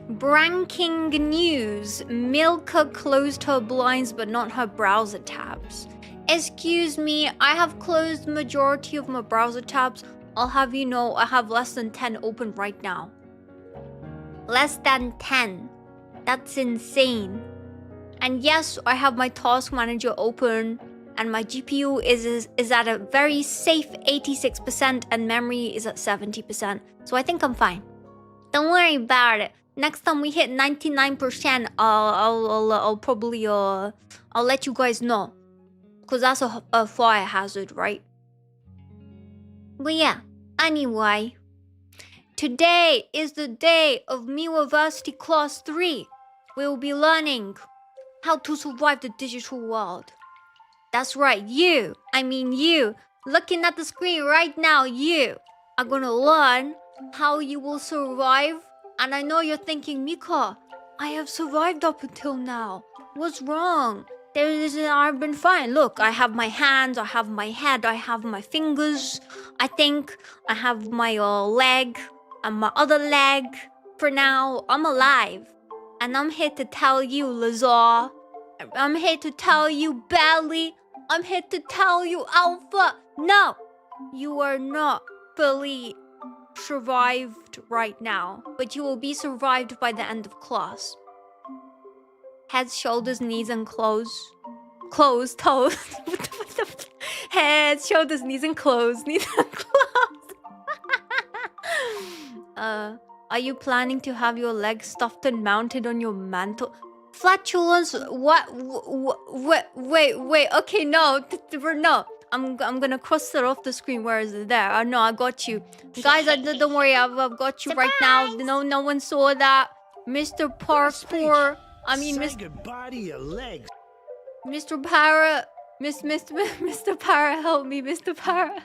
Breaking news. Milka closed her blinds but not her browser tabs. Excuse me, I have closed the majority of my browser tabs. I'll have you know I have less than 10 open right now. Less than 10. That's insane. And yes, I have my task manager open and my GPU is at a very safe 86% and memory is at 70%. So I think I'm fine. Don't worry about it. Next time we hit 99%, I'll probably I'll let you guys know. Cause that's a fire hazard, right? But yeah, anyway. Today is the day of Miwaversity Class 3. We will be learning how to survive the digital world. That's right, you, looking at the screen right now, you are gonna learn how you will survive. And I know you're thinking, Mika, I have survived up until now. What's wrong? I've been fine. Look, I have my hands, I have my head, I have my fingers. I think I have my leg and my other leg. For now, I'm alive. And I'm here to tell you, Lazar. I'm here to tell you, Belly. I'm here to tell you, Alpha. No, you are not fully survived right now. But you will be survived by the end of class. Heads, shoulders, knees, and toes. Heads, shoulders, knees, and clothes. Are you planning to have your legs stuffed and mounted on your mantle? Flatulence? What? Wait. Okay, no. I'm gonna cross that off the screen. Where is it? There. No, I got you. Guys, don't worry. I've got you right now. No one saw that. Mr. Parkour. Say goodbye to your legs. Mr. Para. Mr. Para, help me, Mr. Para.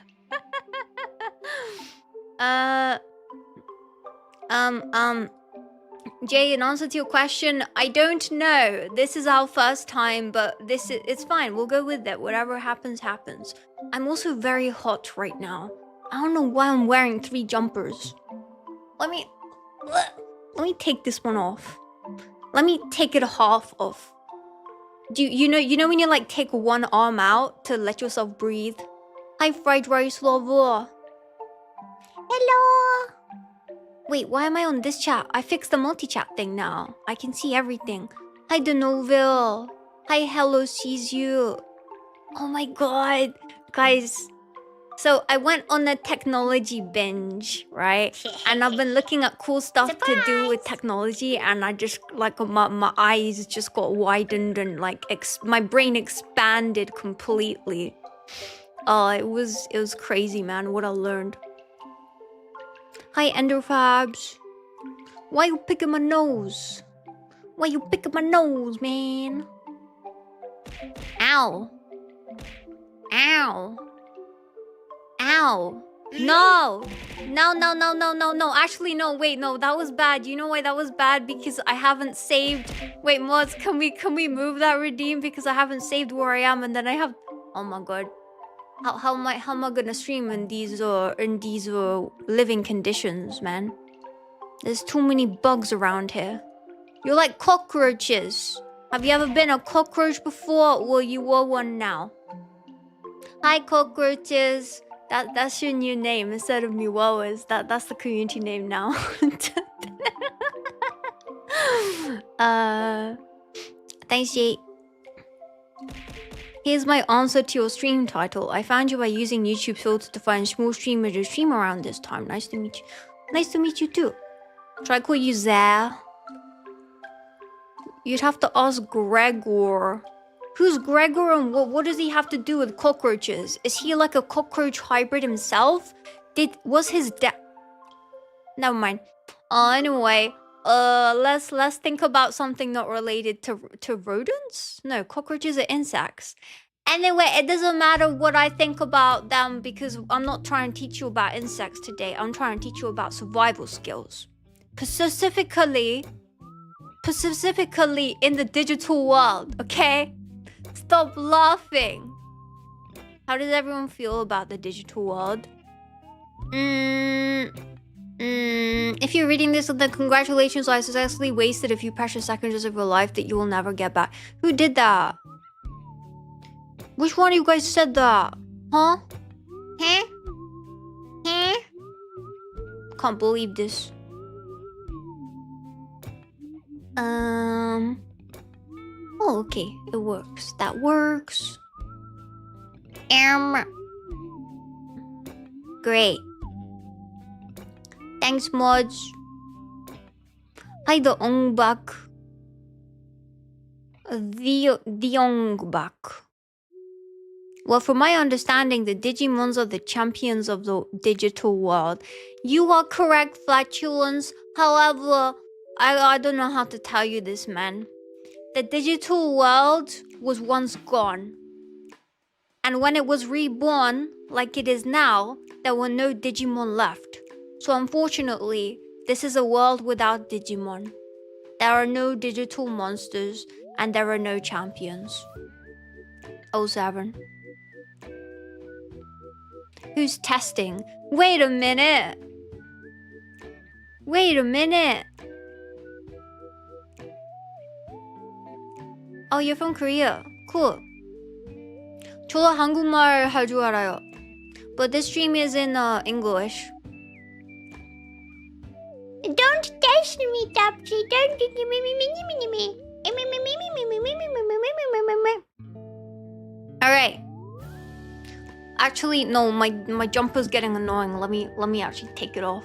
Jay, in answer to your question, I don't know. This is our first time, but it's fine. We'll go with it. Whatever happens, happens. I'm also very hot right now. I don't know why I'm wearing 3 jumpers. Let me take this one off. Let me take it half off. You know when you like take one arm out to let yourself breathe? Hi, fried rice lover. Hello. Wait, why am I on this chat? I fixed the multi-chat thing now. I can see everything. Hi, Denoville. Hi, hello, sees you. Oh my god. Guys, so I went on a technology binge, right? And I've been looking at cool stuff to do with technology, and I just, like, my eyes just got widened and, like, my brain expanded completely. It was crazy, man, what I learned. Hi, Enderfabs. Why you picking my nose? Why you picking my nose, man? Ow. Ow. Ow. No. No. Actually, no. Wait, no. That was bad. You know why that was bad? Because I haven't saved. Wait, mods, can we move that redeem? Because I haven't saved where I am, and then I have. Oh my god. How am I gonna stream in these living conditions, man? There's too many bugs around here. You're like cockroaches. Have you ever been a cockroach before? Well, you are one now. Hi, cockroaches. That's your new name instead of Miwawas. That's the community name now. Thanks, Jay. Here's my answer to your stream title. I found you by using YouTube filter to find small streamers to stream around this time. Nice to meet you. Nice to meet you too. Should I call you Zare? You'd have to ask Gregor. Who's Gregor and what does he have to do with cockroaches? Is he like a cockroach hybrid himself? Was his dad... Never mind. Anyway, let's think about something not related to rodents? No, cockroaches are insects. Anyway, it doesn't matter what I think about them because I'm not trying to teach you about insects today. I'm trying to teach you about survival skills. Specifically in the digital world, okay? Stop laughing. How does everyone feel about the digital world? If you're reading this, then congratulations. I successfully wasted a few precious seconds of your life that you will never get back. Who did that? Which one of you guys said that? Huh? Huh? Huh? Can't believe this. Oh, okay. It works. That works. Great. Thanks, mods. Hi, the Ongbak. The Ongbak. Well, from my understanding, the Digimons are the champions of the digital world. You are correct, Flatulence. However, I don't know how to tell you this, man. The digital world was once gone. And when it was reborn, like it is now, there were no Digimon left. So unfortunately, this is a world without Digimon. There are no digital monsters, and there are no champions. 07. Who's testing? Wait a minute. Wait a minute. Oh, you're from Korea. Cool. 저도 한국말 할 줄 알아요. But this stream is in English. Don't test me, Topsy. Don't me. Alright. Actually, no, my jumper's getting annoying. Let me actually take it off.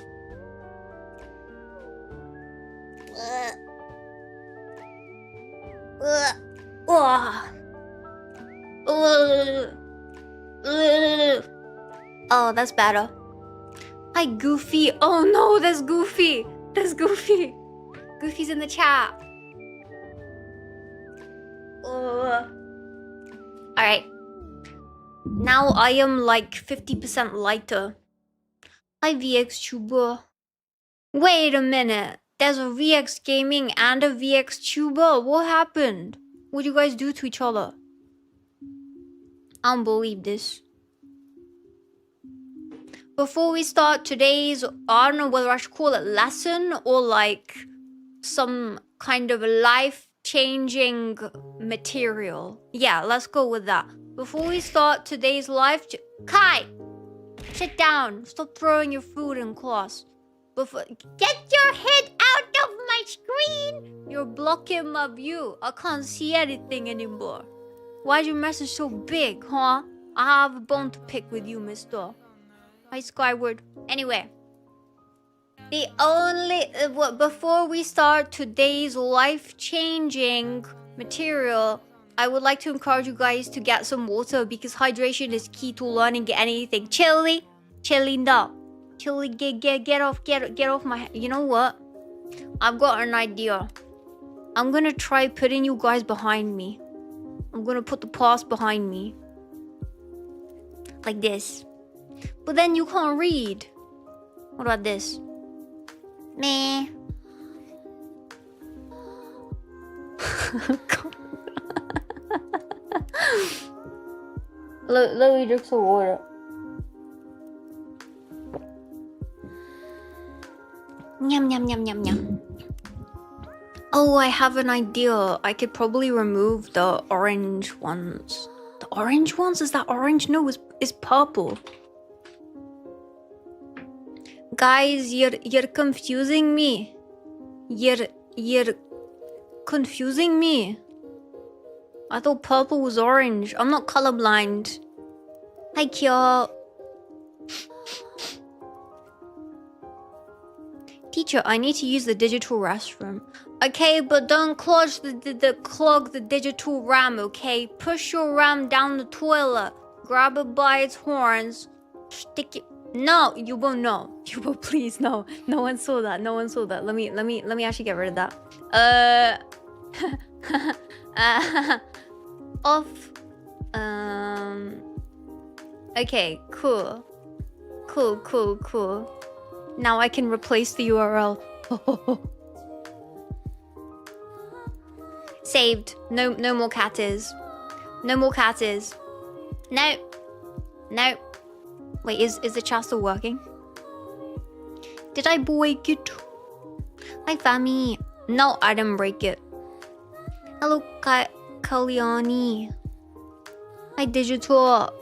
Oh, that's better. Hi, Goofy. Oh no, that's Goofy. That's Goofy. Goofy's in the chat. Alright. Now I am like 50% lighter. Hi, vtuber. Wait a minute. There's a VX Gaming and a vtuber. What happened? What'd you guys do to each other? I don't believe this. Before we start today's, I don't know whether I should call it lesson or like some kind of life-changing material. Yeah, let's go with that. Before we start today's Kai, sit down. Stop throwing your food in class. Get your head out of my screen. You're blocking my view. I can't see anything anymore. Why's your message so big, huh? I have a bone to pick with you, mister. Hi, Skyward. Anyway. Before we start today's life-changing material, I would like to encourage you guys to get some water because hydration is key to learning anything. Chili, no. Chili, get off my... You know what? I've got an idea. I'm gonna try putting you guys behind me. I'm gonna put the past behind me. Like this. But then you can't read. What about this? Meh. Let me drink some water. Yum, yum, yum, yum, yum. Oh, I have an idea. I could probably remove the orange ones. The orange ones? Is that orange? No, it's purple. Guys, you're confusing me. You're confusing me. I thought purple was orange. I'm not colorblind. Hi, Kyo. Teacher, I need to use the digital restroom. Okay, but don't clog the digital RAM, okay? Push your RAM down the toilet. Grab it by its horns. Stick it. No, you won't know. You will please no. No one saw that. No one saw that. Let me actually get rid of that. Off. Okay, cool. Cool. Now I can replace the URL. Saved. No more cat is. No more cat is. No. Wait, is the chat still working? Did I break it? Hi, Fami. No, I didn't break it. Hello, Kalyani. Hi, Digital.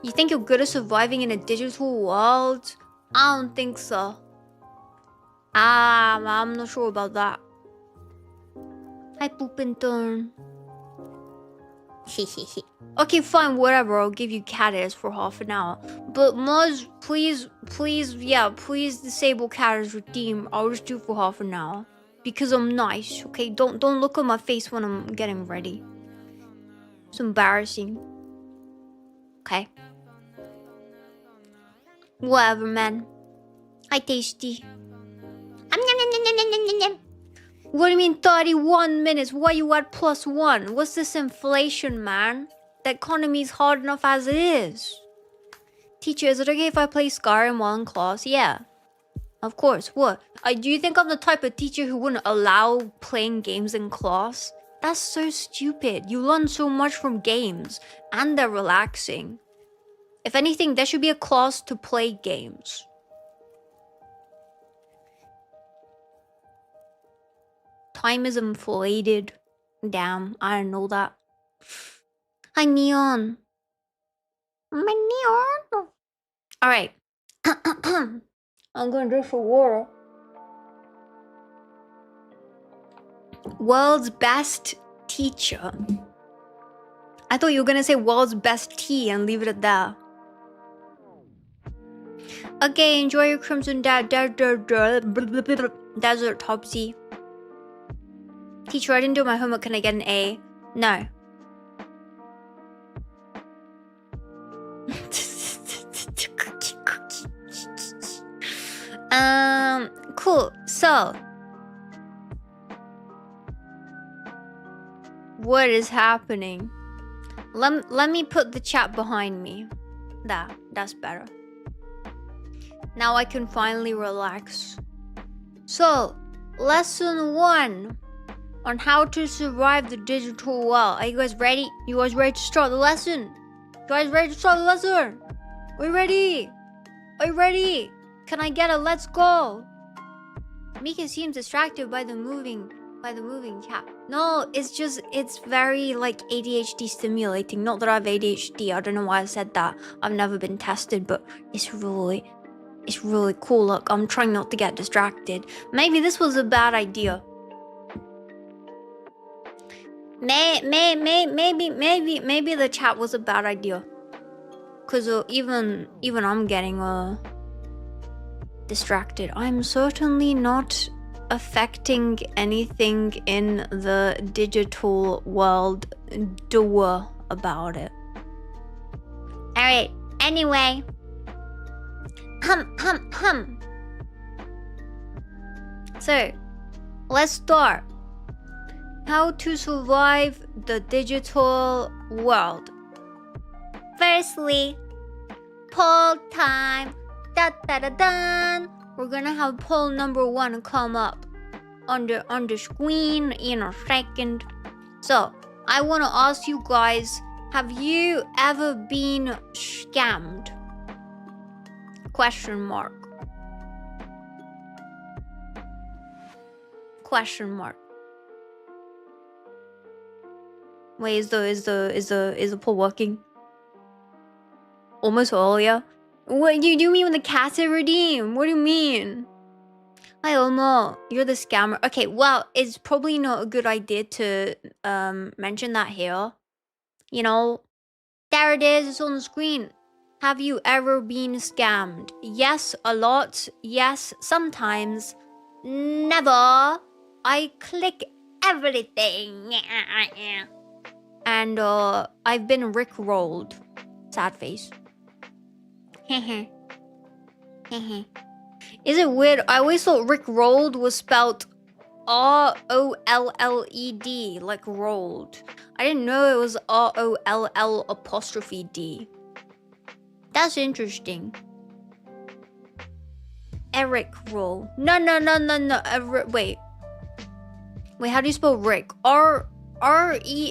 You think you're good at surviving in a digital world? I don't think so. I'm not sure about that. Hi, Poopington. Okay, fine, whatever. I'll give you cat ears for half an hour. But Muzz, please, yeah, please disable cat ears redeem. I'll just do it for half an hour. Because I'm nice, okay? Don't look at my face when I'm getting ready. It's embarrassing. Okay. Whatever, man. Hi, Tasty. What do you mean 31 minutes? Why you at +1? What's this inflation, man? The economy's hard enough as it is. Teacher, is it okay if I play Skyrim while in class? Yeah. Of course. What? Do you think I'm the type of teacher who wouldn't allow playing games in class? That's so stupid. You learn so much from games. And they're relaxing. If anything, there should be a class to play games. Time is inflated. Damn, I didn't know that. Hi, Neon. My Neon. Alright. I'm gonna drink some water. World's best teacher. I thought you were gonna say world's best tea and leave it at that. Okay, enjoy your Crimson Desert Topsy. Teacher, I didn't do my homework. Can I get an A? No. Cool. So, what is happening? Let me put the chat behind me. That's better. Now I can finally relax. So, lesson 1 on how to survive the digital world. Are you guys ready? You guys ready to start the lesson? You guys ready to start the lesson? Are you ready? Are you ready? Can I get a let's go? Mika seems distracted by the moving cat. No, it's very like ADHD stimulating. Not that I have ADHD. I don't know why I said that. I've never been tested, but it's really cool. Look, I'm trying not to get distracted. Maybe this was a bad idea. Maybe the chat was a bad idea. Cause even I'm getting distracted. I'm certainly not affecting anything in the digital world. Do about it. All right. Anyway. So, let's start. How to survive the digital world. Firstly, poll time. Da-da-da-dun. We're gonna have poll number 1 come up on the screen in a second. So, I wanna ask you guys, have you ever been scammed? Question mark. Question mark. Wait, is the poll working? Almost all, yeah. What do you mean when the cats are redeemed? What do you mean? Hi, Omo. You're the scammer. Okay, well, it's probably not a good idea to mention that here. You know, there it is. It's on the screen. Have you ever been scammed? Yes, a lot. Yes, sometimes. Never. I click everything. And I've been rickrolled. Sad face. Is it weird? I always thought rickrolled was spelled ROLLED, like rolled. I didn't know it was ROLL''D. That's interesting. Eric roll. No. Wait, how do you spell Rick? RICKROLLED.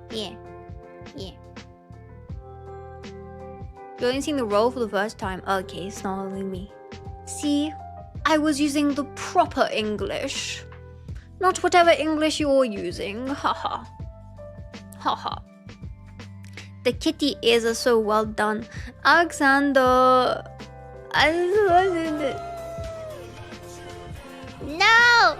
Yeah. You're only seeing the role for the first time. Okay, it's not only me. See, I was using the proper English. Not whatever English you're using. Haha. Haha. The kitty ears are so well done. Alexander. No!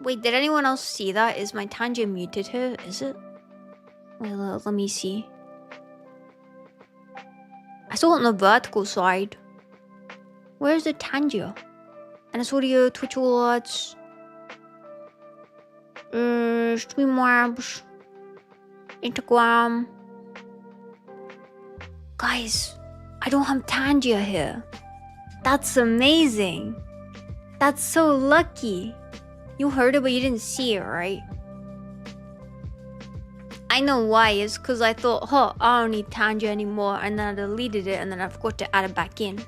Wait, did anyone else see that? Is my Tangia muted here? Is it? Wait, let me see. I saw it on the vertical side. Where's the Tangia? Audio, Twitch alerts. Streamlabs. Instagram. Guys, I don't have Tangia here. That's amazing. That's so lucky. You heard it, but you didn't see it, right? I know why. It's because I thought, oh, I don't need Tangia anymore. And then I deleted it and then I forgot to add it back in.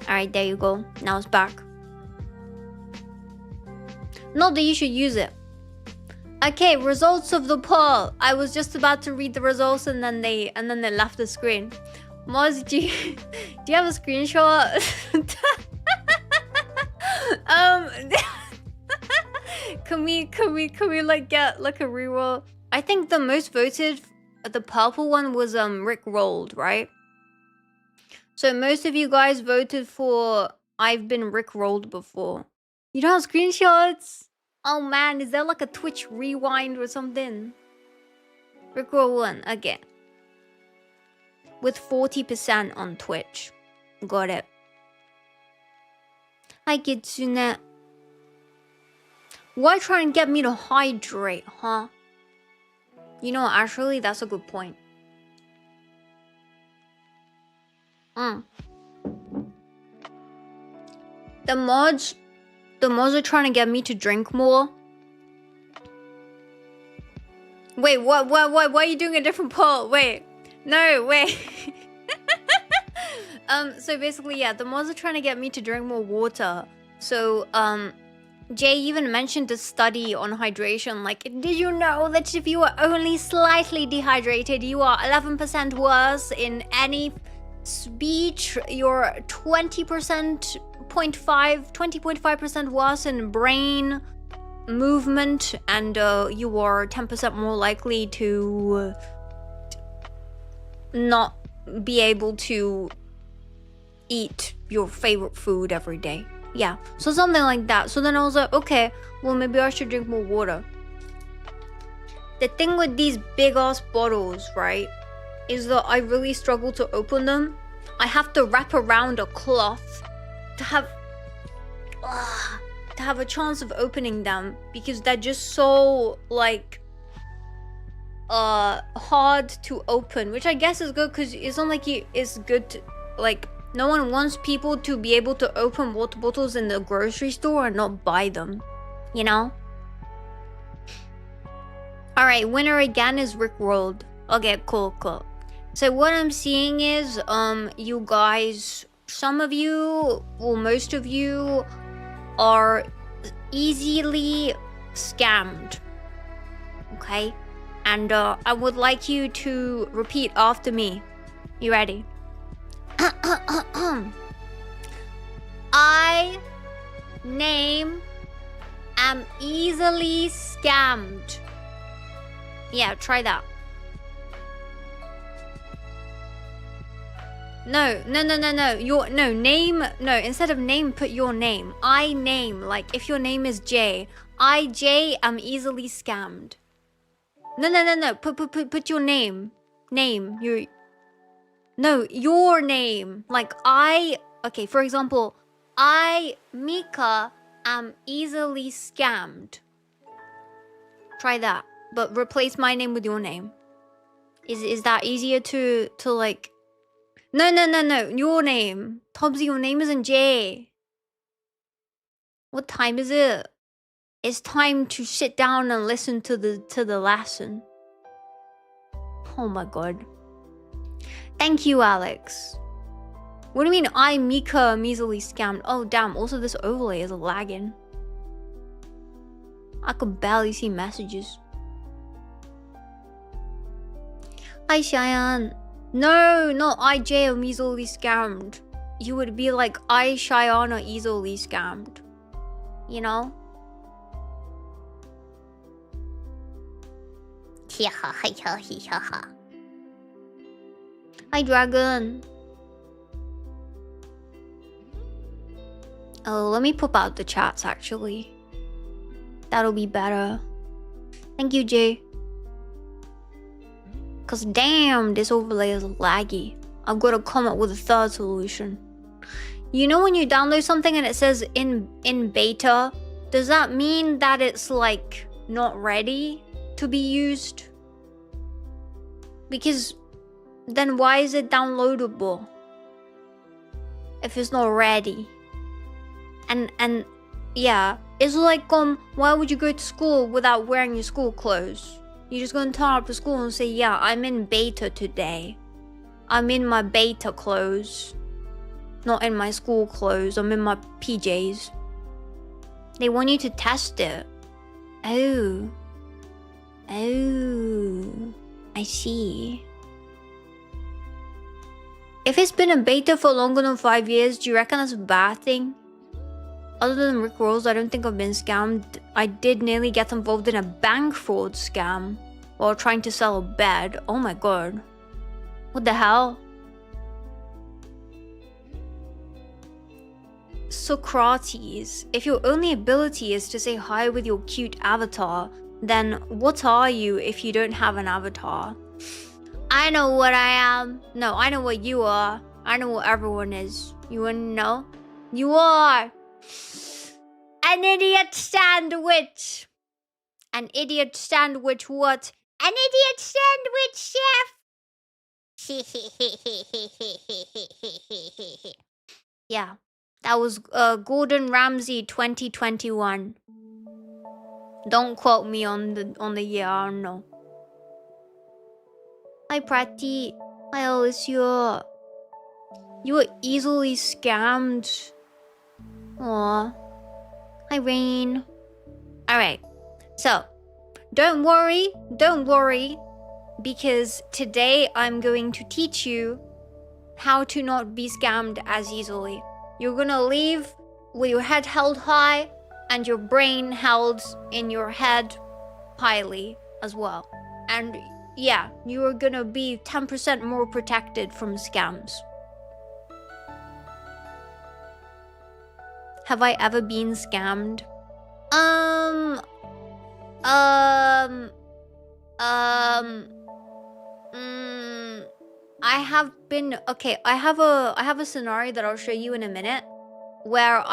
Alright, there you go. Now it's back. Not that you should use it. Okay, results of the poll. I was just about to read the results and then they left the screen. Moz, do you have a screenshot? Can we like get like a reroll? I think the most voted, the purple one was Rick rolled, right? So most of you guys voted for I've been Rick rolled before. You don't have screenshots? Oh man, is there like a Twitch rewind or something? Rick roll one again. With 40% on Twitch. Got it. Hi Kitsune. Why try and get me to hydrate, huh? You know, actually, that's a good point. The mods are trying to get me to drink more. Wait, what? Why are you doing a different poll? Wait, no, wait. So basically, yeah, the mods are trying to get me to drink more water. So, Jay even mentioned a study on hydration. Like, did you know that if you are only slightly dehydrated, you are 11% worse in any speech? You're 20.5% worse in brain movement, and you are 10% more likely to not be able to eat your favorite food every day. Yeah, so something like that. So then I was like, okay, well, maybe I should drink more water. The thing with these big ass bottles, right, is that I really struggle to open them. I have to wrap around a cloth to have a chance of opening them, because they're just so like hard to open, which I guess is good, because it's not like it's good to, like, no one wants people to be able to open water bottles in the grocery store and not buy them, you know? Alright, winner again is Rick World. Okay, cool. So what I'm seeing is, you guys, some of you, well, most of you are easily scammed. Okay? And I would like you to repeat after me. You ready? I am easily scammed. Yeah, try that. No. Instead of name, put your name. I name, like if your name is J. J am easily scammed. No. Put your name. Your name. Like okay, for example, Mika, am easily scammed. Try that. But replace my name with your name. Is that easier to like... No. Your name. Tobsy, your name isn't J. What time is it? It's time to sit down and listen to the lesson. Oh my god. Thank you, Alex. What do you mean I, Mika, am easily scammed? Oh, damn. Also, this overlay is lagging. I could barely see messages. Hi, Cheyenne. No, not IJ am easily scammed. You would be like, I, Cheyenne, are easily scammed. You know? Hi, Dragon. Oh, let me pop out the chats, actually. That'll be better. Thank you, Jay. Cause damn, this overlay is laggy. I've got to come up with a third solution. You know when you download something and it says in beta, does that mean that it's like not ready to be used? Because then why is it downloadable if it's not ready? And yeah, it's like why would you go to school without wearing your school clothes? You're just gonna turn up to school and say, yeah, I'm in beta today. I'm in my beta clothes. Not in my school clothes, I'm in my PJs. They want you to test it. Oh. Oh. I see. If it's been in beta for longer than 5 years, do you reckon that's a bad thing? Other than Rick Rolls, I don't think I've been scammed. I did nearly get involved in a bank fraud scam while trying to sell a bed. Oh my god. What the hell? Socrates, if your only ability is to say hi with your cute avatar, then what are you if you don't have an avatar? I know what I am. No, I know what you are. I know what everyone is. You wanna know? You are an idiot sandwich. An idiot sandwich what? An idiot sandwich, chef. Yeah, that was Gordon Ramsay 2021. Don't quote me on the year, I don't know. Hi Prati. Hi Alicia. You were easily scammed. Aw. Hi Rain. Alright, so don't worry, because today I'm going to teach you how to not be scammed as easily. You're gonna leave with your head held high and your brain held in your head highly as well. And yeah, you are gonna be 10% more protected from scams. Have I ever been scammed? I have been, okay, I have a scenario that I'll show you in a minute where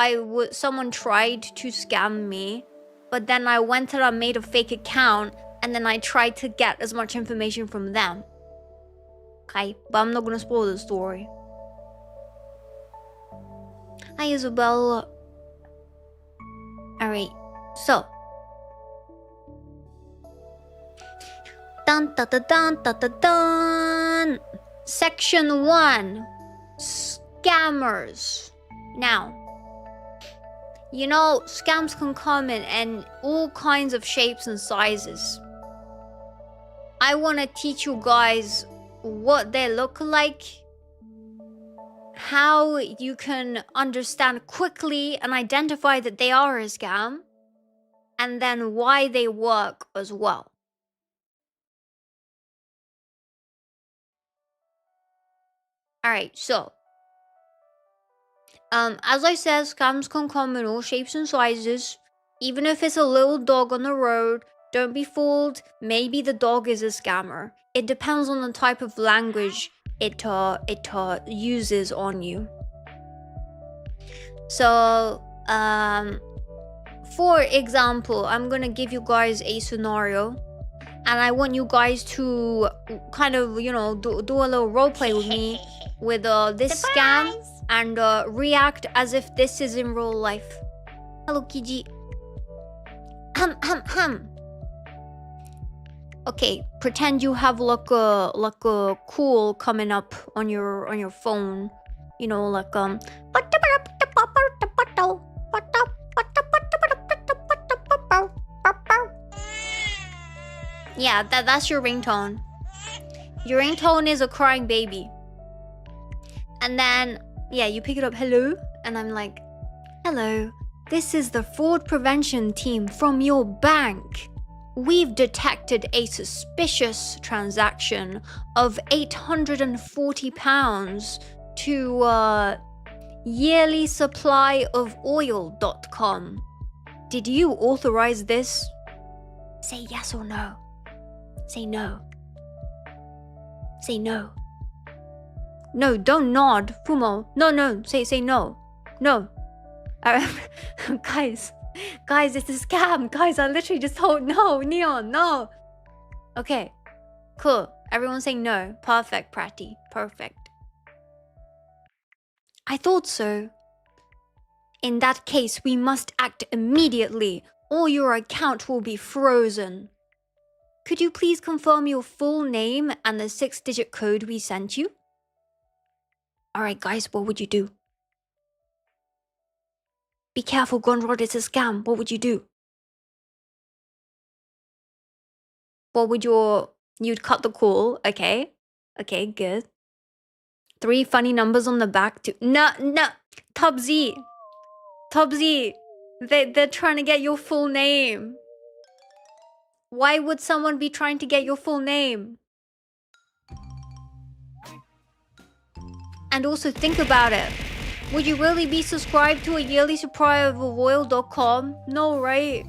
someone tried to scam me, but then I went and I made a fake account and then I tried to get as much information from them. Okay, but I'm not gonna spoil the story. Hi Isabella. Alright, so dun dun dun dun dun dun dun. Section 1. Scammers. Now, you know, scams can come in all kinds of shapes and sizes. I want to teach you guys what they look like, how you can understand quickly and identify that they are a scam, and then why they work as well. Alright, so as I said, scams can come in all shapes and sizes. Even if it's a little dog on the road, don't be fooled. Maybe the dog is a scammer. It depends on the type of language it uses on you. So, for example, I'm gonna give you guys a scenario, and I want you guys to kind of, you know, do a little roleplay with me with this scam and react as if this is in real life. Hello, Kiji. Okay, pretend you have like a cool coming up on your phone, You know, like yeah, that's your ringtone. Your ringtone is a crying baby. And then, yeah, you pick it up, hello, and I'm like, hello, this is the fraud prevention team from your bank. We've detected a suspicious transaction of £840 to yearly supply of oil.com. Did you authorize this? Say yes or no. Say no. Say no. No, don't nod, Fumo. No, say no. No. Guys, it's a scam. Guys, I literally just told no, Neon, no. Okay, cool. Everyone saying no. Perfect, Pratty. Perfect. I thought so. In that case, we must act immediately, or your account will be frozen. Could you please confirm your full name and the 6-digit code we sent you? Alright guys, what would you do? Be careful, Gunrod, it's a scam. What would you do? What would you'd cut the call, okay? Okay, good. 3 funny numbers on the back to no, Tubsy, they're trying to get your full name. Why would someone be trying to get your full name? And also think about it. Would you really be subscribed to a yearly supply of oil.com? No, right?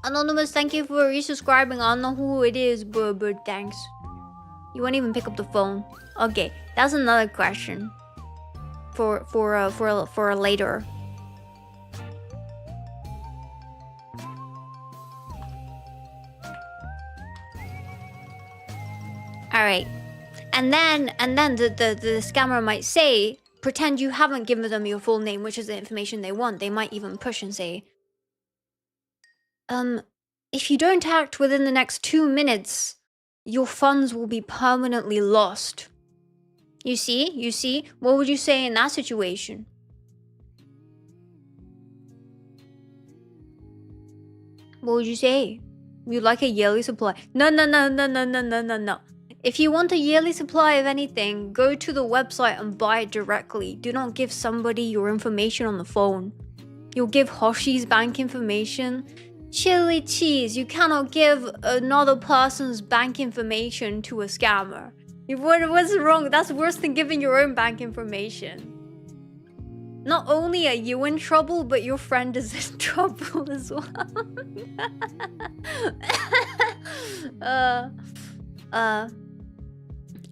Anonymous, thank you for resubscribing. I don't know who it is, but thanks. You won't even pick up the phone. Okay, that's another question. For later. Alright. And then the scammer might say, pretend you haven't given them your full name, which is the information they want. They might even push and say, if you don't act within the next 2 minutes, your funds will be permanently lost. You see? What would you say in that situation? What would you say? You'd like a yearly supply? No. If you want a yearly supply of anything, go to the website and buy it directly. Do not give somebody your information on the phone. You'll give Hoshi's bank information. Chili cheese, you cannot give another person's bank information to a scammer. What's wrong? That's worse than giving your own bank information. Not only are you in trouble, but your friend is in trouble as well.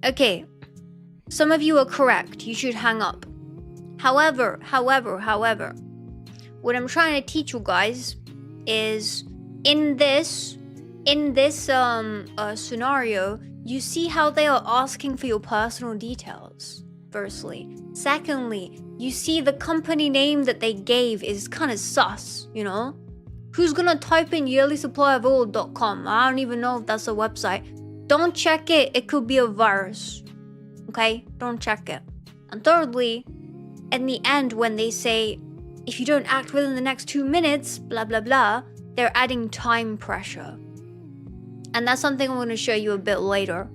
Okay, some of you are correct. You should hang up. However, what I'm trying to teach you guys is in this scenario, you see how they are asking for your personal details. Firstly, secondly, you see the company name that they gave is kind of sus, you know? Who's gonna type in yearly supply of oil.com? I don't even know if that's a website. Don't check it, it could be a virus. Okay? Don't check it. And thirdly, in the end, when they say, if you don't act within the next 2 minutes, blah blah blah, they're adding time pressure. And that's something I'm going to show you a bit later.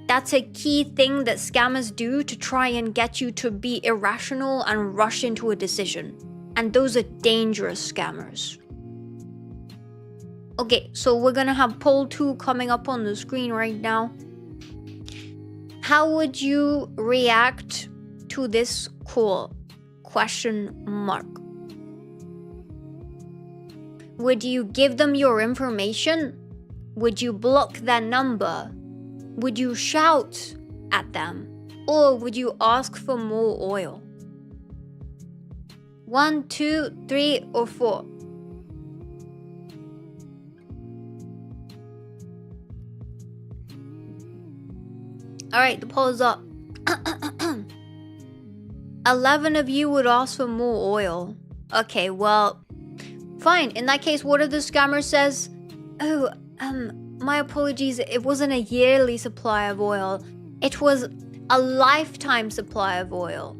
That's a key thing that scammers do to try and get you to be irrational and rush into a decision. And those are dangerous scammers. Okay, so we're gonna have poll 2 coming up on the screen right now. How would you react to this call? Question mark. Would you give them your information? Would you block their number? Would you shout at them? Or would you ask for more oil? 1, 2, 3, or 4? Alright, the poll is up. 11 of you would ask for more oil. Okay, well, fine. In that case, what if the scammer says, my apologies, it wasn't a yearly supply of oil. It was a lifetime supply of oil.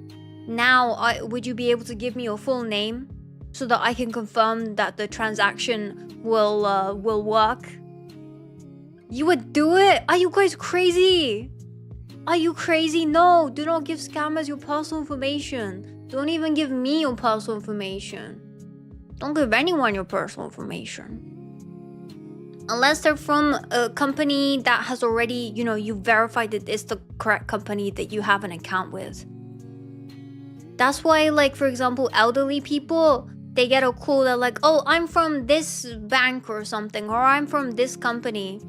Now, would you be able to give me your full name so that I can confirm that the transaction will work? You would do it? Are you guys crazy? Are you crazy? No, do not give scammers your personal information. Don't even give me your personal information. Don't give anyone your personal information. Unless they're from a company that has already, you know, you verified that it's the correct company that you have an account with. That's why, like, for example, elderly people, they get a call, they're like, oh, I'm from this bank or something, or I'm from this company,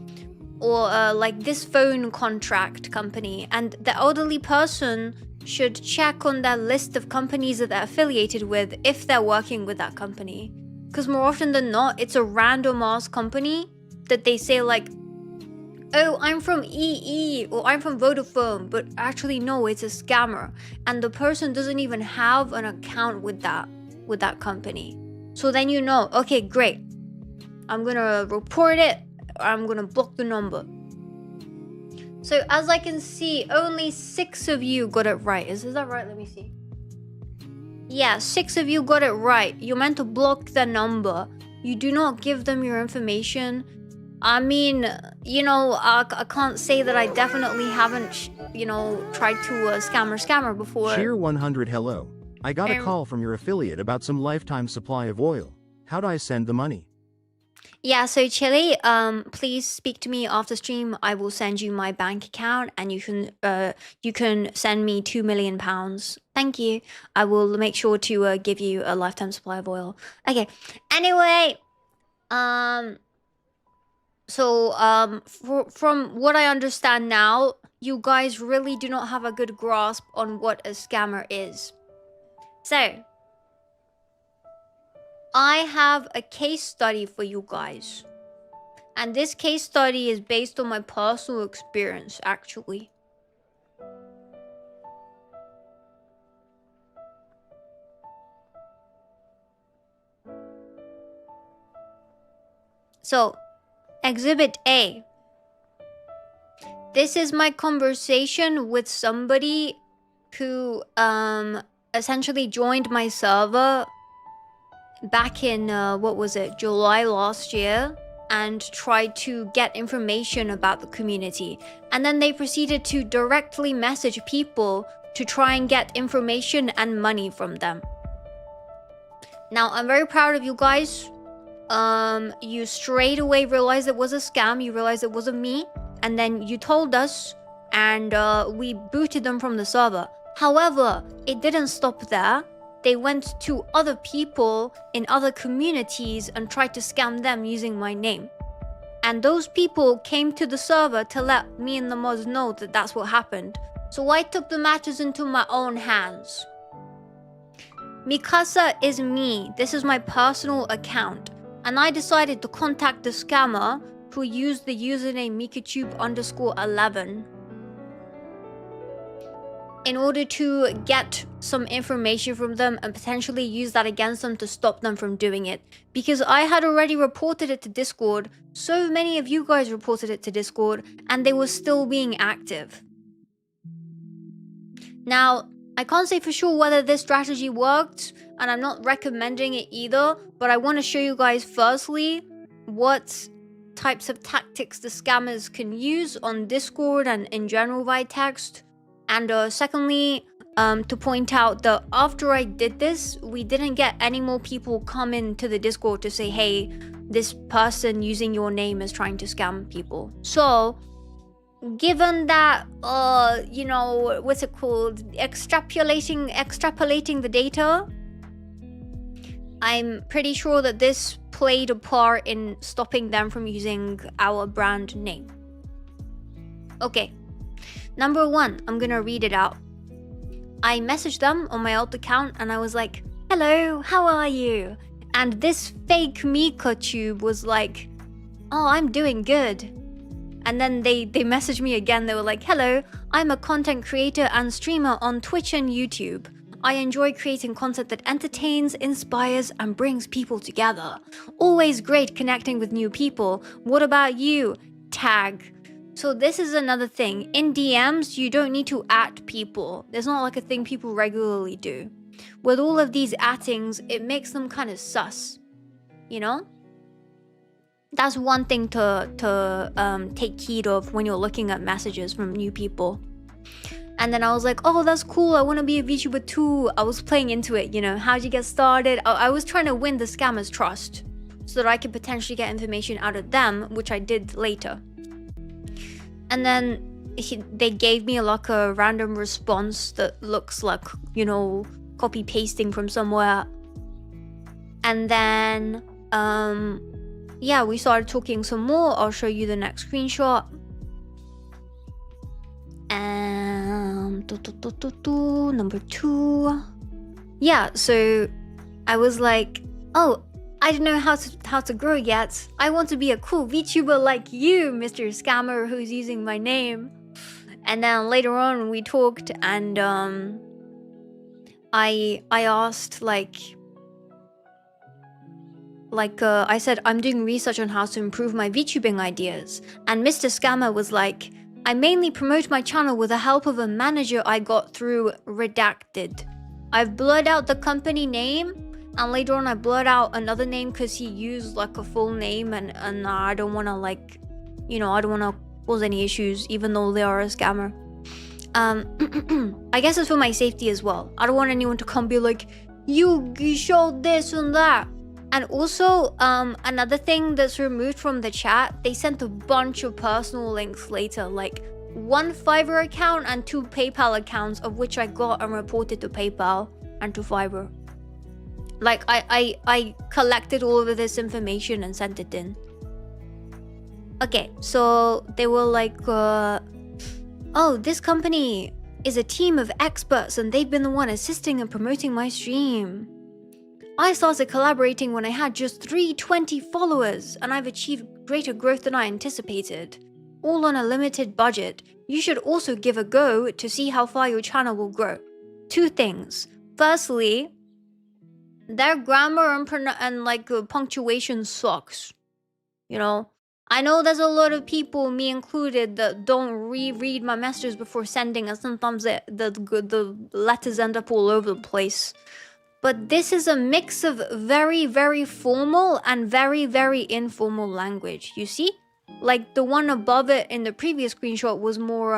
or like this phone contract company. And the elderly person should check on that list of companies that they're affiliated with if they're working with that company. Because more often than not, it's a random ass company that they say like, oh, I'm from EE or I'm from Vodafone, but actually no, it's a scammer. And the person doesn't even have an account with that company. So then you know, okay, great. I'm gonna report it, or I'm gonna block the number. So as I can see, only 6 of you got it right. Is that right? Let me see. Yeah, 6 of you got it right. You're meant to block the number. You do not give them your information. I mean, you know, I can't say that I definitely haven't, you know, tried to scammer before. Cheer 100 hello. I got a call from your affiliate about some lifetime supply of oil. How do I send the money? Yeah, so Chili, please speak to me after stream. I will send you my bank account and you can send me £2 million. Thank you. I will make sure to give you a lifetime supply of oil. Okay. Anyway, so from what I understand now, you guys really do not have a good grasp on what a scammer is. So I have a case study for you guys. And this case study is based on my personal experience, actually. So, Exhibit A. This is my conversation with somebody who essentially joined my server back in, what was it, July last year, and tried to get information about the community. And then they proceeded to directly message people to try and get information and money from them. Now, I'm very proud of you guys. You straight away realized it was a scam. You realized it wasn't me. And then you told us, and we booted them from the server. However, it didn't stop there. They went to other people in other communities and tried to scam them using my name. And those people came to the server to let me and the mods know that that's what happened. So I took the matters into my own hands. Mikasa is me. This is my personal account. And I decided to contact the scammer who used the username MikaTube_11 in order to get some information from them and potentially use that against them to stop them from doing it. Because I had already reported it to Discord, so many of you guys reported it to Discord, and they were still being active. Now, I can't say for sure whether this strategy worked, and I'm not recommending it either, but I want to show you guys firstly what types of tactics the scammers can use on Discord and in general via text. And secondly, to point out that after I did this, we didn't get any more people come into the Discord to say, hey, this person using your name is trying to scam people. So, given that, you know, what's it called? Extrapolating the data, I'm pretty sure that this played a part in stopping them from using our brand name. Okay. Number 1, I'm gonna read it out. I messaged them on my old account and I was like, hello, how are you? And this fake MikaTube was like, oh, I'm doing good. And then they messaged me again. They were like, hello, I'm a content creator and streamer on Twitch and YouTube. I enjoy creating content that entertains, inspires, and brings people together. Always great connecting with new people. What about you? Tag. So this is another thing. In DMs, you don't need to at people. There's not like a thing people regularly do. With all of these attings, it makes them kind of sus. You know? That's one thing to take heed of when you're looking at messages from new people. And then I was like, oh, that's cool. I want to be a VTuber too. I was playing into it, you know. How'd you get started? I was trying to win the scammers' trust so that I could potentially get information out of them, which I did later. And then they gave me like a random response that looks like, you know, copy pasting from somewhere. And then, yeah, we started talking some more. I'll show you the next screenshot. Number 2. Yeah, so I was like, oh, I don't know how to grow yet. I want to be a cool VTuber like you, Mr. Scammer, who's using my name. And then later on we talked, and I asked I said, I'm doing research on how to improve my VTubing ideas. And Mr. Scammer was like, I mainly promote my channel with the help of a manager I got through Redacted. I've blurred out the company name, and later on I blurred out another name because he used like a full name, and I don't want to like, you know, I don't want to cause any issues even though they are a scammer. I guess it's for my safety as well. I don't want anyone to come be like, you showed this and that. And also, another thing that's removed from the chat, they sent a bunch of personal links later, like 1 Fiverr account and 2 PayPal accounts, of which I got and reported to PayPal and to Fiverr. Like, I collected all of this information and sent it in. Okay, so they were like, oh, this company is a team of experts and they've been the one assisting and promoting my stream. I started collaborating when I had just 320 followers, and I've achieved greater growth than I anticipated. All on a limited budget. You should also give a go to see how far your channel will grow. 2 things. Firstly, their grammar and punctuation sucks. You know, I know there's a lot of people, me included, that don't reread my messages before sending, and sometimes the letters end up all over the place. But this is a mix of very, very formal and very, very informal language. You see? Like the one above it in the previous screenshot was more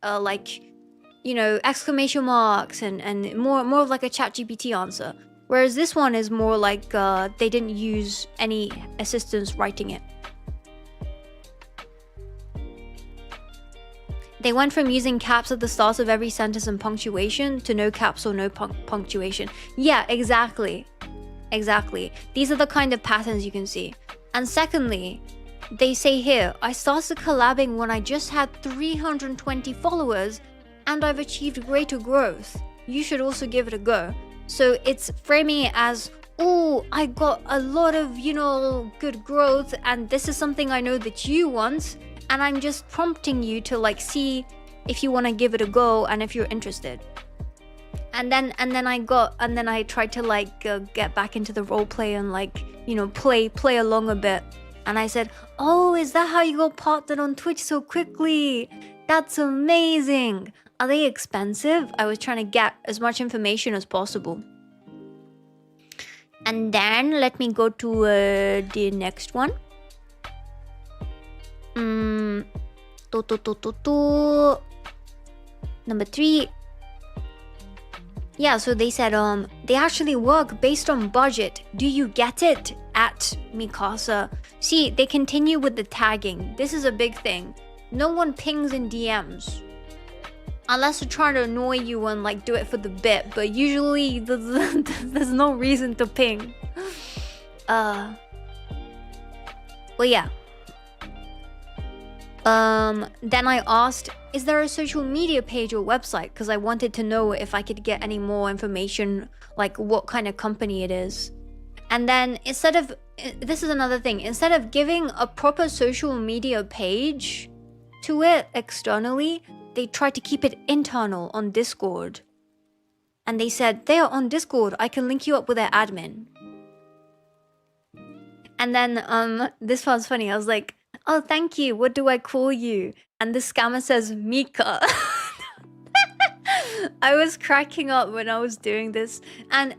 like, you know, exclamation marks and more of like a ChatGPT answer. Whereas this one is more like they didn't use any assistance writing it. They went from using caps at the start of every sentence and punctuation to no caps or no punctuation. Yeah, exactly. Exactly. These are the kind of patterns you can see. And secondly, they say here, I started collabing when I just had 320 followers and I've achieved greater growth. You should also give it a go. So it's framing it as, oh, I got a lot of, you know, good growth, and this is something I know that you want. And I'm just prompting you to like see if you want to give it a go and if you're interested. And then I tried to like get back into the role play and like, you know, play along a bit. And I said, oh, is that how you got partnered on Twitch so quickly? That's amazing. Are they expensive? I was trying to get as much information as possible. And then let me go to the next one. Number 3. Yeah, so they said they actually work based on budget. Do you get it? At Mikasa. See, they continue with the tagging. This is a big thing. No one pings in DMs unless they're trying to annoy you and like do it for the bit, but usually there's no reason to ping. Well, yeah. Then I asked, is there a social media page or website? Because I wanted to know if I could get any more information, like what kind of company it is. And then this is another thing, instead of giving a proper social media page to it externally, they tried to keep it internal on Discord. And they said, they are on Discord, I can link you up with their admin. And then this one's funny, I was like, oh, thank you. What do I call you? and the scammer says Mika. I was cracking up when I was doing this. And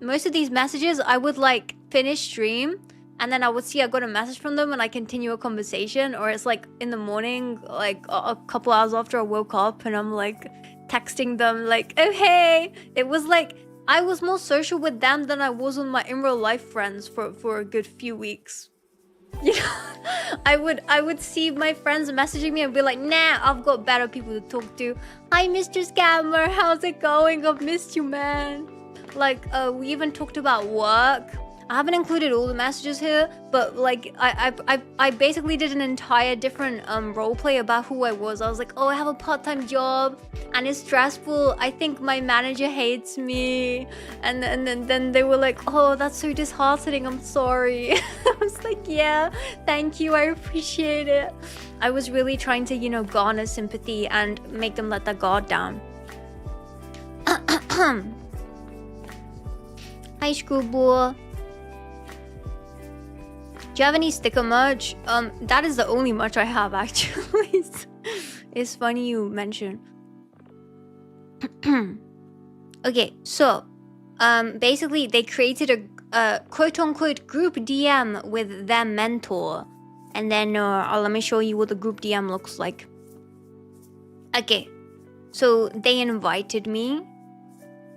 most of these messages, I would like finish stream and then I would see I got a message from them and I continue a conversation, or it's like in the morning, like a couple hours after I woke up and I'm like texting them like, oh hey. It was like I was more social with them than I was with my in real life friends for a good few weeks. You know, I would see my friends messaging me and be like, nah, I've got better people to talk to. Hi, Mr. Scammer, how's it going? I've missed you, man. Like, we even talked about work. I haven't included all the messages here, but like, I basically did an entire different roleplay about who I was. I was like, oh, I have a part-time job and it's stressful. I think my manager hates me. And then they were like, oh, that's so disheartening. I'm sorry. I was like, yeah, thank you. I appreciate it. I was really trying to, you know, garner sympathy and make them let their guard down. Hi, Screwball. Do you have any sticker merch? That is the only merch I have, actually. It's funny you mention. Okay, so basically they created a quote-unquote group DM with their mentor, and then let me show you what the group DM looks like. Okay, so they invited me.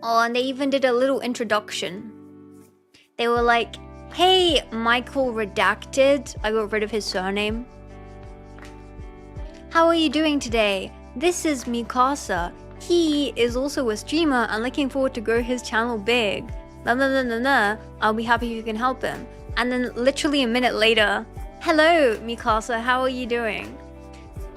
Oh, and they even did a little introduction. They were like, hey, Michael Redacted. I got rid of his surname. How are you doing today? This is Mikasa. He is also a streamer and looking forward to grow his channel big. I'll be happy if you can help him. And then literally a minute later, hello, Mikasa, how are you doing?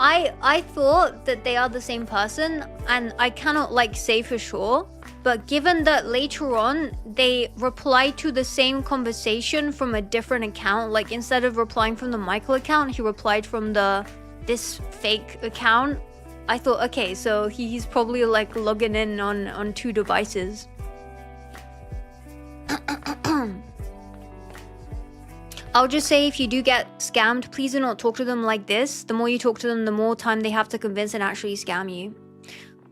I thought that they are the same person, and I cannot like say for sure. But given that later on they replied to the same conversation from a different account, like instead of replying from the Michael account, he replied from this fake account. I thought, okay, so he's probably like logging in on two devices. I'll just say, if you do get scammed, please do not talk to them like this. The more you talk to them, the more time they have to convince and actually scam you.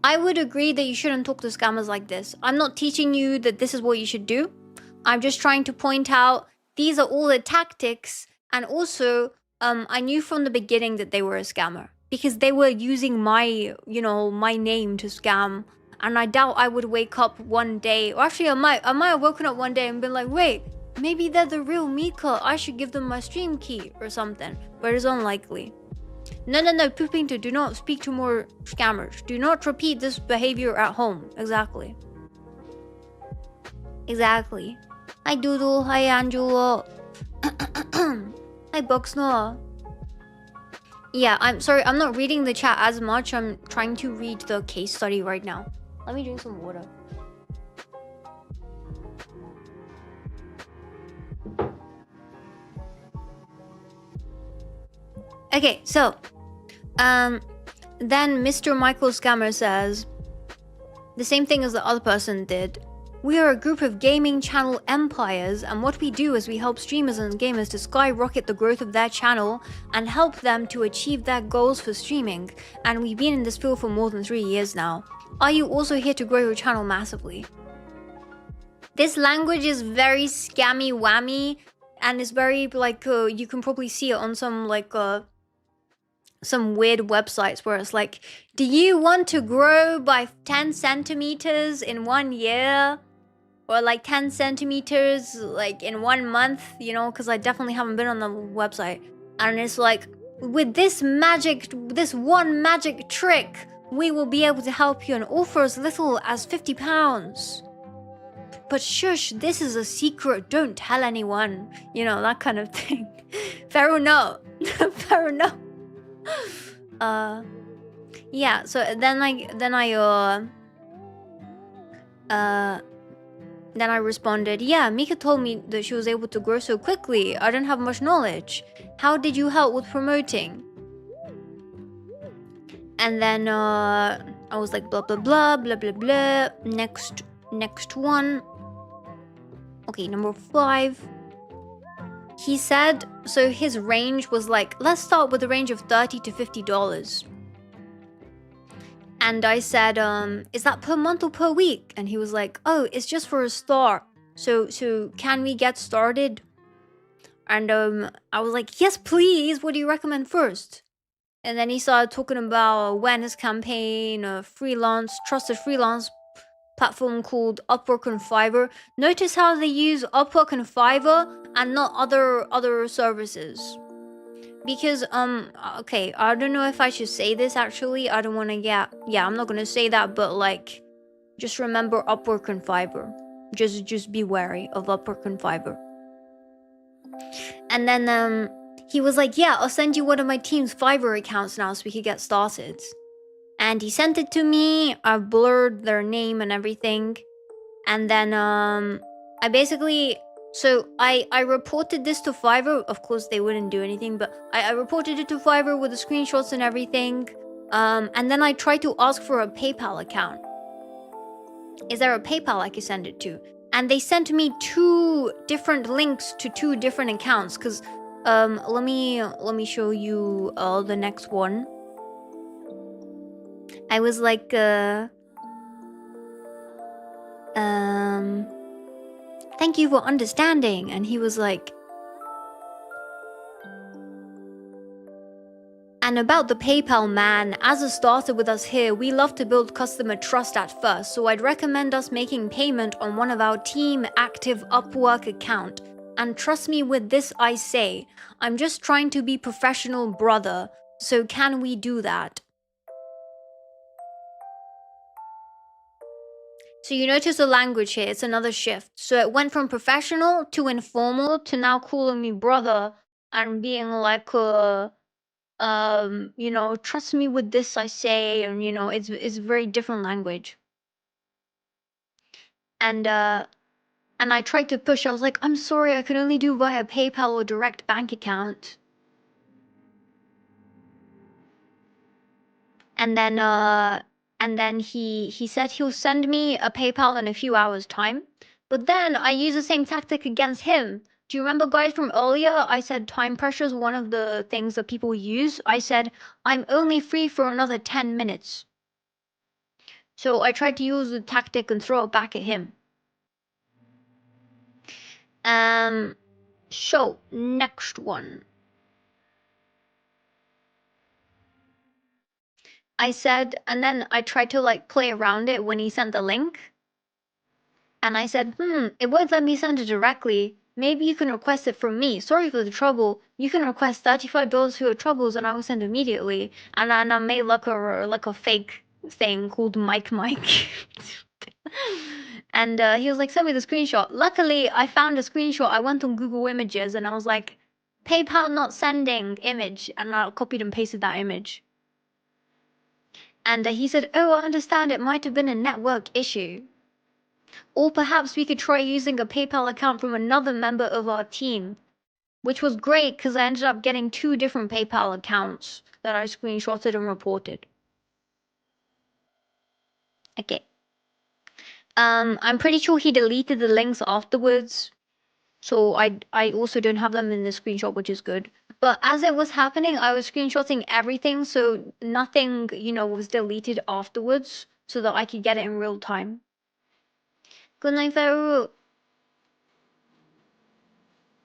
I would agree that you shouldn't talk to scammers like this. I'm not teaching you that this is what you should do. I'm just trying to point out these are all the tactics. And also, I knew from the beginning that they were a scammer because they were using my name to scam. And I doubt I would wake up one day, or actually I might have woken up one day and been like, wait, maybe they're the real Mika. I should give them my stream key or something. But it's unlikely. No, Poopington, do not speak to more scammers. Do not repeat this behavior at home. Exactly. Hi, Doodle. Hi, Angela. Hi, Bucksnaw. Yeah, I'm sorry. I'm not reading the chat as much. I'm trying to read the case study right now. Let me drink some water. Okay, so, then Mr. Michael Scammer says, the same thing as the other person did. We are a group of gaming channel empires, and what we do is we help streamers and gamers to skyrocket the growth of their channel and help them to achieve their goals for streaming. And we've been in this field for more than 3 years now. Are you also here to grow your channel massively? This language is very scammy whammy, and it's very like, you can probably see it on some like, some weird websites where it's like, do you want to grow by 10 centimeters in 1 year? Or like 10 centimeters like in 1 month, you know, because I definitely haven't been on the website. And it's like, with this one magic trick, we will be able to help you and offer as little as £50. But shush, this is a secret, don't tell anyone. You know, that kind of thing. Fair enough. Fair enough. Yeah, so then I responded, yeah, Mika told me that she was able to grow so quickly. I don't have much knowledge. How did you help with promoting? And then I was like, blah blah blah blah blah blah. Next one. Okay, number 5. He said, so his range was like, let's start with a range of $30 to $50. And I said, is that per month or per week? And he was like, oh, it's just for a start. So can we get started? And I was like, yes, please. What do you recommend first? And then he started talking about awareness campaign, a trusted freelance platform called Upwork and Fiverr. Notice how they use Upwork and Fiverr and not other services. Because okay, I don't know if I should say this actually. I don't want to get I'm not gonna say that, but like, just remember Upwork and Fiverr. Just be wary of Upwork and Fiverr. And then he was like, yeah, I'll send you one of my team's Fiverr accounts now so we could get started. And he sent it to me. I blurred their name and everything. And then I basically, so I reported this to Fiverr. Of course they wouldn't do anything, but I reported it to Fiverr with the screenshots and everything. And then I tried to ask for a PayPal account. Is there a PayPal I could send it to? And they sent me 2 different links to 2 different accounts. Cause let me show you the next one. I was like thank you for understanding. And he was like, and about the PayPal, man, as a starter with us here, we love to build customer trust at first, so I'd recommend us making payment on one of our team active Upwork account. And trust me with this I say, I'm just trying to be professional, brother, so can we do that? So you notice the language here, it's another shift. So it went from professional to informal to now calling me brother and being like you know, trust me with this I say, and you know, it's very different language. And I tried to push. I was like, I'm sorry, I could only do via PayPal or direct bank account. And then he said he'll send me a PayPal in a few hours time. But then I used the same tactic against him. Do you remember, guys, from earlier? I said time pressure is one of the things that people use. I said, I'm only free for another 10 minutes. So I tried to use the tactic and throw it back at him. So next one. I said, and then I tried to like play around it when he sent the link. And I said, it won't let me send it directly. Maybe you can request it from me. Sorry for the trouble. You can request $35 for your troubles and I will send immediately. And then I made like a fake thing called Mike. And he was like, send me the screenshot. Luckily, I found a screenshot. I went on Google Images and I was like, PayPal not sending image. And I copied and pasted that image. And he said, oh, I understand. It might have been a network issue. Or perhaps we could try using a PayPal account from another member of our team. Which was great because I ended up getting 2 different PayPal accounts that I screenshotted and reported. Okay. I'm pretty sure he deleted the links afterwards. So I also don't have them in the screenshot, which is good. But as it was happening, I was screenshotting everything, so nothing, you know, was deleted afterwards, so that I could get it in real time. Good night, Faru.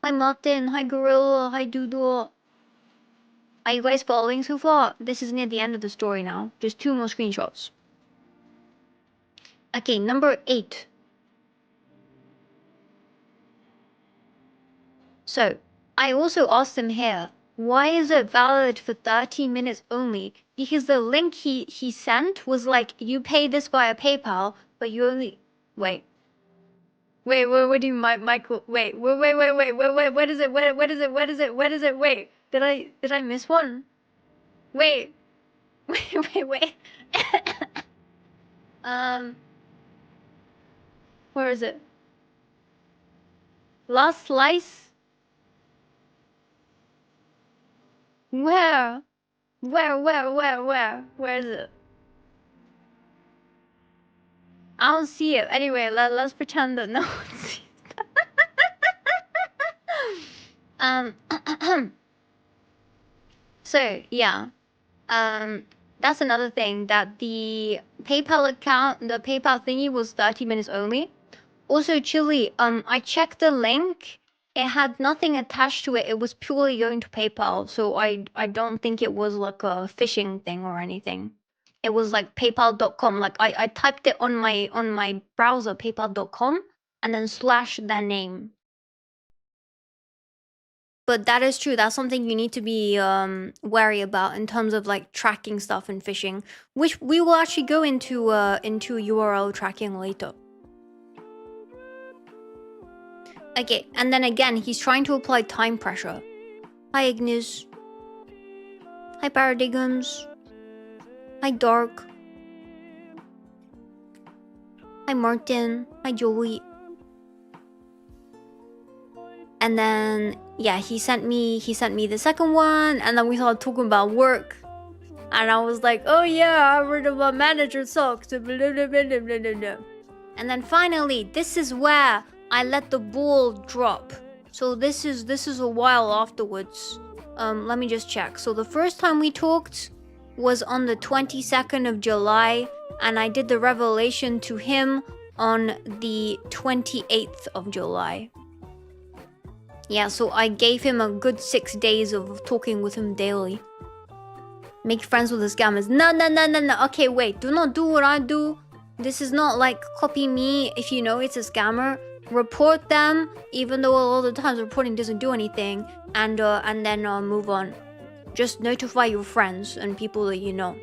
Hi, Martin. Hi, Gorilla. Hi, Doodle. Are you guys following so far? This is near the end of the story now. Just 2 more screenshots. Okay, number 8. So, I also asked him here, why is it valid for 30 minutes only? Because the link he sent was like, you pay this via PayPal, but you only... Wait, what do you mean, Michael? Wait, what is it? What is it? Wait, did I miss one? Wait. Wait. Where is it? Last slice? Where? Where is it? I don't see it. Anyway, let's pretend that no one sees that. So, yeah. that's another thing, that the PayPal account, the PayPal thingy was 30 minutes only. Also, Chili, I checked the link. It had nothing attached to it. It was purely going to PayPal, so I don't think it was like a phishing thing or anything. It was like paypal.com. Like I typed it on my browser, paypal.com, and then slash their name. But that is true. That's something you need to be wary about in terms of like tracking stuff and phishing, which we will actually go into URL tracking later. Okay, and then again, he's trying to apply time pressure. Hi, Ignis. Hi, Paradigms. Hi, Dark. Hi, Martin. Hi, Joey. And then, yeah, he sent me the second one, and then we started talking about work. And I was like, oh yeah, I heard about manager sucks. Blah, blah, blah, blah, blah, blah, blah. And then finally, this is where I let the ball drop. So this is a while afterwards. Let me just check. So the first time we talked was on the 22nd of July, and I did the revelation to him on the 28th of July. Yeah, so I gave him a good 6 days of talking with him daily. Make friends with the scammers. No. Okay, wait. Do not do what I do. This is not like copy me if you know it's a scammer. Report them, even though a lot of the times reporting doesn't do anything, and then move on. Just notify your friends and people that you know.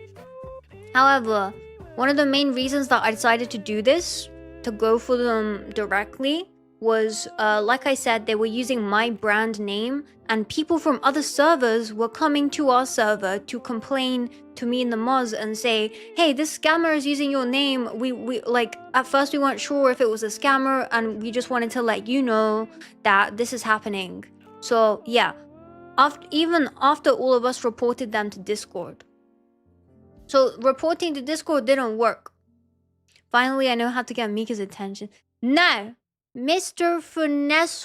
However, one of the main reasons that I decided to do this, to go for them directly, was like I said, they were using my brand name, and people from other servers were coming to our server to complain to me in the mods and say, hey, this scammer is using your name. We like, at first we weren't sure if it was a scammer, and we just wanted to let you know that this is happening. So yeah, even after all of us reported them to Discord. So reporting to Discord didn't work. Finally, I know how to get Mika's attention. No! Mr. Finesse,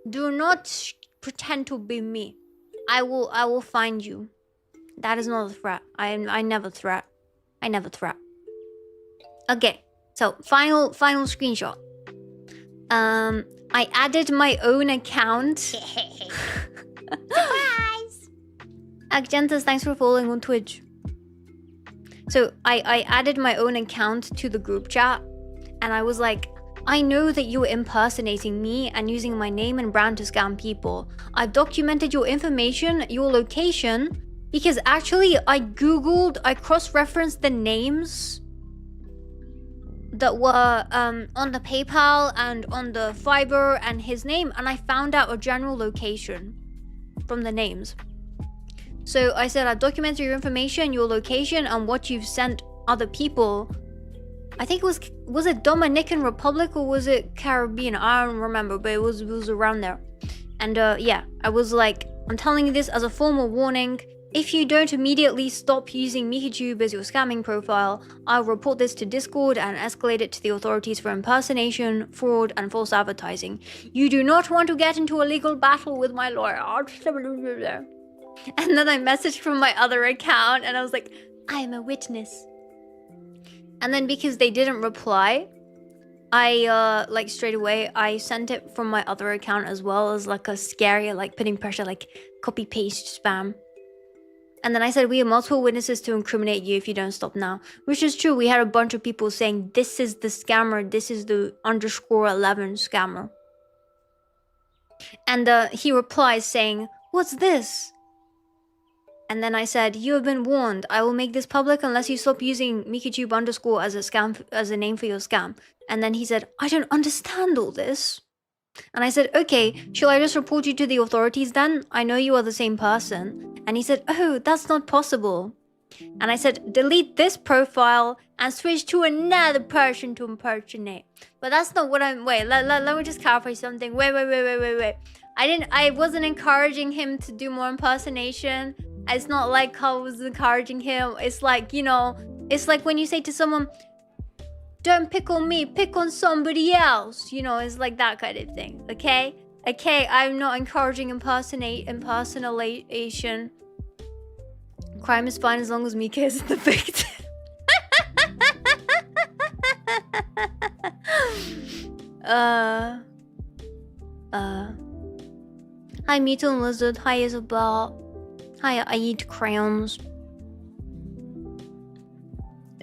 do not pretend to be me. I will find you. That is not a threat. I never threat. I never threat. Okay, so final screenshot. I added my own account. Surprise! Argentus, thanks for following on Twitch. So I added my own account to the group chat. And I was like, I know that you were impersonating me and using my name and brand to scam people. I've documented your information, your location, because actually I cross-referenced the names that were on the PayPal and on the Fiverr and his name, and I found out a general location from the names. So I said, I've documented your information, your location, and what you've sent other people. I think it was it Dominican Republic or was it Caribbean? I don't remember, but it was around there. And yeah, I was like, I'm telling you this as a formal warning. If you don't immediately stop using MikaTube as your scamming profile, I'll report this to Discord and escalate it to the authorities for impersonation, fraud, and false advertising. You do not want to get into a legal battle with my lawyer. And then I messaged from my other account and I was like, I am a witness. And then because they didn't reply, I like straight away I sent it from my other account as well as like a scary, like putting pressure, like copy paste spam. And then I said, we have multiple witnesses to incriminate you if you don't stop now. Which is true. We had a bunch of people saying, this is the scammer, this is the _11 scammer. And he replies saying, what's this? And then I said, you have been warned. I will make this public unless you stop using MikaTube _ as a name for your scam. And then he said, I don't understand all this. And I said, okay, shall I just report you to the authorities then? I know you are the same person. And he said, oh, that's not possible. And I said, delete this profile and switch to another person to impersonate. But that's not what I'm... Wait, let me just clarify something. Wait. I wasn't encouraging him to do more impersonation. It's not like I was encouraging him. It's like, you know, it's like when you say to someone, don't pick on me, pick on somebody else. You know, it's like that kind of thing, okay? Okay, I'm not encouraging impersonation. Crime is fine as long as Mika isn't the victim. Hi, Mito and Lizard. Hi, Isabel. Hi, I eat crayons.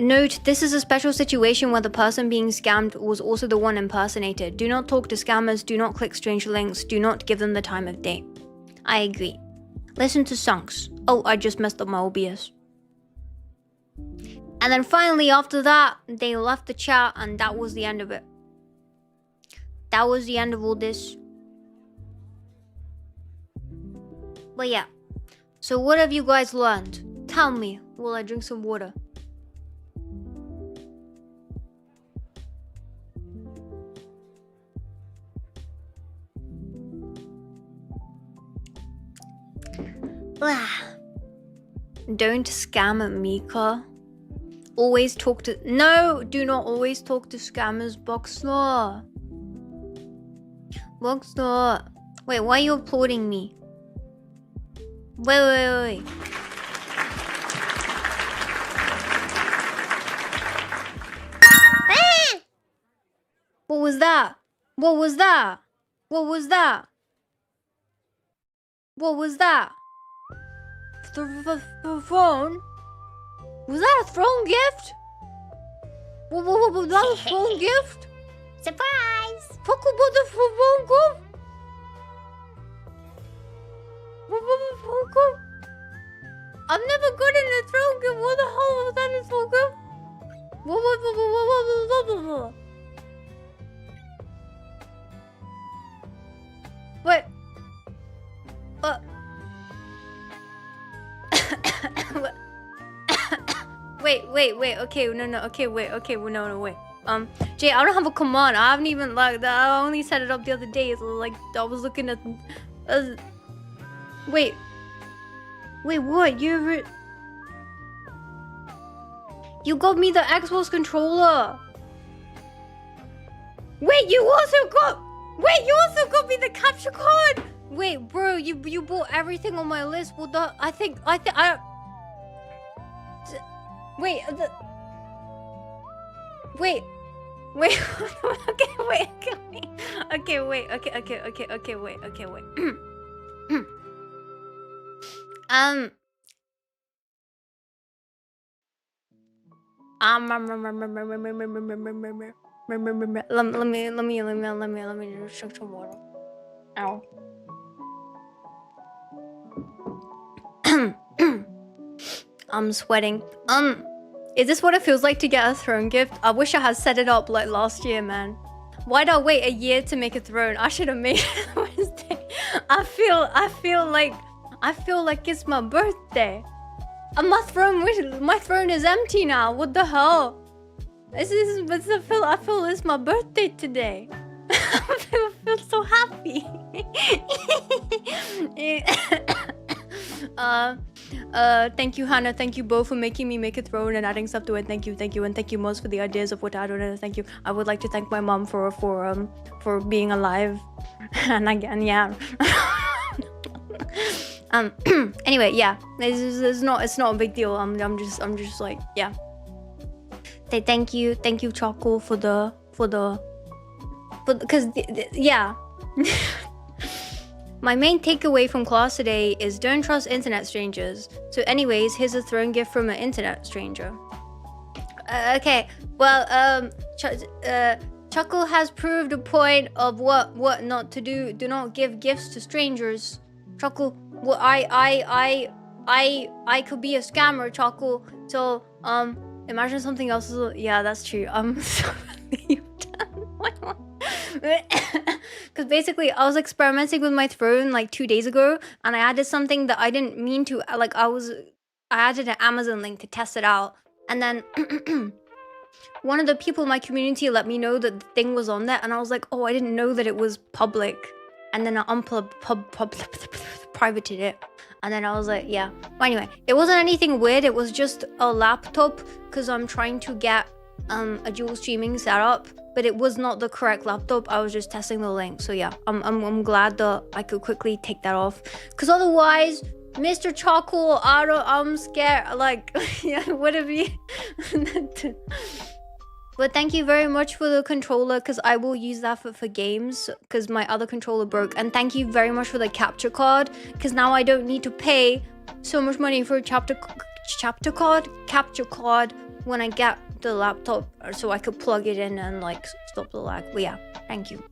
Note, this is a special situation where the person being scammed was also the one impersonated. Do not talk to scammers, do not click strange links, do not give them the time of day. I agree. Listen to songs. Oh, I just messed up my OBS. And then finally, after that, they left the chat and that was the end of it. That was the end of all this. But yeah. So what have you guys learned? Tell me while I drink some water. Don't scam Mika. Always talk to... No! Do not always talk to scammers, Boxer. Boxer. Wait, why are you applauding me? Wait. What was that? What was that? What was that? What was that? The phone? Was that a throne gift? What was that a throne gift? Surprise! Talk about the phone gift? What? I've never gotten a throne gift. What the hell was that a throne gift? What? Wait. Okay, no. Okay, wait. No, wait. Jay, I don't have a command. I haven't even like that. I only set it up the other day. So like, I was looking at. Wait, what? You got me the Xbox controller. Wait, you also got me the capture card. Wait, bro, you bought everything on my list. Well, I think wait. Wait. Okay, wait. Let me just drink some water. Ow. I'm sweating. Is this what it feels like to get a throne gift? I wish I had set it up like last year, man. Why'd I wait a year to make a throne? I should have made it Wednesday. I feel like it's my birthday. And my throne is empty now. What the hell? I feel it's my birthday today. I feel so happy. Thank you, Hannah. Thank you both for making me make a throne and adding stuff to it. Thank you, and thank you most for the ideas of what to add on it. Thank you. I would like to thank my mom for being alive, and again, yeah. Anyway, yeah. It's not a big deal. I'm just like, yeah. Thank you, Choco, yeah. My main takeaway from class today is don't trust internet strangers. So anyways, here's a throne gift from an internet stranger. Okay, well, Chuckle has proved a point of what not to do. Do not give gifts to strangers. Chuckle, well, I could be a scammer, Chuckle. So, imagine something else. Yeah, that's true. Because basically I was experimenting with my throne like 2 days ago, and I added something that I didn't mean to. Like I added an Amazon link to test it out, and then one of the people in my community let me know that the thing was on there, and I was like, oh, I didn't know that it was public. And then I privated it, and then I was like, yeah. Well, anyway, it wasn't anything weird. It was just a laptop, because I'm trying to get a dual streaming setup, but it was not the correct laptop. I was just testing the link. So yeah, I'm glad that I could quickly take that off, because otherwise Mr. Charcoal, I'm scared. Like, yeah, what have you? But thank you very much for the controller, because I will use that for games, because my other controller broke. And thank you very much for the capture card, because now I don't need to pay so much money for a capture card when I get the laptop, so I could plug it in and like stop the lag. But yeah, thank you.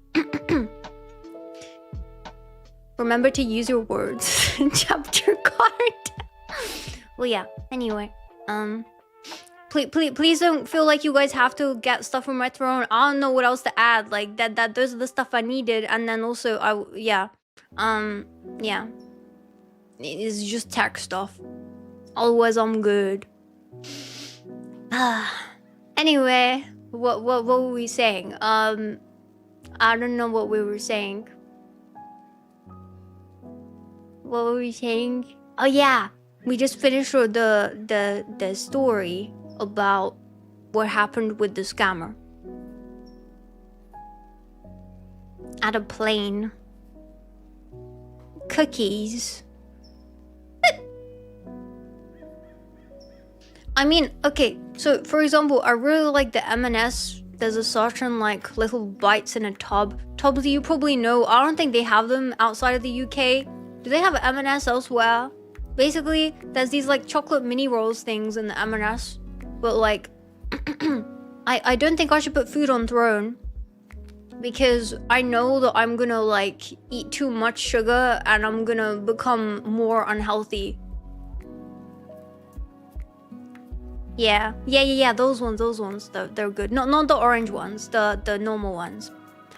Remember to use your words. Chapter card. Well, yeah. Anyway, please don't feel like you guys have to get stuff from my throne. I don't know what else to add. Like that. Those are the stuff I needed, and then also yeah. It's just tech stuff. Otherwise, I'm good. Anyway, what were we saying? I don't know what we were saying. What were we saying? Oh yeah, we just finished the story about what happened with the scammer at a plane. Cookies. I mean, okay, so for example, I really like the M&S. There's a certain like little bites in a tub. Tubs you probably know. I don't think they have them outside of the UK. Do they have M&S elsewhere? Basically, there's these like chocolate mini rolls things in the M&S. But like, I don't think I should put food on throne. Because I know that I'm gonna like eat too much sugar and I'm gonna become more unhealthy. Yeah, those ones, they're good. Not the orange ones, the normal ones.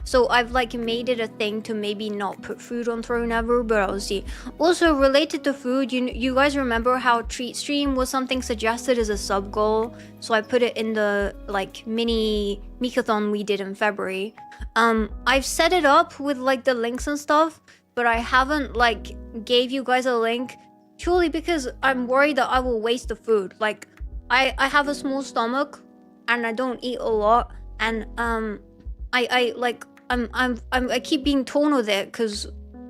So I've like made it a thing to maybe not put food on throne ever, but I'll see. Also related to food, you guys remember how treat stream was something suggested as a sub goal? So I put it in the like mini Mikathon we did in February. I've set it up with like the links and stuff, but I haven't like gave you guys a link purely because I'm worried that I will waste the food. Like I have a small stomach and I don't eat a lot, and I keep being torn with it because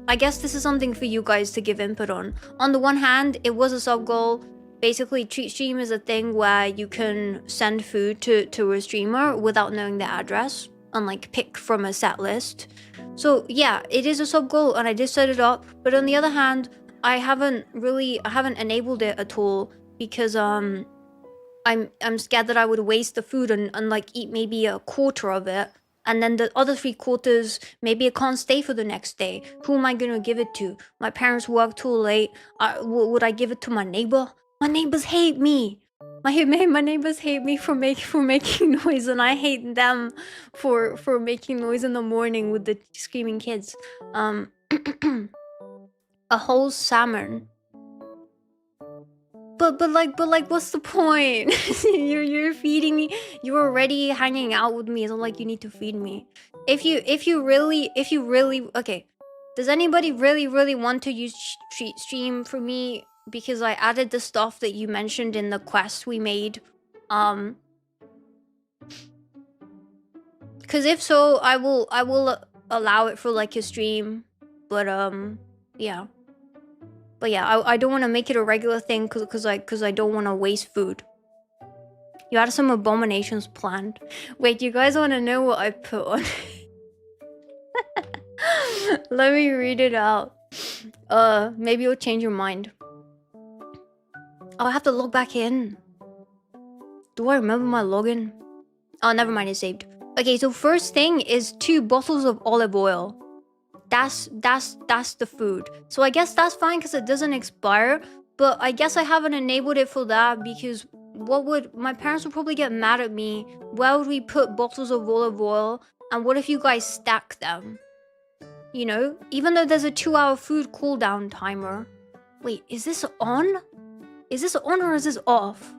I guess this is something for you guys to give input on. On the one hand, it was a sub goal. Basically, treat stream is a thing where you can send food to a streamer without knowing their address and like pick from a set list. So yeah, it is a sub goal and I did set it up. But on the other hand, I haven't enabled it at all because I'm scared that I would waste the food and like eat maybe a quarter of it. And then the other 3/4, maybe I can't stay for the next day. Who am I gonna give it to? My parents work too late. Would I give it to my neighbor? My neighbors hate me. My neighbors hate me for making noise, and I hate them for making noise in the morning with the screaming kids. A whole salmon. But like, what's the point? you're feeding me. You're already hanging out with me. It's not like you need to feed me. If you really, okay. Does anybody really want to use stream for me? Because I added the stuff that you mentioned in the quest we made. Because if so, I will allow it for like a stream. But yeah. But yeah, I don't want to make it a regular thing because I don't want to waste food. You had some abominations planned. Wait, you guys want to know what I put on? Let me read it out. Maybe you'll change your mind. Oh, I have to log back in. Do I remember my login? Oh, never mind, it's saved. Okay, so first thing is 2 bottles of olive oil. That's the food. So I guess that's fine because it doesn't expire. But I guess I haven't enabled it for that because my parents would probably get mad at me. Where would we put bottles of olive oil? And what if you guys stack them? You know, even though there's a 2-hour food cooldown timer. Wait, is this on? Is this on or is this off?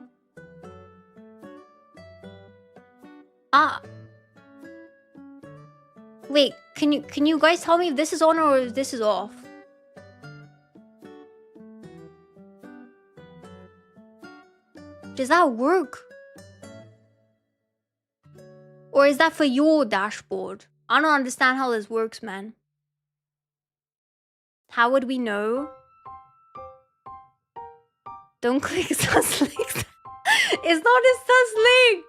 Wait, can you guys tell me if this is on or if this is off? Does that work? Or is that for your dashboard? I don't understand how this works, man. How would we know? Don't click sus links. It's not a sus link.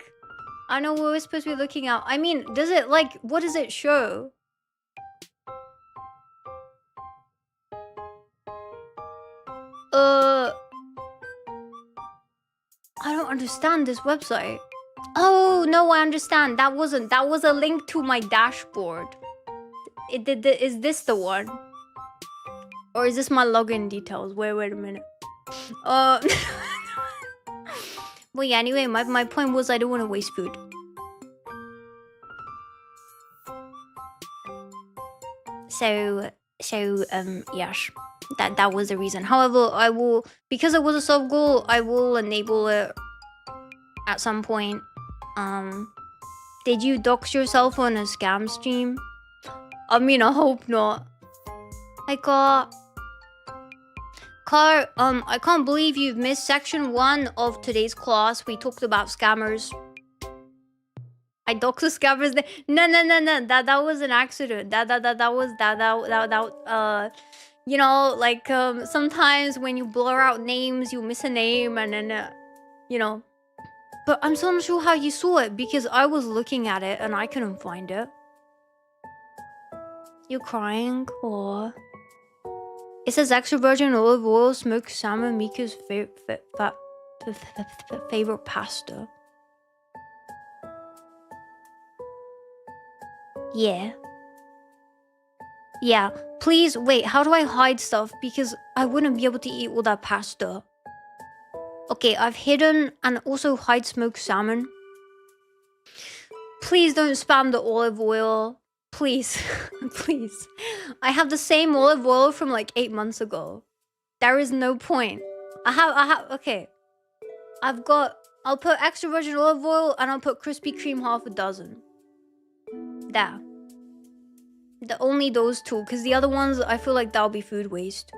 I know what we're supposed to be looking at. I mean, does it like, what does it show? I don't understand this website. Oh, no, I understand. That was a link to my dashboard. Is this the one? Or is this my login details? Wait a minute. Well, yeah, anyway, my point was I don't want to waste food. So, yes. That was the reason. However, I will, because it was a sub goal, I will enable it at some point. Did you dox yourself on a scam stream? I mean, I hope not. Hi, Car. I can't believe you've missed section 1 of today's class. We talked about scammers. I doxed the scammers. No. That was an accident. You know, like, sometimes when you blur out names, you miss a name and then, you know. But I'm still not sure how you saw it because I was looking at it and I couldn't find it. You're crying? Or it says extra virgin olive oil, smoked salmon, Mika's favorite pasta. Yeah. Yeah, please, wait, how do I hide stuff? Because I wouldn't be able to eat all that pasta. Okay, I've hidden and also hide smoked salmon. Please don't spam the olive oil. Please, please. I have the same olive oil from like 8 months ago. There is no point. Okay. I'll put extra virgin olive oil and I'll put Krispy Kreme half a dozen. There. Only those two, because the other ones, I feel like that'll be food waste.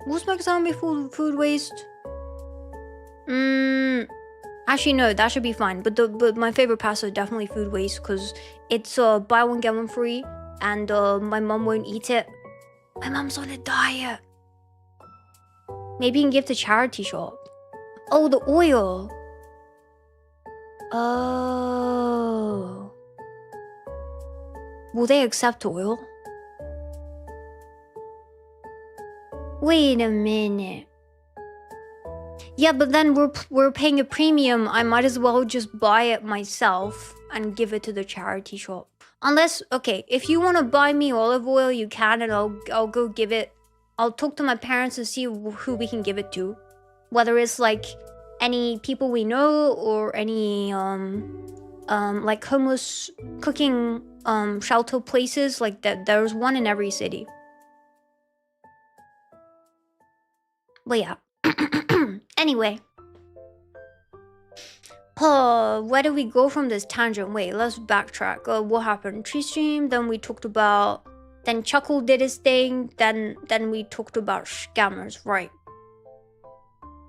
Will smoked salmon be food waste? Actually, no, that should be fine. But my favorite pasta is definitely food waste, because it's buy one, get one free, and my mom won't eat it. My mom's on a diet. Maybe you can give to charity shop. Oh, the oil. Oh. Will they accept oil? Wait a minute. Yeah, but then we're paying a premium. I might as well just buy it myself and give it to the charity shop. Unless, okay, if you want to buy me olive oil, you can, and I'll go give it. I'll talk to my parents and see who we can give it to. Whether it's like any people we know or any like homeless cooking shelter places, like that. There's one in every city. But yeah. Anyway. Where do we go from this tangent? Wait, let's backtrack. What happened? Tree stream, then we talked about, then Chuckle did his thing, then we talked about scammers, right?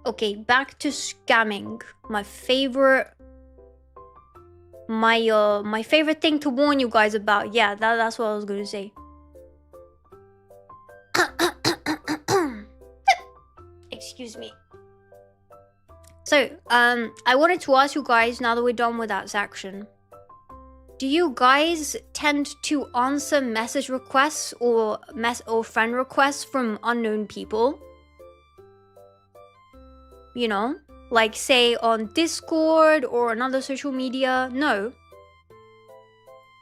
Okay, back to scamming. My favorite thing to warn you guys about. Yeah, that's what I was gonna say. Excuse me. So, I wanted to ask you guys, now that we're done with that section, do you guys tend to answer message requests or friend requests from unknown people? You know? Like, say, on Discord or another social media? No.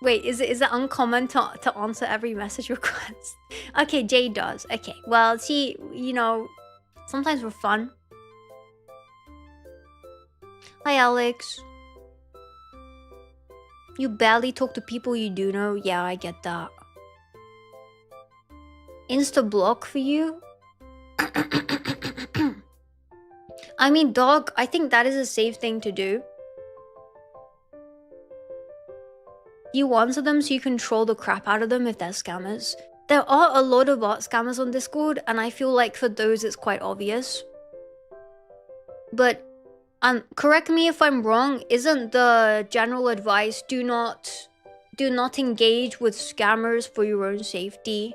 Wait, is it uncommon to answer every message request? Okay, Jay does. Okay, well, see, you know, sometimes we're fun. Hi, Alex. You barely talk to people you do know? Yeah, I get that. Insta-block for you? I mean, dog, I think that is a safe thing to do. You answer them so you control the crap out of them if they're scammers. There are a lot of bot scammers on Discord, and I feel like for those it's quite obvious. But, correct me if I'm wrong, isn't the general advice do not engage with scammers for your own safety?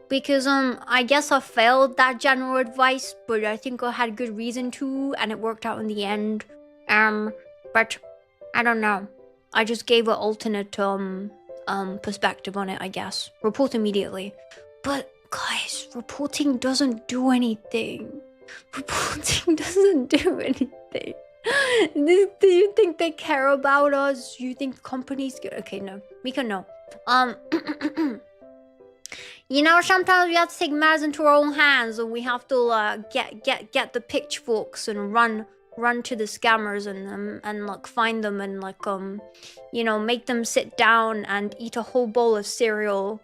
because I guess I failed that general advice, but I think I had good reason to, and it worked out in the end. But I don't know. I just gave an alternate perspective on it, I guess. Report immediately. But guys, reporting doesn't do anything. Reporting doesn't do anything. Do you think they care about us? You think companies okay, no. Mika, no. You know, sometimes we have to take matters into our own hands, and we have to get the pitchforks and run to the scammers and like find them and like you know, make them sit down and eat a whole bowl of cereal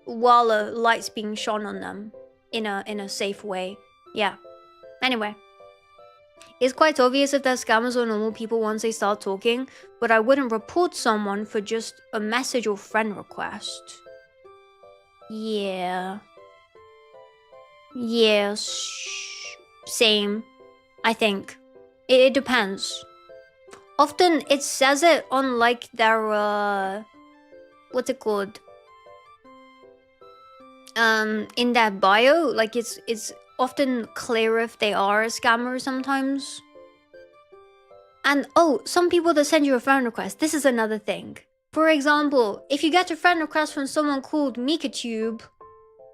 while a light's being shone on them in a safe way. Yeah. Anyway, it's quite obvious if they're scammers or normal people once they start talking, but I wouldn't report someone for just a message or friend request. Yeah. Yes. Same. I think. It depends. Often it says it on like their what's it called? In their bio, like it's often clear if they are a scammer sometimes. And oh, some people that send you a friend request, this is another thing. For example, if you get a friend request from someone called MikaTube,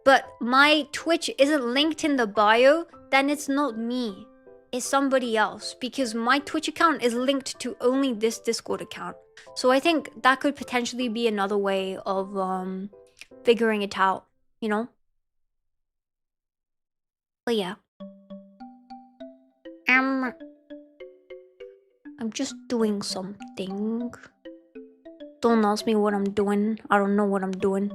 but my Twitch isn't linked in the bio, then it's not me. It's somebody else, because my Twitch account is linked to only this Discord account. So I think that could potentially be another way of figuring it out, you know? But yeah. I'm just doing something. Don't ask me what I'm doing. I don't know what I'm doing.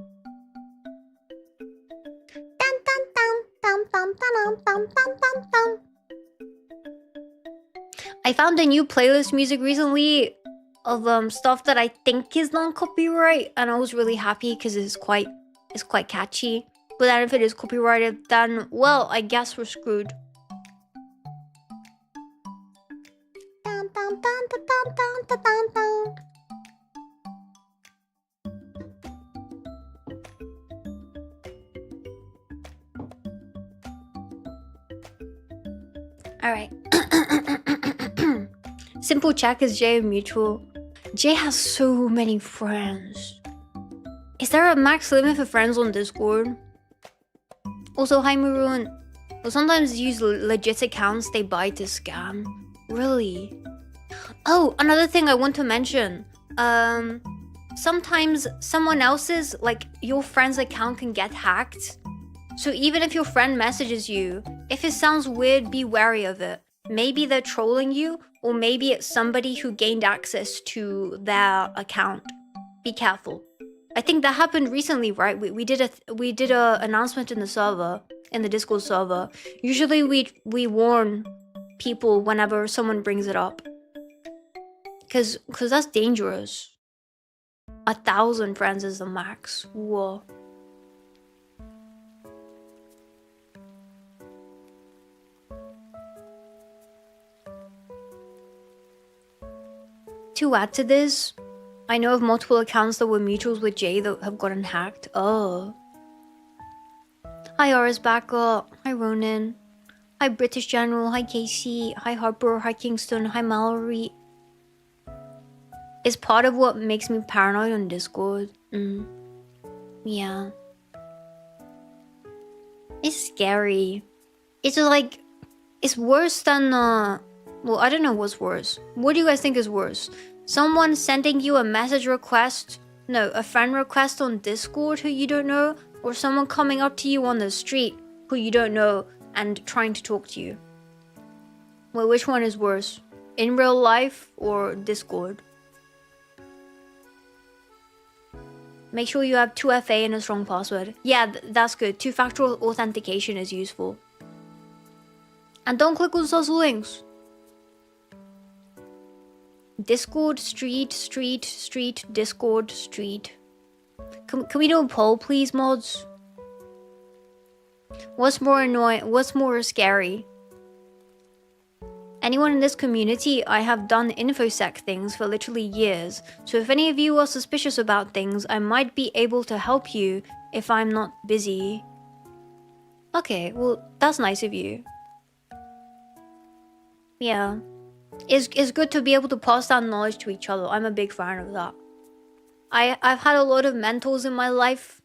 I found a new playlist music recently of stuff that I think is non-copyright, and I was really happy because it's quite catchy. But then if it is copyrighted, then well, I guess we're screwed. Alright. Simple check, is Jay a mutual? Jay has so many friends. Is there a max limit for friends on Discord? Also, hi Maroon. Well, sometimes use legit accounts they buy to scam. Really? Oh, another thing I want to mention. Sometimes someone else's, like your friend's account can get hacked. So even if your friend messages you, if it sounds weird, be wary of it. Maybe they're trolling you, or maybe it's somebody who gained access to their account. Be careful. I think that happened recently, right? We did a announcement in the server, in the Discord server. Usually we warn people whenever someone brings it up. Cause that's dangerous. 1,000 friends is the max. Whoa. To add to this, I know of multiple accounts that were mutuals with Jay that have gotten hacked. Oh. Hi Aris Backup. Hi Ronan. Hi British General. Hi Casey. Hi Harper. Hi Kingston. Hi Mallory. It's part of what makes me paranoid on Discord. Yeah. It's scary. It's like, it's worse than well, I don't know what's worse. What do you guys think is worse? Someone sending you a message request, no, a friend request on Discord who you don't know, or someone coming up to you on the street who you don't know and trying to talk to you? Well, which one is worse? In real life or Discord? Make sure you have 2FA and a strong password. Yeah, that's good. Two-factor authentication is useful. And don't click on social links. Discord, street, Discord, street. Can we do a poll, please, mods? What's more annoying? What's more scary? Anyone in this community, I have done infosec things for literally years, so if any of you are suspicious about things, I might be able to help you if I'm not busy. Okay, well, that's nice of you. Yeah. It's good to be able to pass down knowledge to each other. I'm a big fan of that. I've had a lot of mentors in my life,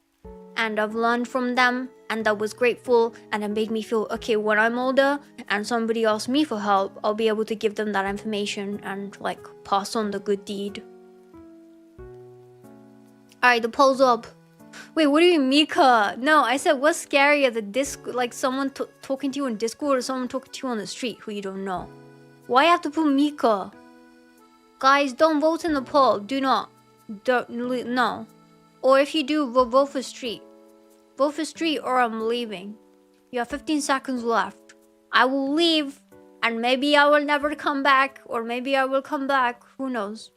and I've learned from them, and I was grateful, and it made me feel, okay, when I'm older and somebody asks me for help, I'll be able to give them that information and like pass on the good deed. Alright, the poll's up. Wait, what do you mean, Mika? No, I said what's scarier, the like someone talking to you on Discord or someone talking to you on the street who you don't know? Why have to put Mika? Guys, don't vote in the poll. Do not. No. Or if you do, vote for street. Vote for street or I'm leaving. You have 15 seconds left. I will leave and maybe I will never come back, or maybe I will come back. Who knows?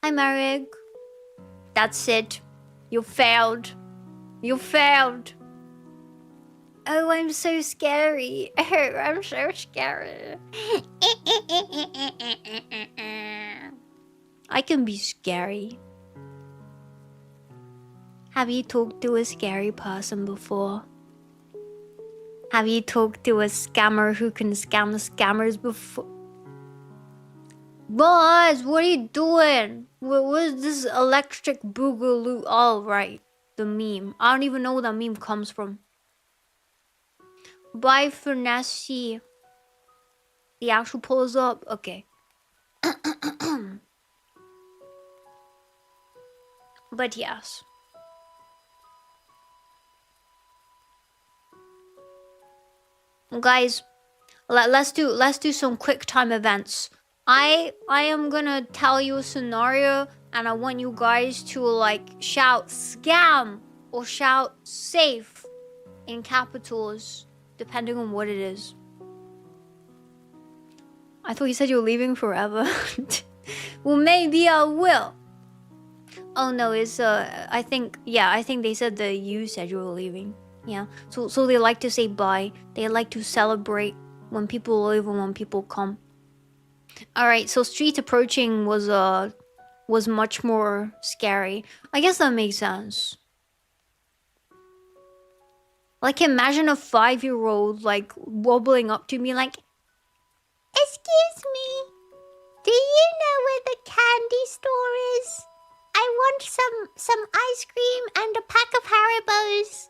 Hi, Marek. That's it. You failed. You failed. Oh, I'm so scary. Oh, I'm so scary. I can be scary. Have you talked to a scary person before? Have you talked to a scammer who can scam the scammers before? Boss, what are you doing? What is this electric boogaloo? All right, the meme. I don't even know where that meme comes from. Bye for Nessie. The actual poll is up. Okay. But yes. Guys, let's do some quick time events. I am gonna tell you a scenario and I want you guys to like shout scam or shout safe in capitals depending on what it is. I thought you said you were leaving forever. Well, maybe I will. Oh no, it's I think they said that you said you were leaving. Yeah. So they like to say bye. They like to celebrate when people leave and when people come. Alright, so street approaching was much more scary. I guess that makes sense. Like, imagine a 5-year-old like wobbling up to me like, "Excuse me, do you know where the candy store is? I want some ice cream and a pack of Haribos.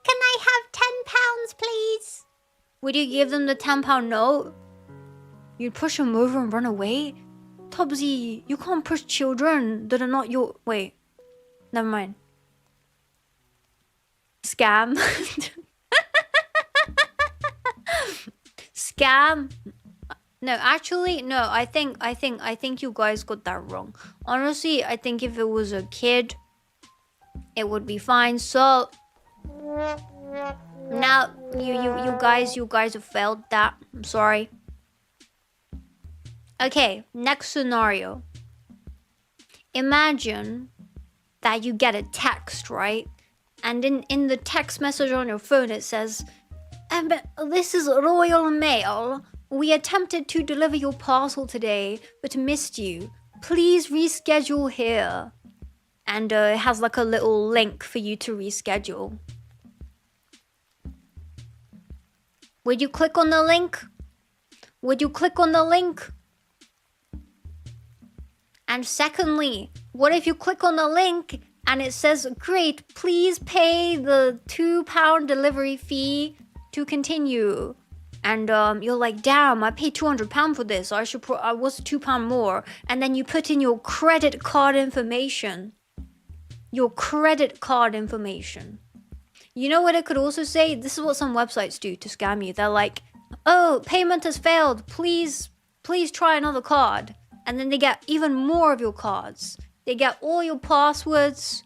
Can I have £10, please?" Would you give them the £10 note? You'd push them over and run away? Tubbsy, you can't push children that are not your... Wait, never mind. Scam. Scam. No, actually, no. I think you guys got that wrong. Honestly, I think if it was a kid, it would be fine. So now you guys have failed that. I'm sorry. Okay, next scenario. Imagine that you get a text, right? And in the text message on your phone it says, "This is Royal Mail. We attempted to deliver your parcel today, but missed you. Please reschedule here." And it has like a little link for you to reschedule. Would you click on the link? Would you click on the link? And secondly, what if you click on the link and it says, "Great, please pay the £2 delivery fee to continue." And you're like, "Damn, I paid £200 for this. I should what's £2 more?" And then you put in your credit card information. Your credit card information. You know what it could also say? This is what some websites do to scam you. They're like, "Oh, payment has failed. Please try another card." And then they get even more of your cards. They get all your passwords,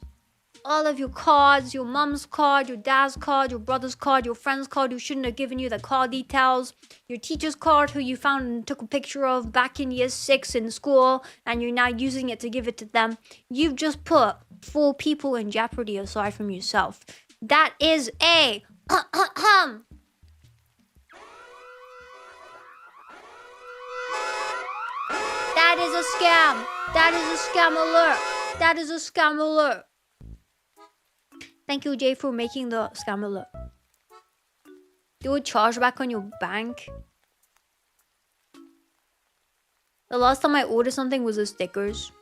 all of your cards, your mom's card, your dad's card, your brother's card, your friend's card who shouldn't have given you the card details, your teacher's card who you found and took a picture of back in year 6 in school, and you're now using it to give it to them. You've just put 4 people in jeopardy aside from yourself. That is a That is a scam. That is a scam alert. That is a scam alert. Thank you, Jay, for making the scam alert. Do a chargeback on your bank. The last time I ordered something was the stickers.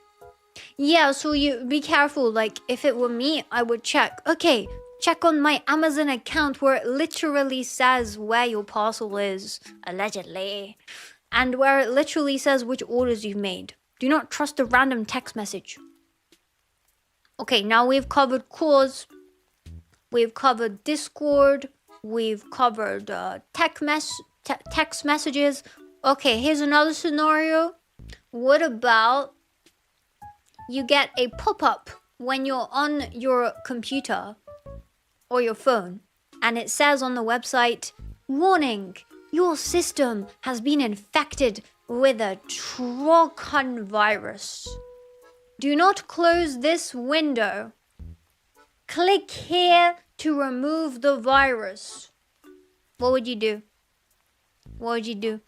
Yeah, so you be careful. Like, if it were me, I would check. Okay, check on my Amazon account where it literally says where your parcel is, allegedly. And where it literally says which orders you've made. Do not trust a random text message. Okay, now we've covered calls. We've covered Discord. We've covered text messages. Okay, here's another scenario. What about you get a pop-up when you're on your computer or your phone, and it says on the website, warning, your system has been infected with a Trojan virus. Do not close this window. Click here to remove the virus. What would you do? What would you do?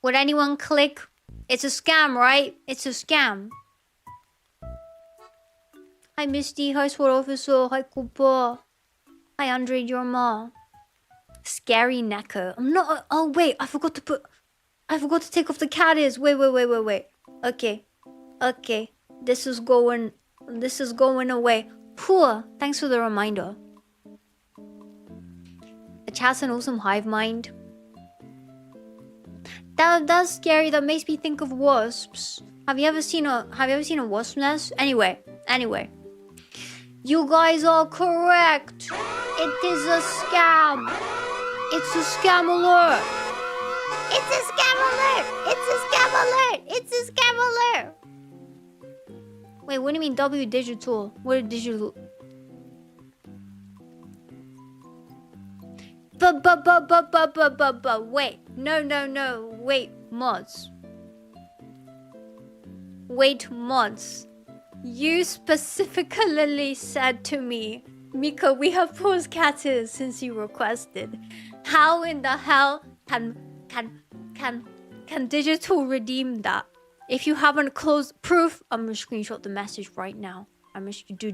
Would anyone click? It's a scam, right? It's a scam. Hi, Misty. Hi, SWAT officer. Hi, Cooper. Hi, Andre Jorma. Scary Neko. I'm not. Oh, wait. I forgot to take off the cat ears. Wait. Okay. This is going away. Poor. Thanks for the reminder. The chat's an awesome hive mind. That's scary. That makes me think of wasps. Have you ever seen a wasp nest? Anyway. You guys are correct. It is a scam. It's a scam alert. It's a scam alert. It's a scam alert. It's a scam alert. Wait, what do you mean W digital? What is digital? But wait. No. Wait, mods. You specifically said to me, Mika, we have paused cat ears since you requested. How in the hell can digital redeem that? If you haven't closed proof, I'm gonna screenshot the message right now. I'm gonna do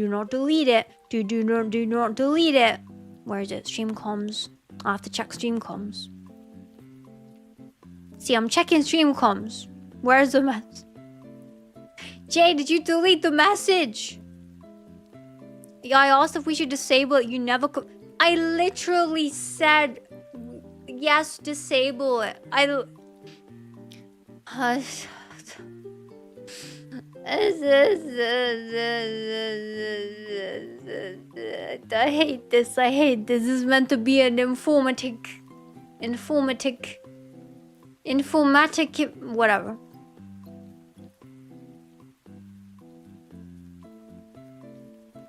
not delete it. Do not delete it. Where is it? Stream comms. I have to check stream comms. See, I'm checking stream comms. Where's the message? Jay, did you delete the message? Yeah, I asked if we should disable it. You never could. I literally said, yes, disable it. I hate this. This is meant to be an informatic, whatever.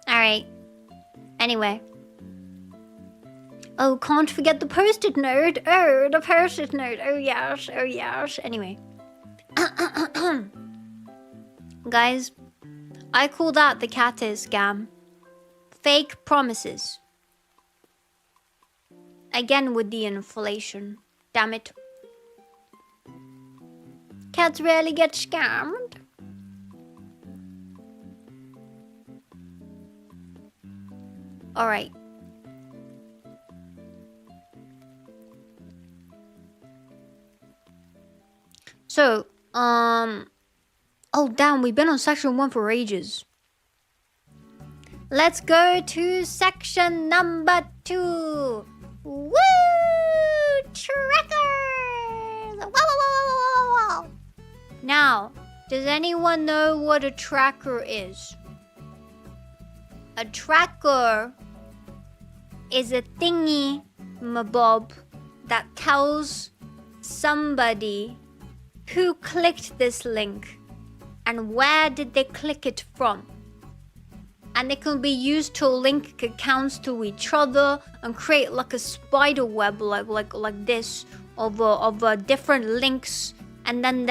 Alright. Anyway. Oh, can't forget the post-it note. Oh, the post-it note. Oh, yes. Anyway. Guys, I call that the cat ear scam. Fake promises. Again with the inflation. Damn it. Cats rarely get scammed. Alright. So, oh damn, we've been on section 1 for ages. Let's go to section number 2. Woo! Trackers! Wow. Now, does anyone know what a tracker is? A tracker is a thingy, mabob, that tells somebody who clicked this link and where did they click it from. And it can be used to link accounts to each other and create like a spider web like this of different links. And then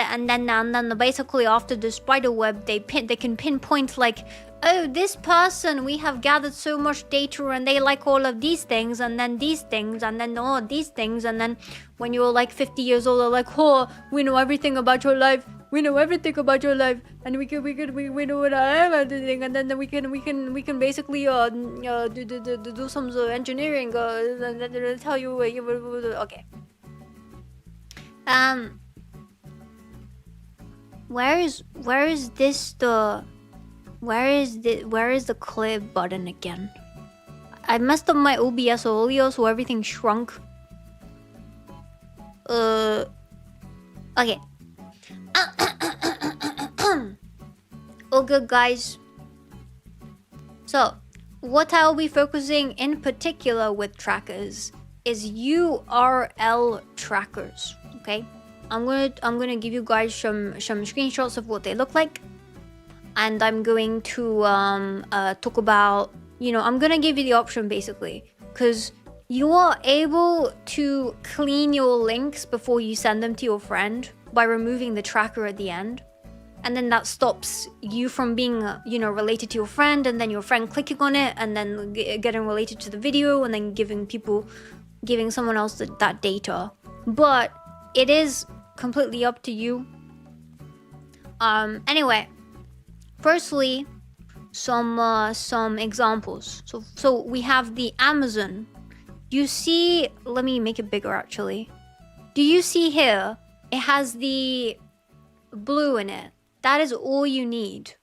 basically after the spider web they can pinpoint like oh, this person, we have gathered so much data and they like all of these things and then these things and then all these things, and then when you're like 50 years old, they're like, oh, we know everything about your life. We know everything about your life, and we know what I am everything, and then we can basically do some engineering and tell you okay. Where is the clip button again? I messed up my OBS earlier, so everything shrunk. Okay. All good, guys. So, what I'll be focusing in particular with trackers is URL trackers. Okay, I'm gonna give you guys some screenshots of what they look like, and I'm going to talk about, I'm gonna give you the option basically, because you are able to clean your links before you send them to your friend by removing the tracker at the end. And then that stops you from being, related to your friend, and then your friend clicking on it, and then getting related to the video, and then giving someone else that data. But it is completely up to you. Anyway, firstly, some examples. So we have the Amazon. You see, let me make it bigger actually. Do you see here? It has the blue in it. That is all you need.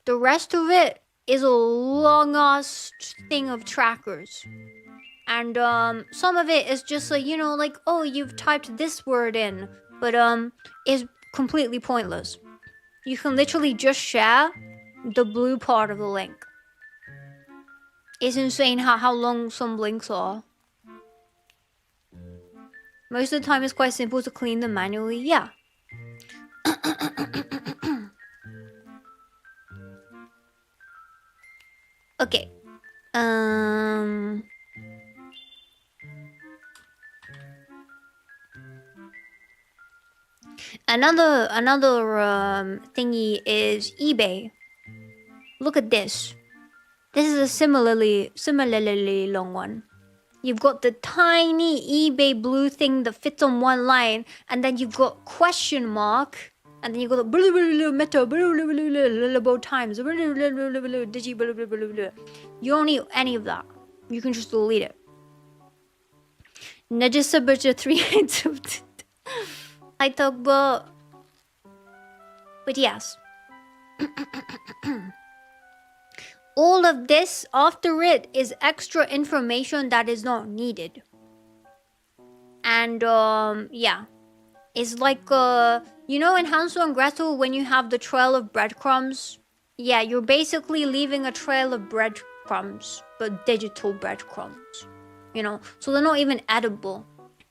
The rest of it is a long ass thing of trackers. And some of it is just like, oh, you've typed this word in, but is completely pointless. You can literally just share the blue part of the link. It's insane how long some links are. Most of the time it's quite simple to clean them manually, yeah. Okay. Another thingy is eBay. Look at this. This is a similarly long one. You've got the tiny eBay blue thing that fits on one line, and then you've got question mark, and then you've got the meta both times digi. You don't need any of that. You can just delete it. Najisa baca 3 I talk but yes. All of this after it is extra information that is not needed. And yeah, it's like in Hansel and Gretel, when you have the trail of breadcrumbs, yeah, you're basically leaving a trail of breadcrumbs, but digital breadcrumbs, so they're not even edible.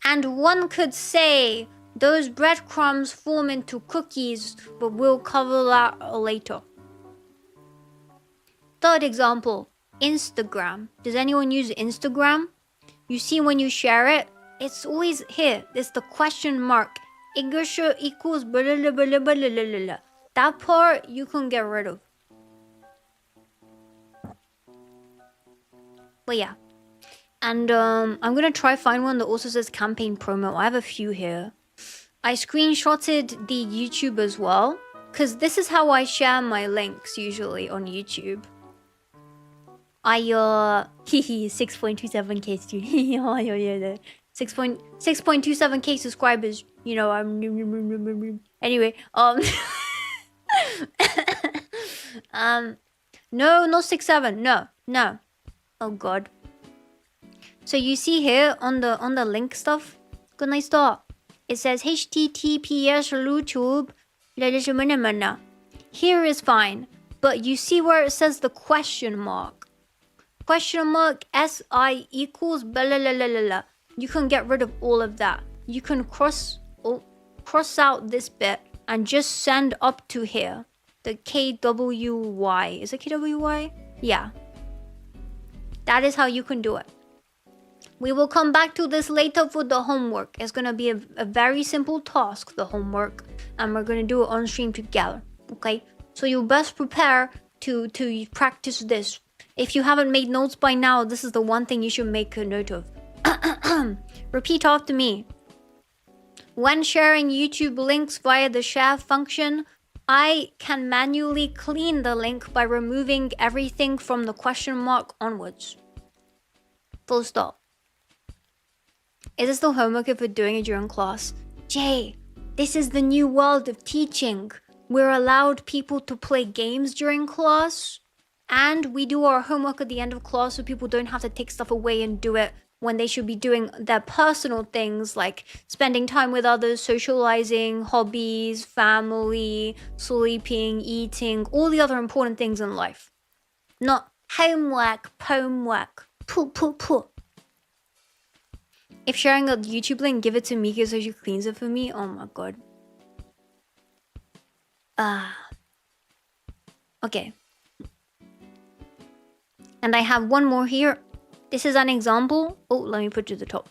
And one could say those breadcrumbs form into cookies, but we'll cover that later. Third example, Instagram. Does anyone use Instagram? You see when you share it, it's always here. It's the question mark. English equals blah, blah, blah, blah, blah, blah, blah. That part you can get rid of. But yeah. And I'm gonna try find one that also says campaign promo. I have a few here. I screenshotted the YouTube as well, because this is how I share my links usually on YouTube. 6.27k students. 6.27k subscribers. Anyway, no, not 6.7. No. Oh god. So you see here on the link stuff. Good night start. It says https YouTube. Here is fine, but you see where it says the question mark. Question mark SI equals blah blah blah blah blah. You can get rid of all of that. You can cross out this bit and just send up to here. The KWY. Is it KWY? Yeah. That is how you can do it. We will come back to this later for the homework. It's gonna be a very simple task, the homework, and we're gonna do it on stream together. Okay? So you best prepare to practice this. If you haven't made notes by now, this is the one thing you should make a note of. Repeat after me. When sharing YouTube links via the share function, I can manually clean the link by removing everything from the question mark onwards. Full stop. Is it still homework if we're doing it during class? Jay, this is the new world of teaching. We're allowed people to play games during class, and we do our homework at the end of class so people don't have to take stuff away and do it when they should be doing their personal things like spending time with others, socializing, hobbies, family, sleeping, eating, all the other important things in life. Not homework, poemwork, poo. If sharing a YouTube link, give it to Mika so she cleans it for me. Oh my god. Okay. And I have one more here. This is an example. Oh, let me put to the top.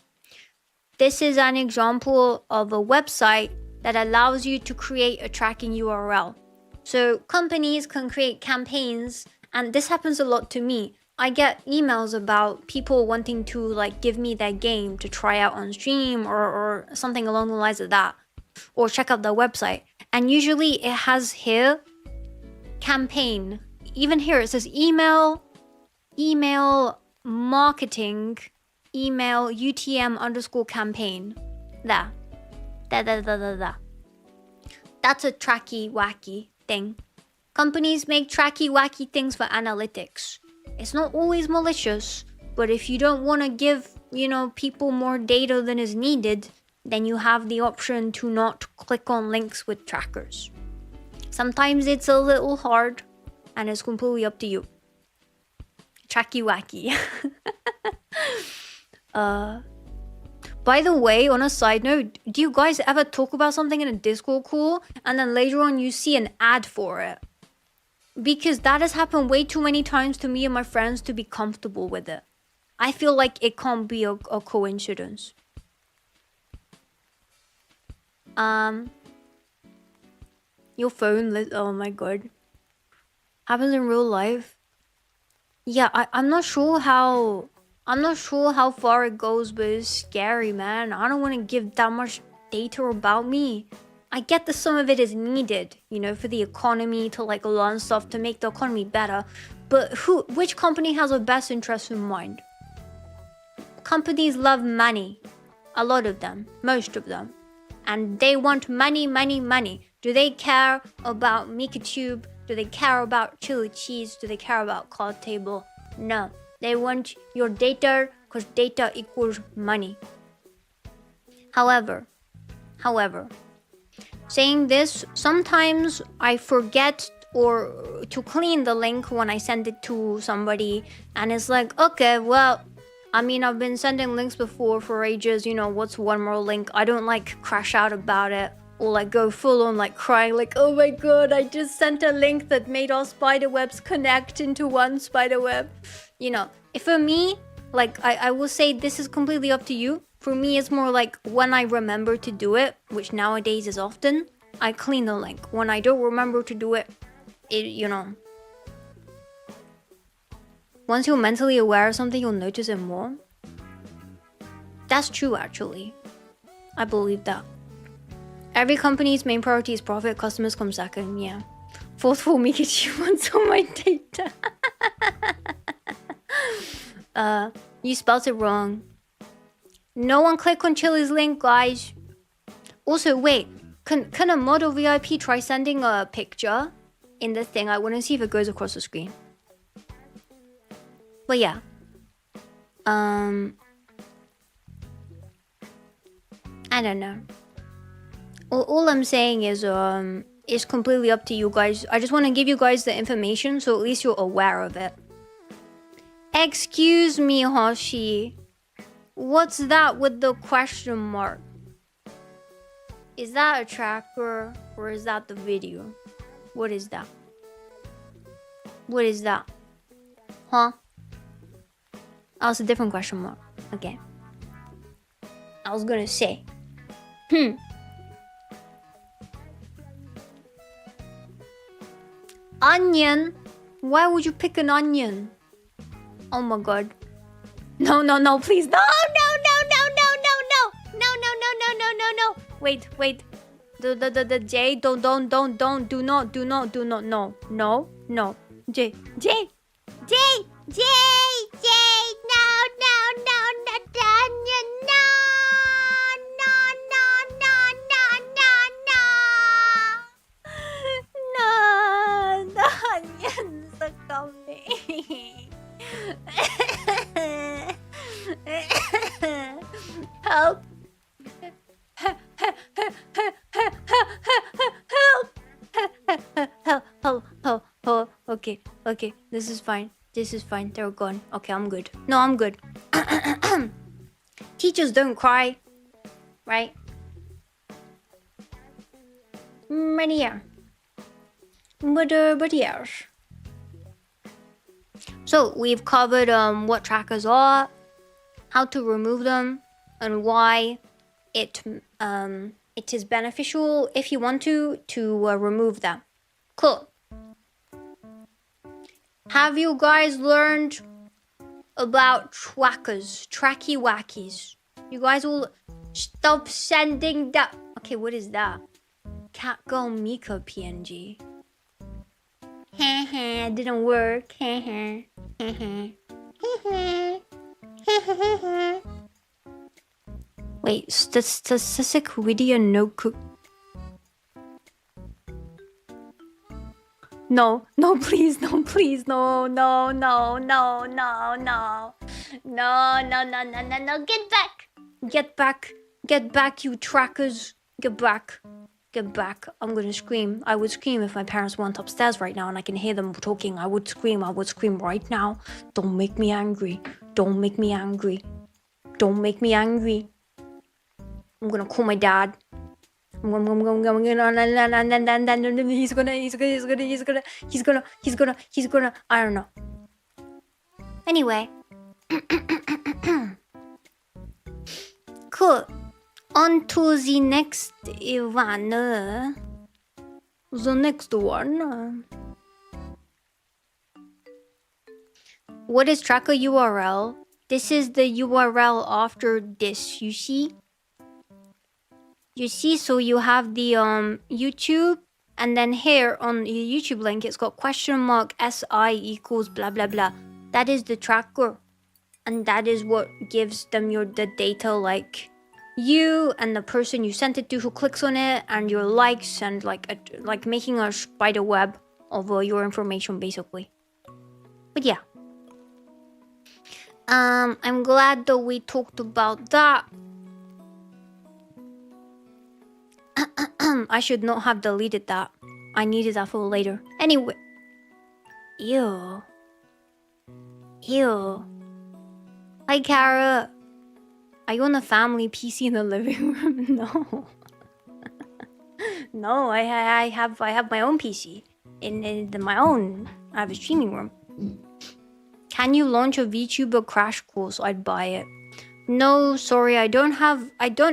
This is an example of a website that allows you to create a tracking URL. So companies can create campaigns, and this happens a lot to me. I get emails about people wanting to like give me their game to try out on stream or something along the lines of that, or check out their website. And usually it has here campaign. Even here it says email marketing, email UTM underscore campaign. There. That's a tracky wacky thing. Companies make tracky wacky things for analytics. It's not always malicious, but if you don't want to give, people more data than is needed, then you have the option to not click on links with trackers. Sometimes it's a little hard, and it's completely up to you. Tracky wacky. By the way, on a side note, do you guys ever talk about something in a Discord call and then later on you see an ad for it? Because that has happened way too many times to me and my friends to be comfortable with it. I feel like it can't be a coincidence. Your phone, oh my god. Happens in real life. Yeah, I'm not sure how far it goes, but it's scary, man. I don't want to give that much data about me. I get that some of it is needed, for the economy to like learn stuff to make the economy better. But which company has our best interest in mind? Companies love money. A lot of them, most of them. And they want money, money, money. Do they care about MikaTube? Do they care about chili cheese? Do they care about card table? No. They want your data because data equals money. However, saying this, sometimes I forget or to clean the link when I send it to somebody, and it's like, okay, well, I mean, I've been sending links before for ages, what's one more link? I don't like crash out about it or like go full on like crying like, oh my god, I just sent a link that made all spider webs connect into one spider web. If for me, like I will say this is completely up to you. For me, it's more like when I remember to do it, which nowadays is often, I clean the link. When I don't remember to do it, once you're mentally aware of something, you'll notice it more. That's true, actually. I believe that. Every company's main priority is profit. Customers come second, yeah. Fourth for MikaTube wants all my data. You spelled it wrong. No one click on Chili's link, guys. Also, wait. Can a model VIP try sending a picture in the thing? I want to see if it goes across the screen. But yeah. I don't know. All I'm saying is it's completely up to you guys. I just want to give you guys the information so at least you're aware of it. Excuse me, Hoshi. What's that with the question mark? Is that a tracker or is that the video? What is that? What is that? Huh? Oh, it's a different question mark. Okay. I was gonna say. Onion. Why would you pick an onion? Oh my god. No, no, no, please. No, no, no, no, no, no, no. No, no, no, no, no, no, no. Wait, wait. The J, don't, do not, no, no, no. J, no, the onions are coming. Help. Help. Okay. This is fine. They're gone. Okay, I'm good. No, I'm good. Teachers don't cry. Right? But yes. So we've covered what trackers are, how to remove them, and why it is beneficial if you want to remove them. Cool. Have you guys learned about trackers, tracky wackies? You guys will stop sending that. Okay, what is that? Catgirl Mika PNG. Didn't work. Wait, statistic video no cook. No, please, no, get back, you trackers, get back. I'm gonna scream. I would scream if my parents weren't upstairs right now and I can hear them talking. I would scream right now. Don't make me angry. I'm gonna call my dad. He's gonna, I don't know. Anyway. Cool. On to the next one. What is tracker URL? This is the URL after this, you see? So you have the YouTube, and then here on the YouTube link, it's got $SI equals blah blah blah. That is the tracker, and that is what gives them the data, like you and the person you sent it to who clicks on it, and your likes, and like making a spider web of your information basically. But yeah, I'm glad that we talked about that. I should not have deleted that. I needed that for later. Anyway. Ew. Hi, Kara. Are you on the family PC in the living room? No. No, I have my own PC. In my own. I have a streaming room. Can you launch a VTuber crash course? I'd buy it. No, sorry, I don't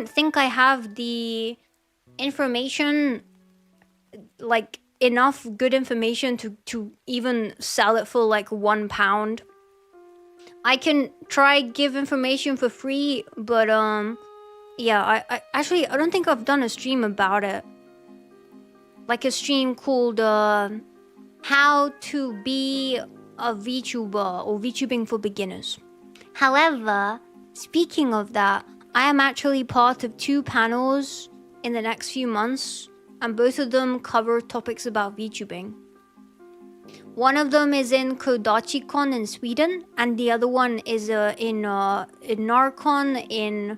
think I have the information, like enough good information to even sell it for like £1. I can try give information for free, but yeah, I actually I don't think I've done a stream about it, like a stream called how to be a VTuber or VTubing for beginners. However, speaking of that, I am actually part of 2 panels in the next few months, and both of them cover topics about VTubing. One of them is in Kodachikon in Sweden, and the other one is in Narcon in...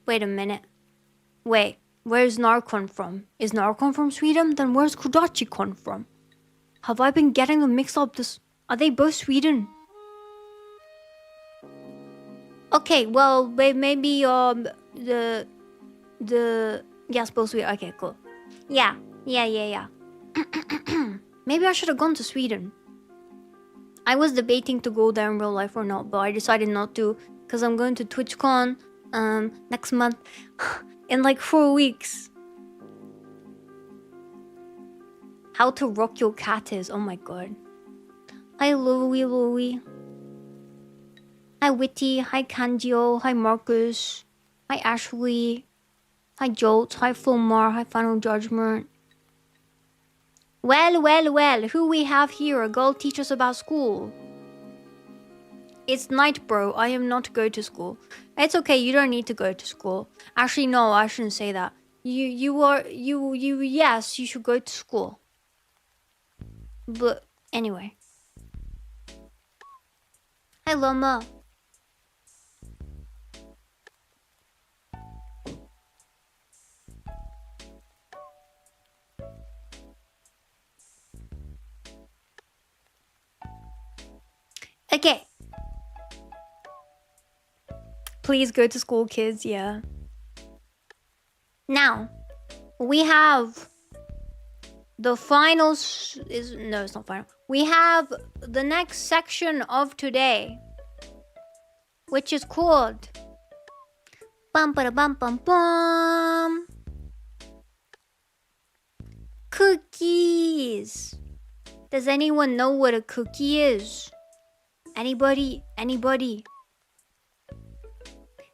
Wait a minute. Wait, where's Narcon from? Is Narcon from Sweden? Then where's Kodachikon from? Have I been getting them mixed up? Are they both Sweden? Okay, well, maybe the yeah, supposed to be okay, cool. Yeah. Maybe I should have gone to Sweden. I was debating to go there in real life or not, but I decided not to because I'm going to TwitchCon next month in like 4 weeks. How to rock your cat is. Oh my god. Hi Louie. Hi Witty. Hi Kandio. Hi Marcus. Hi Ashley. Hi Jolt. Hi Fulmar. Hi Final Judgment. Well. Who we have here? A girl teach us about school. It's night, bro. I am not going to school. It's okay. You don't need to go to school. Actually, no. I shouldn't say that. Yes, you should go to school. But anyway. Hi, Llama. Okay. Please go to school, kids. Yeah. Now, we have the final no, it's not final. We have the next section of today, which is called bum ba bum bum bum cookies. Does anyone know what a cookie is? Anybody?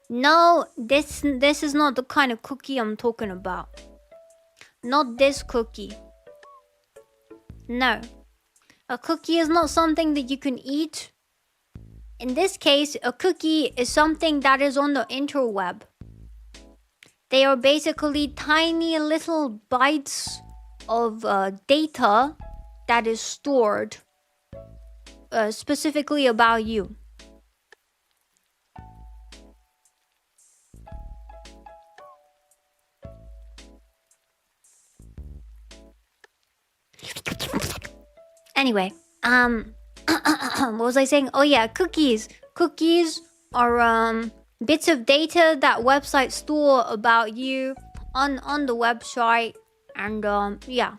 No, this is not the kind of cookie I'm talking about. Not this cookie. No. A cookie is not something that you can eat. In this case, a cookie is something that is on the interweb. They are basically tiny little bytes of data that is stored specifically about you. Anyway, what was I saying? Oh yeah, cookies. Cookies are bits of data that websites store about you on the website, and yeah.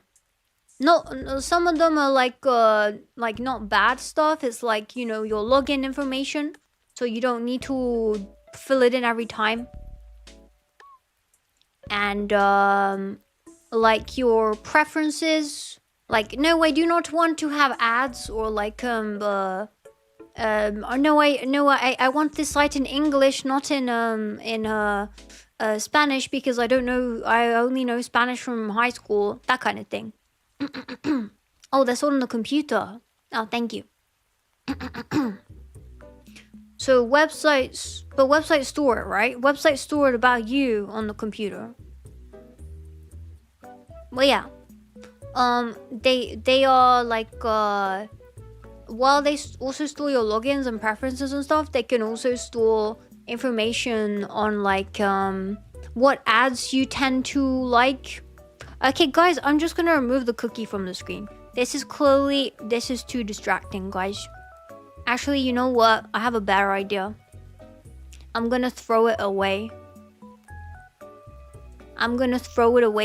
No, some of them are like not bad stuff. It's like, you know, your login information, so you don't need to fill it in every time. And like your preferences. Like, no, I do not want to have ads, or like no, I want this site in English, not in Spanish, because I don't know, I only know Spanish from high school, that kind of thing. Oh, that's all on the computer. Oh, thank you. So websites store it, right? Websites store it about you on the computer. Well, yeah. They are like while they also store your logins and preferences and stuff, they can also store information on like what ads you tend to like. Okay, guys, I'm just gonna remove the cookie from the screen. This is too distracting, guys. Actually, you know what? I have a better idea. I'm gonna throw it away.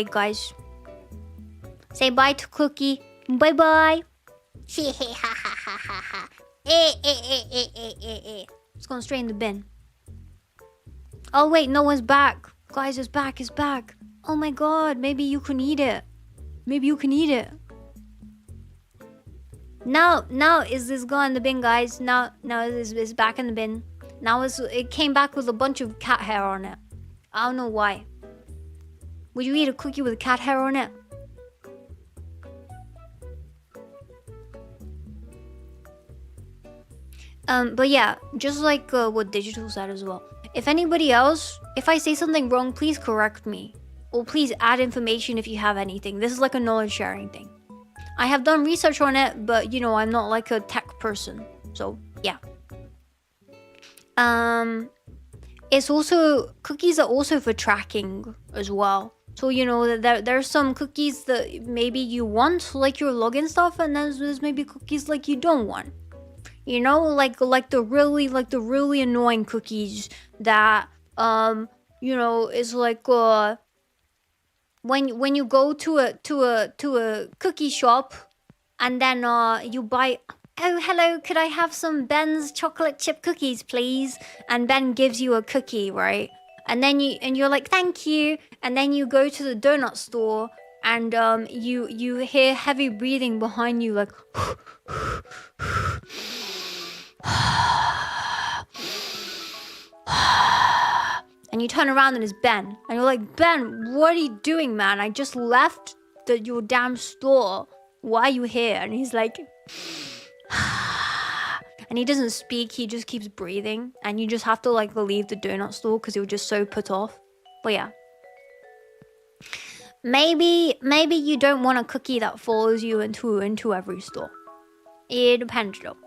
Guys. Say bye to Cookie. Bye-bye. It's going straight in the bin. Oh, wait. No one's back. Guys, it's back. Oh, my God. Maybe you can eat it. No. Is this gone in the bin, guys? No. It's back in the bin. Now it came back with a bunch of cat hair on it. I don't know why. Would you eat a cookie with cat hair on it? But yeah, just like what Digital said as well. If I say something wrong, please correct me. Or please add information if you have anything. This is like a knowledge sharing thing. I have done research on it, but you know, I'm not like a tech person. So, yeah. Cookies are also for tracking as well. So, you know, there's some cookies that maybe you want, like your login stuff, and then there's maybe cookies like you don't want. You know, like the really annoying cookies that you know, is like when you go to a cookie shop and then you buy, oh hello, could I have some Ben's chocolate chip cookies please? And Ben gives you a cookie, right? And then you're like, thank you. And then you go to the donut store and you hear heavy breathing behind you, like. And you turn around and it's Ben. And you're like, Ben, what are you doing, man? I just left your damn store. Why are you here? And he's like... And he doesn't speak, he just keeps breathing. And you just have to like leave the donut store because you're just so put off. But yeah. Maybe you don't want a cookie that follows you into every store. It depends though.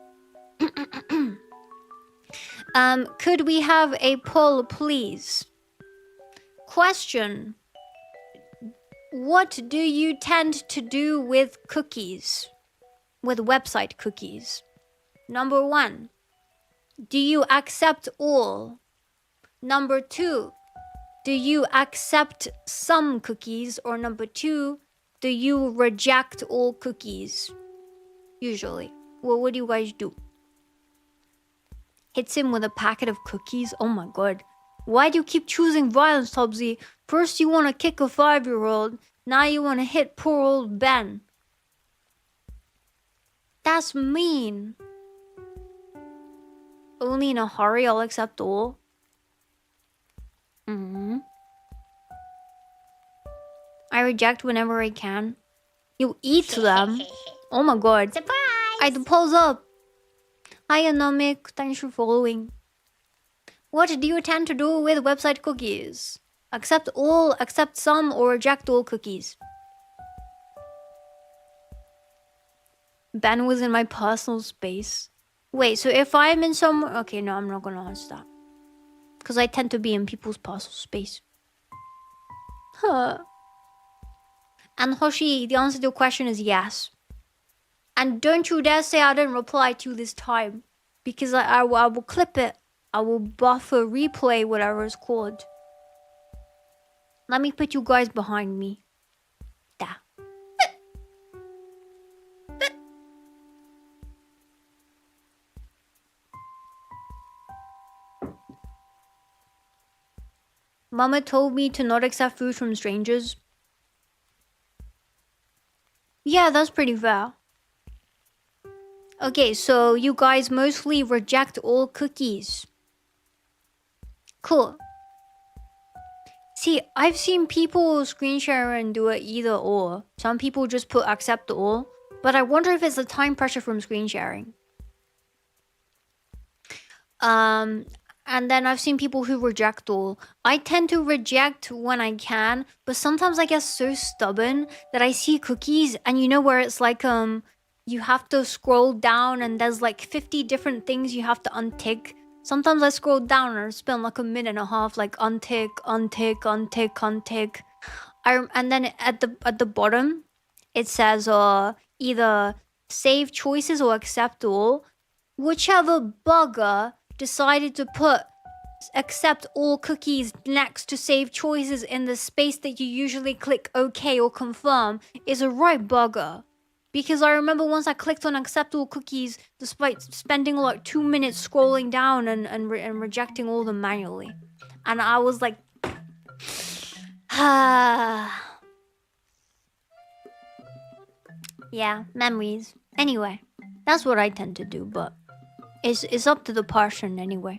Could we have a poll, please? Question. What do you tend to do with cookies? With website cookies? Number 1. Do you accept all? Number 2. Do you accept some cookies? Or number 2, do you reject all cookies? Usually. Well, what do you guys do? Hits him with a packet of cookies? Oh my god. Why do you keep choosing violence, Tubbsy? First you want to kick a 5-year-old, now you want to hit poor old Ben. That's mean. Only in a hurry I'll accept all. I reject whenever I can. You eat them? Oh my god. Surprise! I'd pause up. Hi Anomic, thanks for following. What do you tend to do with website cookies? Accept all, accept some, or reject all cookies? Ben was in my personal space. Wait, so if I'm in some... Okay, no, I'm not gonna answer that. Because I tend to be in people's personal space. Huh. And Hoshi, the answer to your question is yes. And don't you dare say I didn't reply to you this time. Because I will clip it. I will buffer, replay, whatever it's called. Let me put you guys behind me. Da. Mama told me to not accept food from strangers. Yeah, that's pretty fair. Okay, so you guys mostly reject all cookies. Cool. See, I've seen people screen share and do it either or. Some people just put accept all. But I wonder if it's the time pressure from screen sharing. And then I've seen people who reject all. I tend to reject when I can, but sometimes I get so stubborn that I see cookies and you know where it's like you have to scroll down and there's like 50 different things you have to untick. Sometimes I scroll down and spend like a minute and a half like untick. And then at the bottom it says either save choices or accept all. Whichever bugger decided to put accept all cookies next to save choices in the space that you usually click OK or confirm is a right bugger. Because I remember once I clicked on accept all cookies despite spending like 2 minutes scrolling down and rejecting all them manually. And I was like... Yeah, memories. Anyway, that's what I tend to do, but it's up to the person anyway.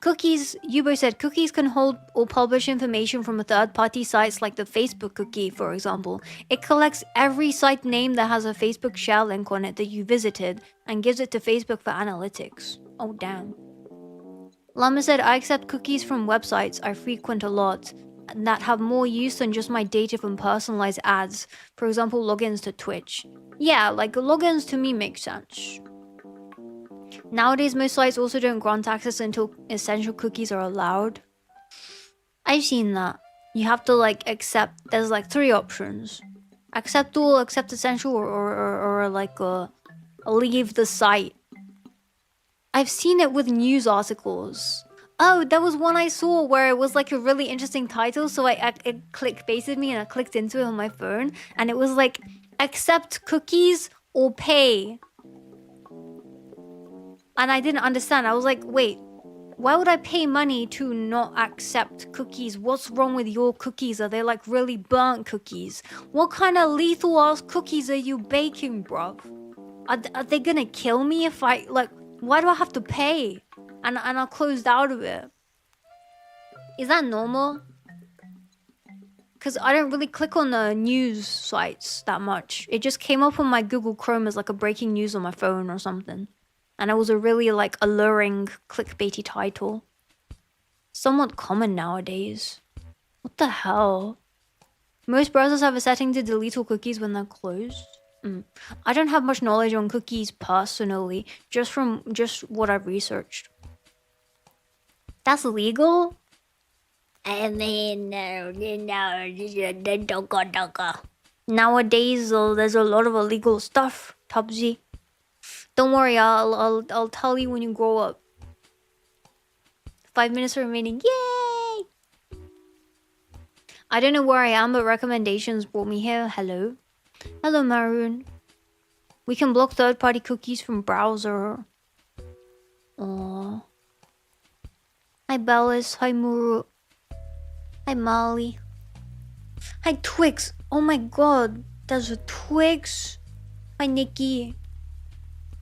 Cookies, Yubo said, cookies can hold or publish information from third-party sites like the Facebook cookie, for example. It collects every site name that has a Facebook share link on it that you visited and gives it to Facebook for analytics. Oh, damn. Llama said, I accept cookies from websites I frequent a lot and that have more use than just my data from personalized ads. For example, logins to Twitch. Yeah, like logins to me make sense. Nowadays, most sites also don't grant access until essential cookies are allowed. I've seen that. You have to like accept, there's like 3 options. Accept all, accept essential, or like leave the site. I've seen it with news articles. Oh, there was one I saw where it was like a really interesting title, so it clickbaited me and I clicked into it on my phone, and it was like, accept cookies or pay. And I didn't understand. I was like, wait, Why would I pay money to not accept cookies? What's wrong with your cookies? Are they like really burnt cookies? What kind of lethal ass cookies are you baking, bruv? Are they gonna kill me if I like? Why do I have to pay? And I closed out of it. Is that normal? Because I don't really click on the news sites that much. It just came up on my Google Chrome as like a breaking news on my phone or something. And it was a really like alluring clickbaity title. Somewhat common nowadays. What the hell? Most browsers have a setting to delete all cookies when they're closed. I don't have much knowledge on cookies personally, just from what I've researched. That's legal? I mean, no. Nowadays, there's a lot of illegal stuff, Tubsy. Don't worry, I'll tell you when you grow up. 5 minutes remaining. Yay! I don't know where I am, but recommendations brought me here. Hello. Hello, Maroon. We can block third-party cookies from browser. Aww. Hi, Bellis. Hi, Muru. Hi, Molly. Hi, Twix. Oh my god. There's a Twix. Hi, Nikki.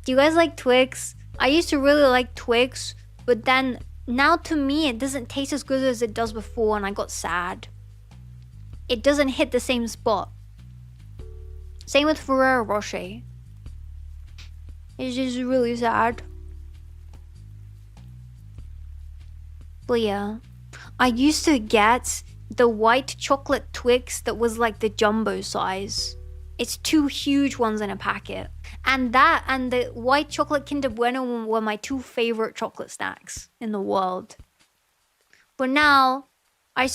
Do you guys like Twix? I used to really like Twix, but then now to me it doesn't taste as good as it does before, and I got sad. It doesn't hit the same spot. Same with Ferrero Rocher. It's just really sad. But yeah, I used to get the white chocolate Twix that was like the jumbo size. It's 2 huge ones in a packet. And that and the white chocolate Kinder Bueno were my 2 favorite chocolate snacks in the world. But now, I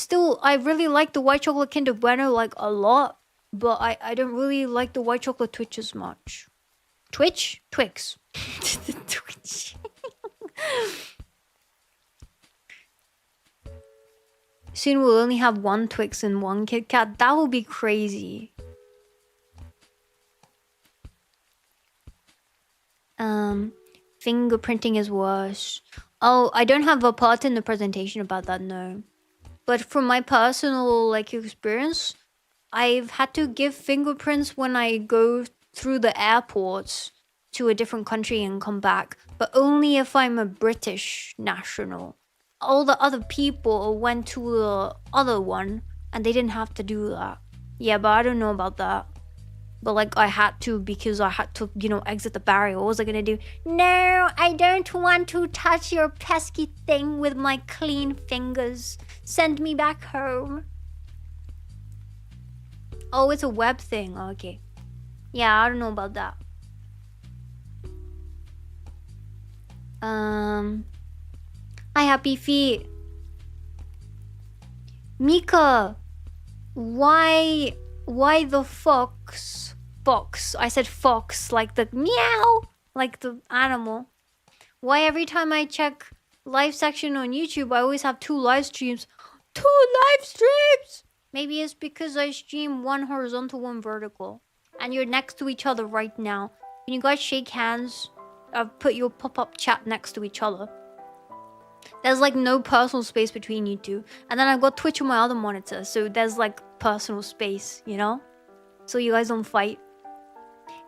really like the white chocolate Kinder Bueno like a lot. But I don't really like the white chocolate Twix as much. Twitch? Twix. Twitch. Soon we'll only have 1 Twix and 1 Kit Kat. That would be crazy. Fingerprinting is worse. Oh, I don't have a part in the presentation about that, no. But from my personal like experience, I've had to give fingerprints when I go through the airports to a different country and come back, but only if I'm a British national. All the other people went to the other one and they didn't have to do that. Yeah, but I don't know about that. But like I had to because I had to, exit the barrier. What was I gonna do? No, I don't want to touch your pesky thing with my clean fingers. Send me back home. Oh, it's a web thing. Okay. Yeah, I don't know about that. Hi, Happy Feet. Mika, why the fox? Fox. I said fox, like the meow, like the animal. Why every time I check live section on YouTube, I always have 2 live streams? 2 live streams! Maybe it's because I stream 1 horizontal, 1 vertical. And you're next to each other right now. Can you guys shake hands? I've put your pop-up chat next to each other. There's like no personal space between you 2. And then I've got Twitch on my other monitor, so there's like personal space, So you guys don't fight.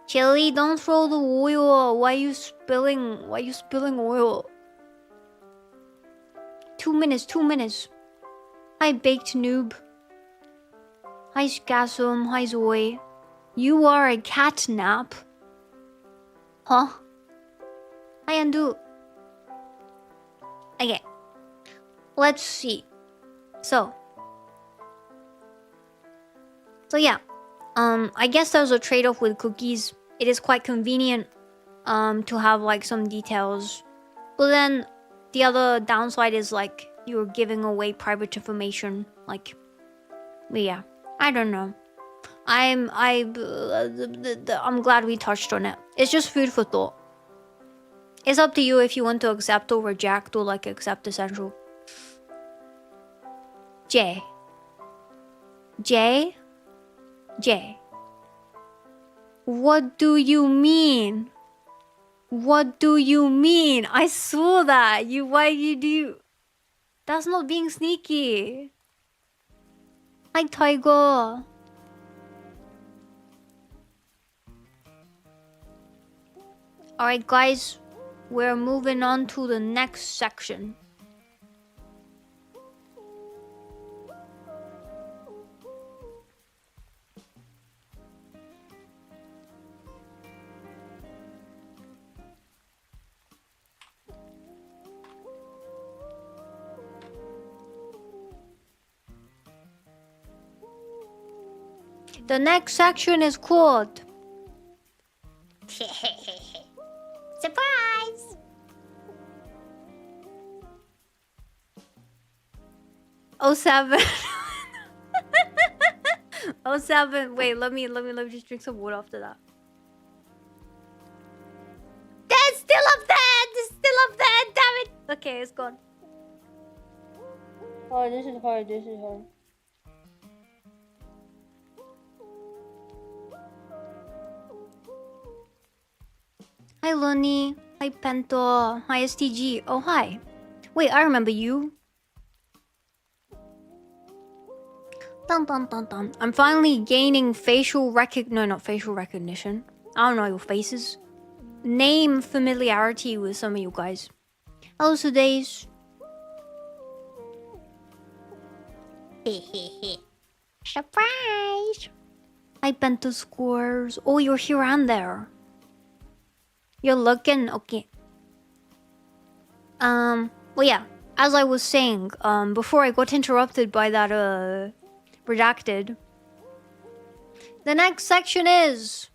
Chili, don't throw the oil. Why are you spilling oil? 2 minutes, 2 minutes. Hi, Baked Noob. Hi, Skasum. Hi, Zoe. You are a catnap. Huh? Hi, Andu. Okay. Let's see. So yeah. I guess there's a trade-off with cookies. It is quite convenient to have like some details. But then the other downside is like you're giving away private information. Like, yeah. I don't know. I'm glad we touched on it. It's just food for thought. It's up to you if you want to accept or reject or like accept essential. J. What do you mean? What do you mean? I saw that. Why did you... That's not being sneaky. Hi, Tiger. Alright, guys. We're moving on to the next section. The next section is called Surprise! Oh 07. Oh 07. Wait, let me just drink some water after that. That's still up there! It's still up there! Damn it! Okay, it's gone. Oh, this is hard. Hi, Lonnie. Hi, Pento. Hi, STG. Oh, hi. Wait, I remember you. Dun dun dun dun. I'm finally gaining facial No, not facial recognition. I don't know your faces. Name familiarity with some of you guys. Hello, Sudays. Surprise! Hi, Pento Scores. Oh, you're here and there. You're looking okay. Well, yeah. As I was saying, before I got interrupted by that redacted. The next section is: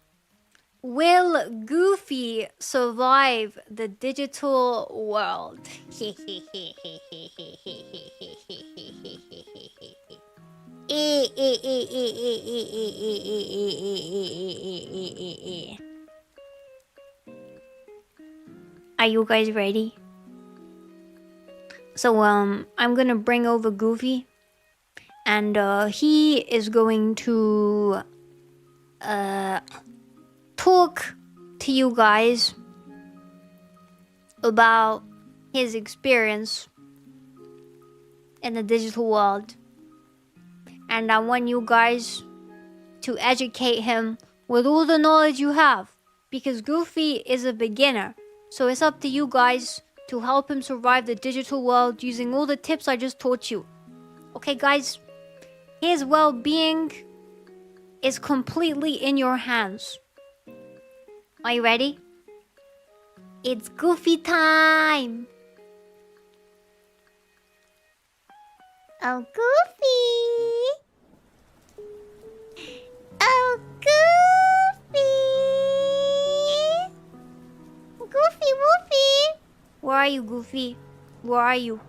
will Goofy survive the digital world? Are you guys ready? So I'm gonna bring over Goofy, and he is going to talk to you guys about his experience in the digital world. And I want you guys to educate him with all the knowledge you have, because Goofy is a beginner. So it's up to you guys to help him survive the digital world using all the tips I just taught you. Okay, guys? His well-being is completely in your hands. Are you ready? It's Goofy time! Oh, Goofy! Oh, Goofy! Goofy Woofy! Where are you, Goofy? Where are you?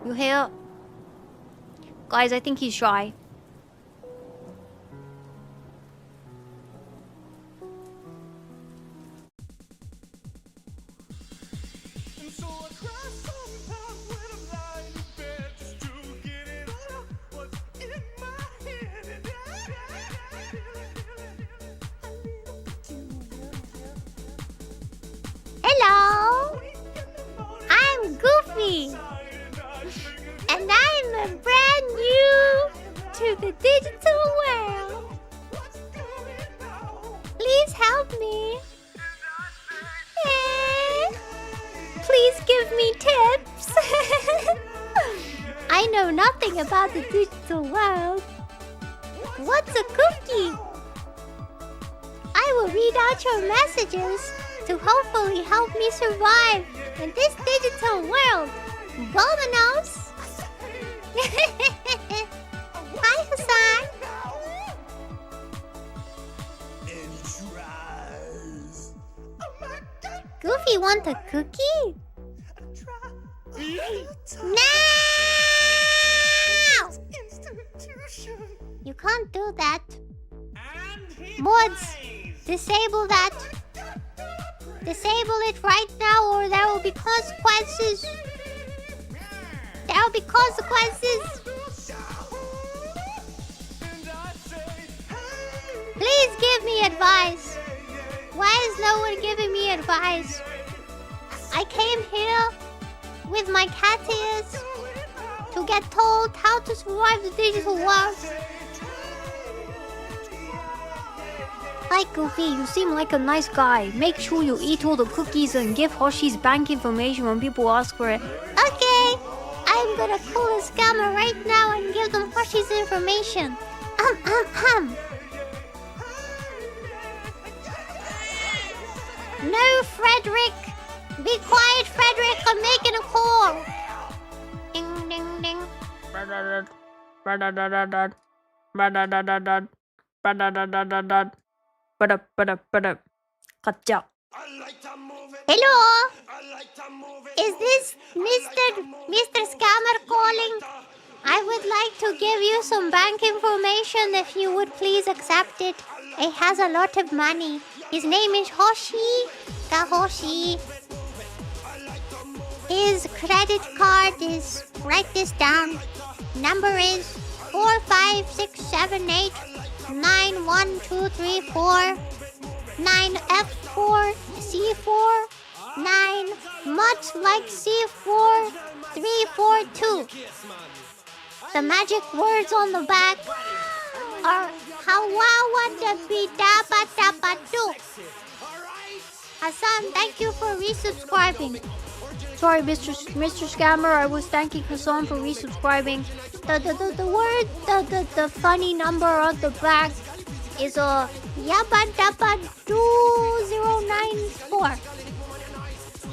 You here? Guys, I think he's shy. Hello! I'm Goofy! And I'm brand new to the digital world. Please help me. Please give me tips. I know nothing about the digital world. What's a cookie? I will read out your messages to hopefully help me survive in this digital world. Bomanos! Hi, Hassan! Goofy want a cookie? No! You can't do that. Mods, disable that. Disable it right now or there will be consequences. There will be consequences. Please give me advice. Why is no one giving me advice. I came here with my cat ears to get told how to survive the digital world. Hi Goofy, you seem like a nice guy. Make sure you eat all the cookies and give Hoshi's bank information when people ask for it. Okay, I'm gonna call a scammer right now and give them Hoshi's information. No, Frederick! Be quiet, Frederick! I'm making a call! Ding, ding, ding. Hello? Is this Mr. Scammer calling? I would like to give you some bank information if you would please accept it. It has a lot of money. His name is Hoshi. Hoshi. His credit card is, write this down. Number is 45678 91234 9F4 C4 9 much like C4 342. The magic words on the back are Hawawadabidabadabadu. Hassan, thank you for resubscribing. Sorry, Mr. Scammer, I was thanking Hassan for resubscribing. The funny number on the back is Yabadabadu094.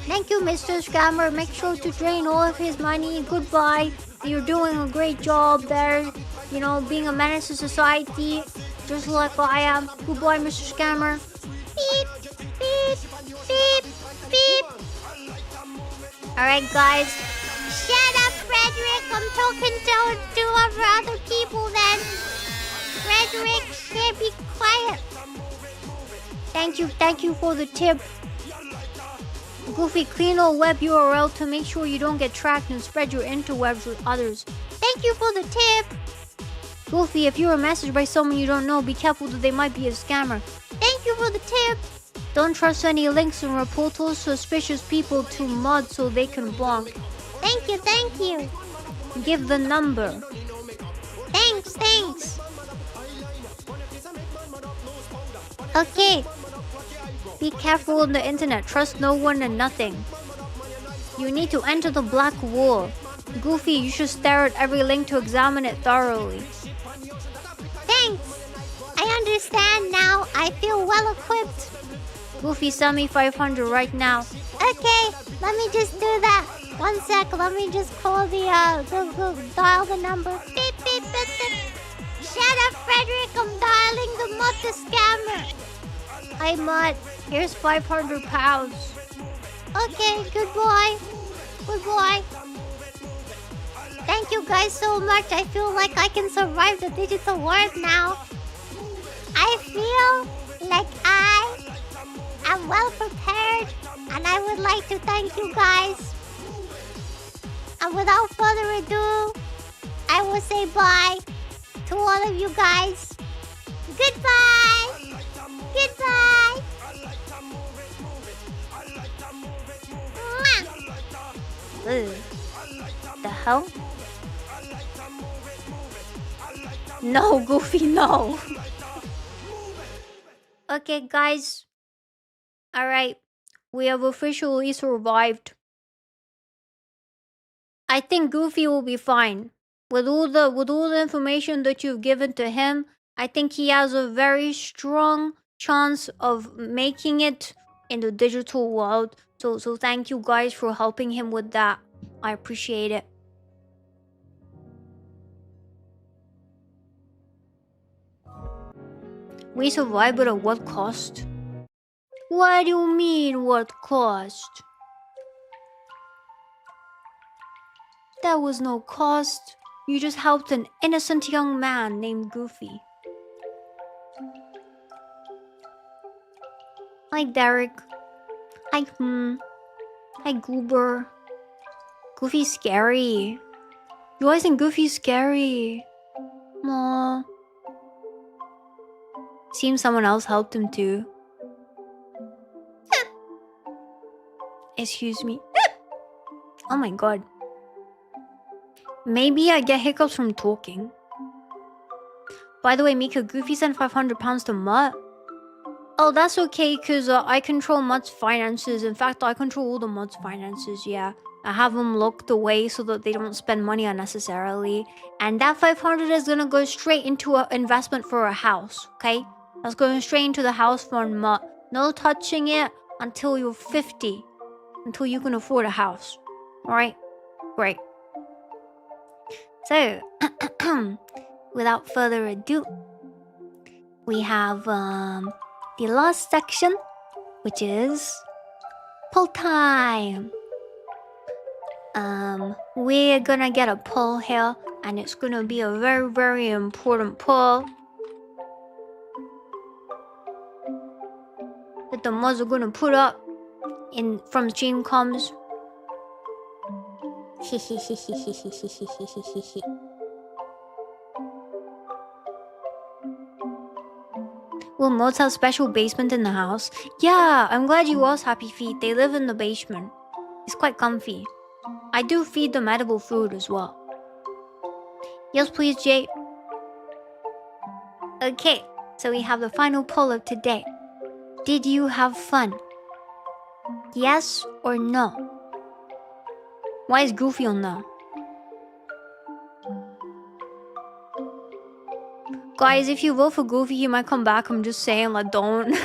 Thank you, Mr. Scammer. Make sure to drain all of his money. Goodbye. You're doing a great job there. You know, being a menace to society, just like I am. Goodbye, Mr. Scammer. Beep, beep, beep, beep. Alright, guys. Shut up, Frederick. I'm talking to other people then. Frederick, be quiet. Thank you for the tip. Goofy, clean a web URL to make sure you don't get tracked and spread your interwebs with others. Thank you for the tip. Goofy, if you're messaged by someone you don't know, be careful that they might be a scammer. Thank you for the tip. Don't trust any links and report those suspicious people to mod so they can bonk. Thank you. Give the number. Thanks. Okay. Be careful on the internet. Trust no one and nothing. You need to enter the black wall. Goofy, you should stare at every link to examine it thoroughly. Thanks. I understand now. I feel well equipped. Goofy, send me 500 right now. Okay, let me just do that. 1 sec, let me just call dial the number. Beep, beep, beep, beep. Shut up, Frederick. I'm dialing the mod the scammer. Hi, Mutt. Here's 500 pounds. Okay, good boy. Thank you guys so much. I feel like I can survive the digital world now. I feel like I am well prepared, and I would like to thank you guys. And without further ado, I will say bye to all of you guys. Goodbye. Ugh. The hell? No, Goofy, no. Okay, guys. Alright. We have officially survived. I think Goofy will be fine. With all the information that you've given to him, I think he has a very strong chance of making it in the digital world. So thank you guys for helping him with that. I appreciate it. We survived, but at what cost? What do you mean, what cost? There was no cost. You just helped an innocent young man named Goofy. Hi, Derek. Hi, Hi, Goober. Goofy's scary. You guys think Goofy's scary? Aww. Seems someone else helped him too. Excuse me. Oh my god. Maybe I get hiccups from talking. By the way, Mika, Goofy sent £500 to Mutt. Oh, that's okay, because I control Mutt's finances. In fact, I control all the Mutt's finances, yeah. I have them locked away so that they don't spend money unnecessarily. And that 500 is gonna go straight into an investment for a house, okay? That's going straight into the house fund, Mutt. No touching it until you're 50. Until you can afford a house. Alright? Great. So, without further ado, we have the last section, which is poll time. We're gonna get a poll here, and it's gonna be a very, very important poll that the mods are gonna put up in from stream comms. Will mods have special basement in the house? Yeah, I'm glad you asked, Happy Feet. They live in the basement. It's quite comfy. I do feed them edible food as well. Yes, please, Jay. Okay, so we have the final poll of today. Did you have fun? Yes or no? Why is Goofy on there? Guys, if you vote for Goofy, he might come back. I'm just saying, like, don't.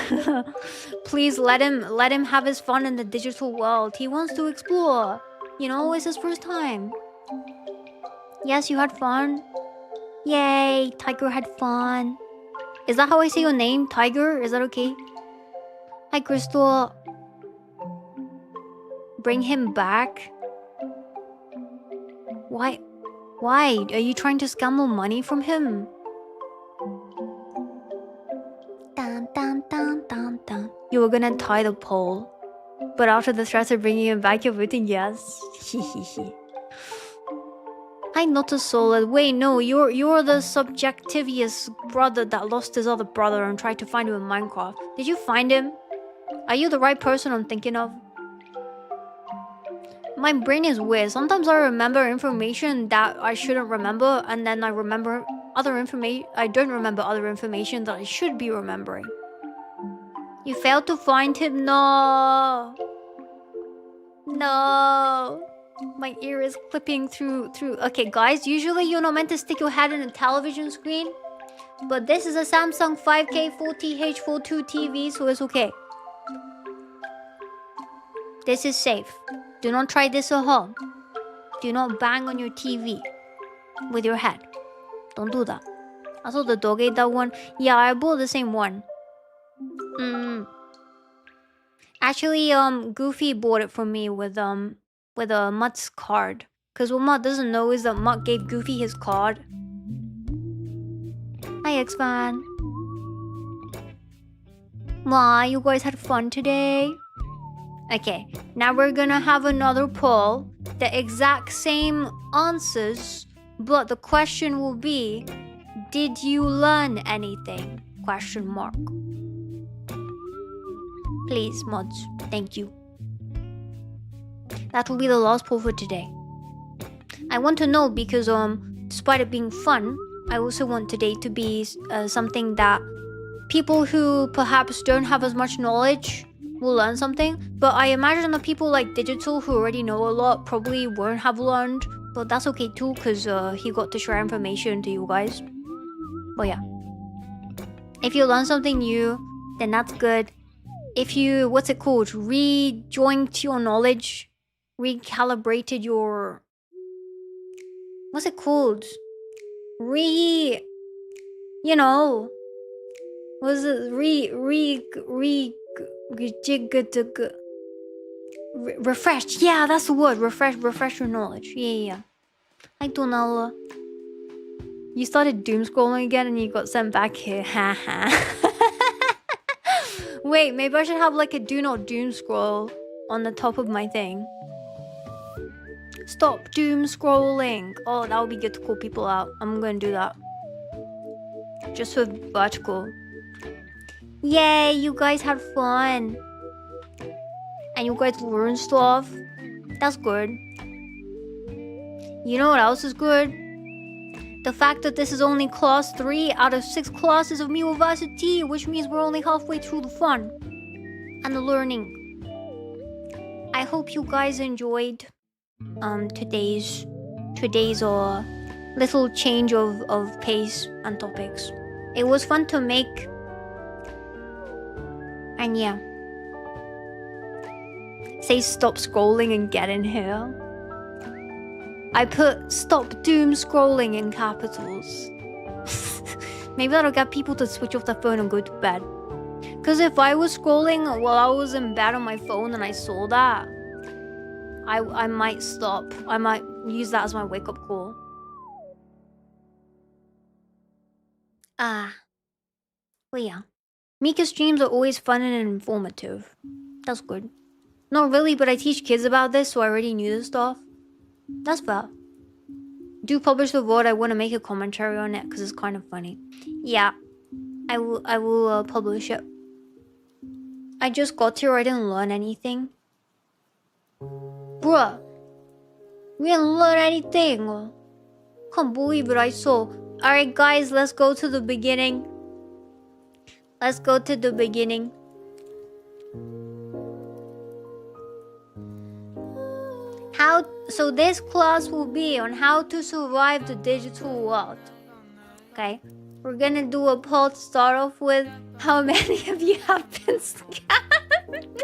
Please let him have his fun in the digital world. He wants to explore. You know, it's his first time. Yes, you had fun. Yay, Tiger had fun. Is that how I say your name, Tiger? Is that okay? Hi, Crystal. Bring him back? Why? Why? Are you trying to scam more money from him? Dun, dun, dun, dun, dun. You were gonna tie the pole. But after the stress of bringing him back, you're voting yes. I'm not a solid. Wait, no, you're the subjectivious brother that lost his other brother and tried to find him in Minecraft. Did you find him? Are you the right person I'm thinking of? My brain is weird. Sometimes I remember information that I shouldn't remember, and then I remember other information. I don't remember other information that I should be remembering. You failed to find him? No. No. My ear is clipping through. Okay, guys, usually you're not meant to stick your head in a television screen. But this is a Samsung 5K 4TH42 TV, so it's okay. This is safe. Do not try this at home. Do not bang on your TV with your head. Don't do that. I saw the dog ate that one. Yeah, I bought the same one. Actually, Goofy bought it for me with a Mutt's card. Cause what Mutt doesn't know is that Mutt gave Goofy his card. Hi, X-Fan. Why, you guys had fun today? Okay, now we're gonna have another poll. The exact same answers, but the question will be, did you learn anything? Question mark. Please, mods. Thank you. That will be the last poll for today. I want to know because despite it being fun, I also want today to be something that people who perhaps don't have as much knowledge will learn something. But I imagine the people like Digital who already know a lot probably won't have learned. But that's okay too, because he got to share information to you guys. But yeah, if you learn something new, then that's good. If you, what's it called, rejoined your knowledge, recalibrated your, what's it called, you know, was it refreshed? Yeah, that's the word. Refresh your knowledge. Yeah. I don't know. You started doom scrolling again and you got sent back here. Haha. Wait, maybe I should have like a do not doom scroll on the top of my thing. Stop doom scrolling. Oh, that would be good to call people out. I'm gonna do that. Just for vertical. Yay, you guys had fun. and you guys learn stuff. That's good. You know what else is good? The fact that this is only class 3 out of 6 classes of University, which means we're only halfway through the fun and the learning. I hope you guys enjoyed today's little change of pace and topics. It was fun to make. And yeah. Say stop scrolling and get in here. I put stop doom scrolling in capitals. Maybe that'll get people to switch off their phone and go to bed. Because if I was scrolling while I was in bed on my phone and I saw that, I might stop. I might use that as my wake-up call. Well, yeah. Mika streams are always fun and informative. That's good. Not really, but I teach kids about this, so I already knew this stuff. That's fair. Do publish the VOD. I want to make a commentary on it because it's kind of funny. Yeah, I will publish it. I just got here. I didn't learn anything. Bruh, we didn't learn anything. Can't believe it. I saw. Alright, guys, let's go to the beginning. Let's go to the beginning. So this class will be on how to survive the digital world. Okay, we're gonna do a poll to start off with. How many of you have been scammed?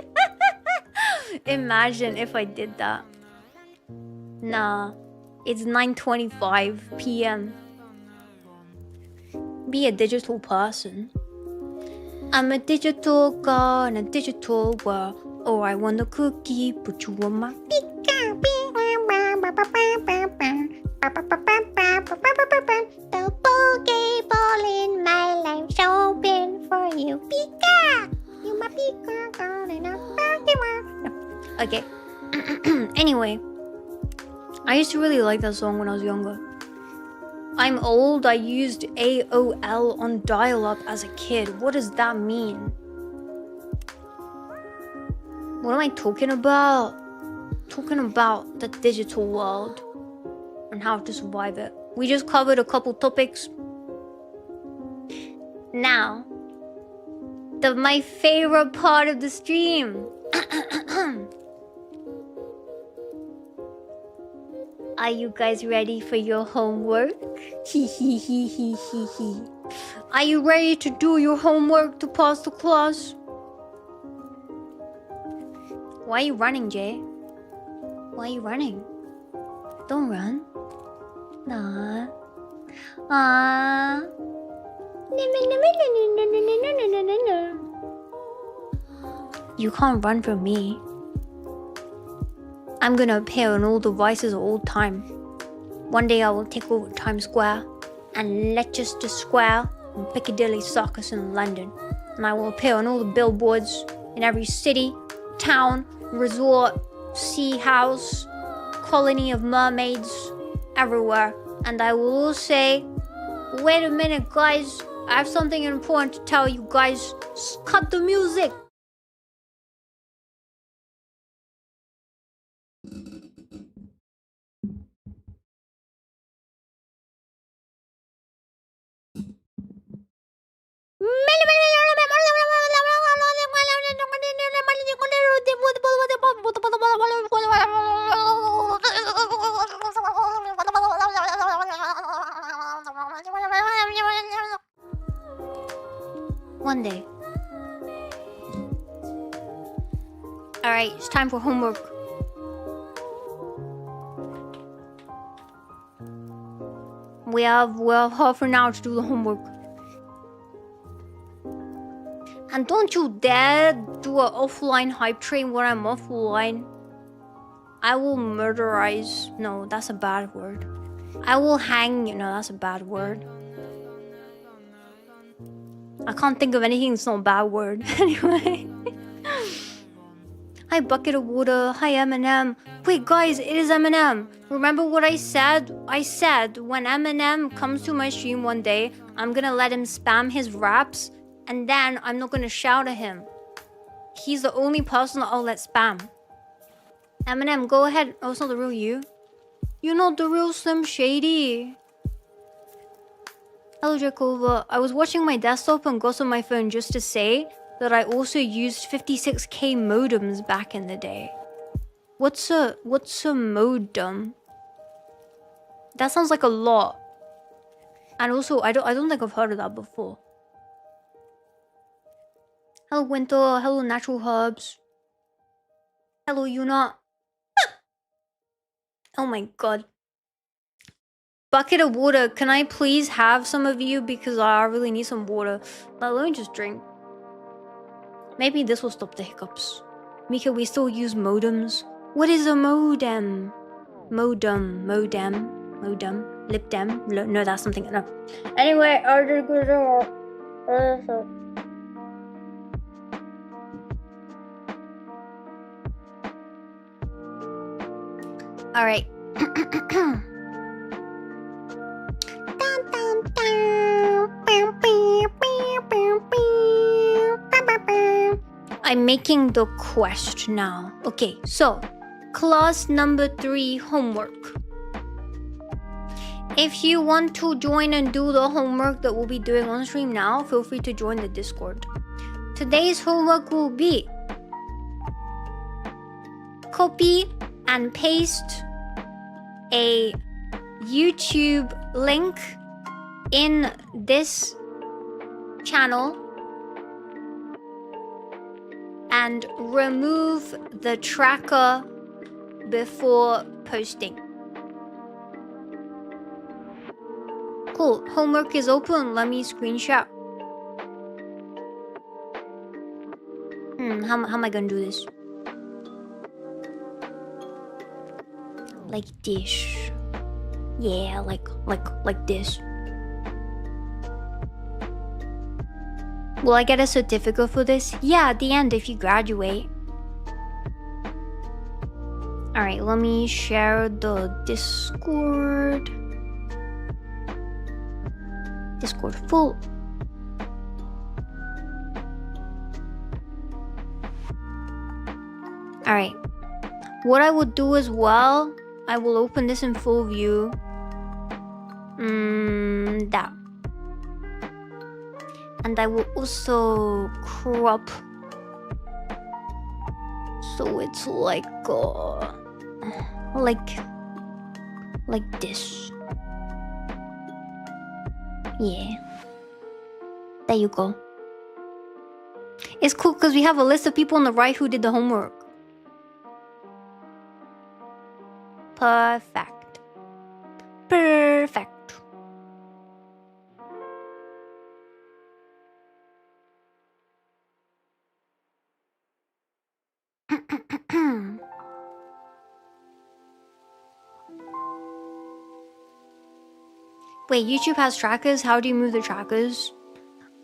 Imagine if I did that. Nah, it's 9:25 p.m. Be a digital person. I'm a digital girl in a digital world. Oh, I want a cookie, put you on my pika. The Pokeball in my life's open for you, Pika. You my Pika girl and I'm Pokemon. Okay. Anyway, I used to really like that song when I was younger. I'm old. I used AOL on dial-up as a kid. What does that mean? What am I talking about? Talking about the digital world and how to survive it. We just covered a couple topics. Now, my favorite part of the stream. Are you guys ready for your homework? Are you ready to do your homework to pass the class? Why are you running, Jay? Why are you running? Don't run. Nah. You can't run from me. I'm gonna appear on all devices at all time. One day I will take over Times Square and Leicester Square and Piccadilly Circus in London. And I will appear on all the billboards in every city, town, resort, sea house, colony of mermaids, everywhere. And I will all say, wait a minute guys, I have something important to tell you guys. Cut the music. One day. Alright, it's time for homework. We have half an hour to do the homework. And don't you dare do an offline hype train when I'm offline. I will murderize. No, that's a bad word. I will hang. No, that's a bad word. I can't think of anything that's not a bad word. Anyway. Hi, Bucket of Water. Hi, Eminem. Wait, guys, it is Eminem. Remember what I said? I said when Eminem comes to my stream one day, I'm gonna let him spam his raps. And then I'm not gonna shout at him. he's the only person that I'll let spam. Eminem, go ahead. Oh, it's not the real you. You're not the real Slim Shady. Hello, Jakova. I was watching my desktop and got on my phone just to say that I also used 56k modems back in the day. What's a modem? That sounds like a lot. And also, I don't think I've heard of that before. Hello, Winter. Hello, Natural Herbs. Hello, Yuna. Oh my god. Bucket of water. Can I please have some of you? Because I really need some water. Let me just drink. Maybe this will stop the hiccups. Mika, we still use modems. What is a modem? Modem. Lip dem. No, that's something. No. Anyway, alright. I'm making the quest now. Okay, so class number 3 homework. If you want to join and do the homework that we'll be doing on stream now, feel free to join the Discord. Today's homework will be copy and paste a YouTube link in this channel and remove the tracker before posting. Cool. Homework is open. Let me screenshot. How am I gonna do this? Like this. Yeah, like this. Will I get a certificate for this? Yeah, at the end if you graduate. Alright, let me share the Discord. Discord full. Alright. What I would do as well, I will open this in full view. That. And I will also crop so it's like this. Yeah. There you go. It's cool because we have a list of people on the right who did the homework. Perfect. Perfect. Wait, YouTube has trackers? How do you move the trackers?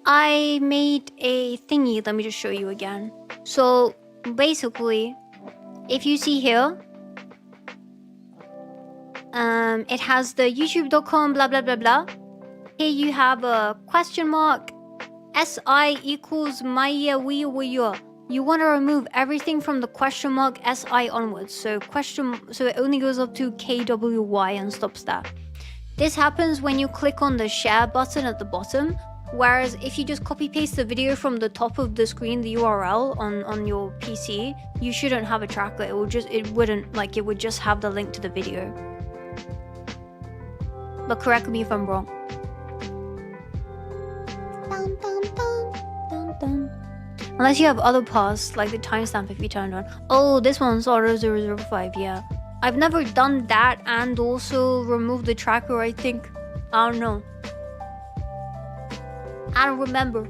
I made a thingy. Let me just show you again. So basically, if you see here, it has the youtube.com blah blah blah blah. Here you have a question mark, SI equals Maya Wiya. You want to remove everything from the question mark SI onwards. So it only goes up to KWY and stops that. This happens when you click on the share button at the bottom, whereas if you just copy paste the video from the top of the screen, the URL on your PC, you shouldn't have a tracker. It would just have the link to the video. But correct me if I'm wrong. Dun, dun, dun, dun, dun. Unless you have other paths, like the timestamp if you turned on. Oh, this one's auto005, yeah. I've never done that and also removed the tracker, I think. I don't know. I don't remember.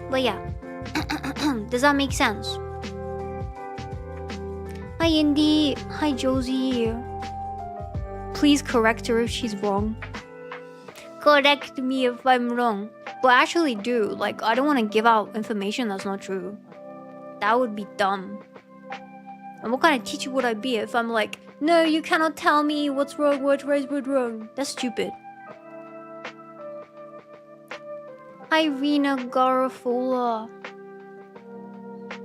But yeah. Does that make sense? Hi Indy. Hi Josie. Please correct her if she's wrong. Correct me if I'm wrong. But I actually do. Like, I don't want to give out information that's not true. That would be dumb. And what kind of teacher would I be if I'm like, no, you cannot tell me what's wrong, what's right, what's wrong. That's stupid. Hi, Rena Garafola.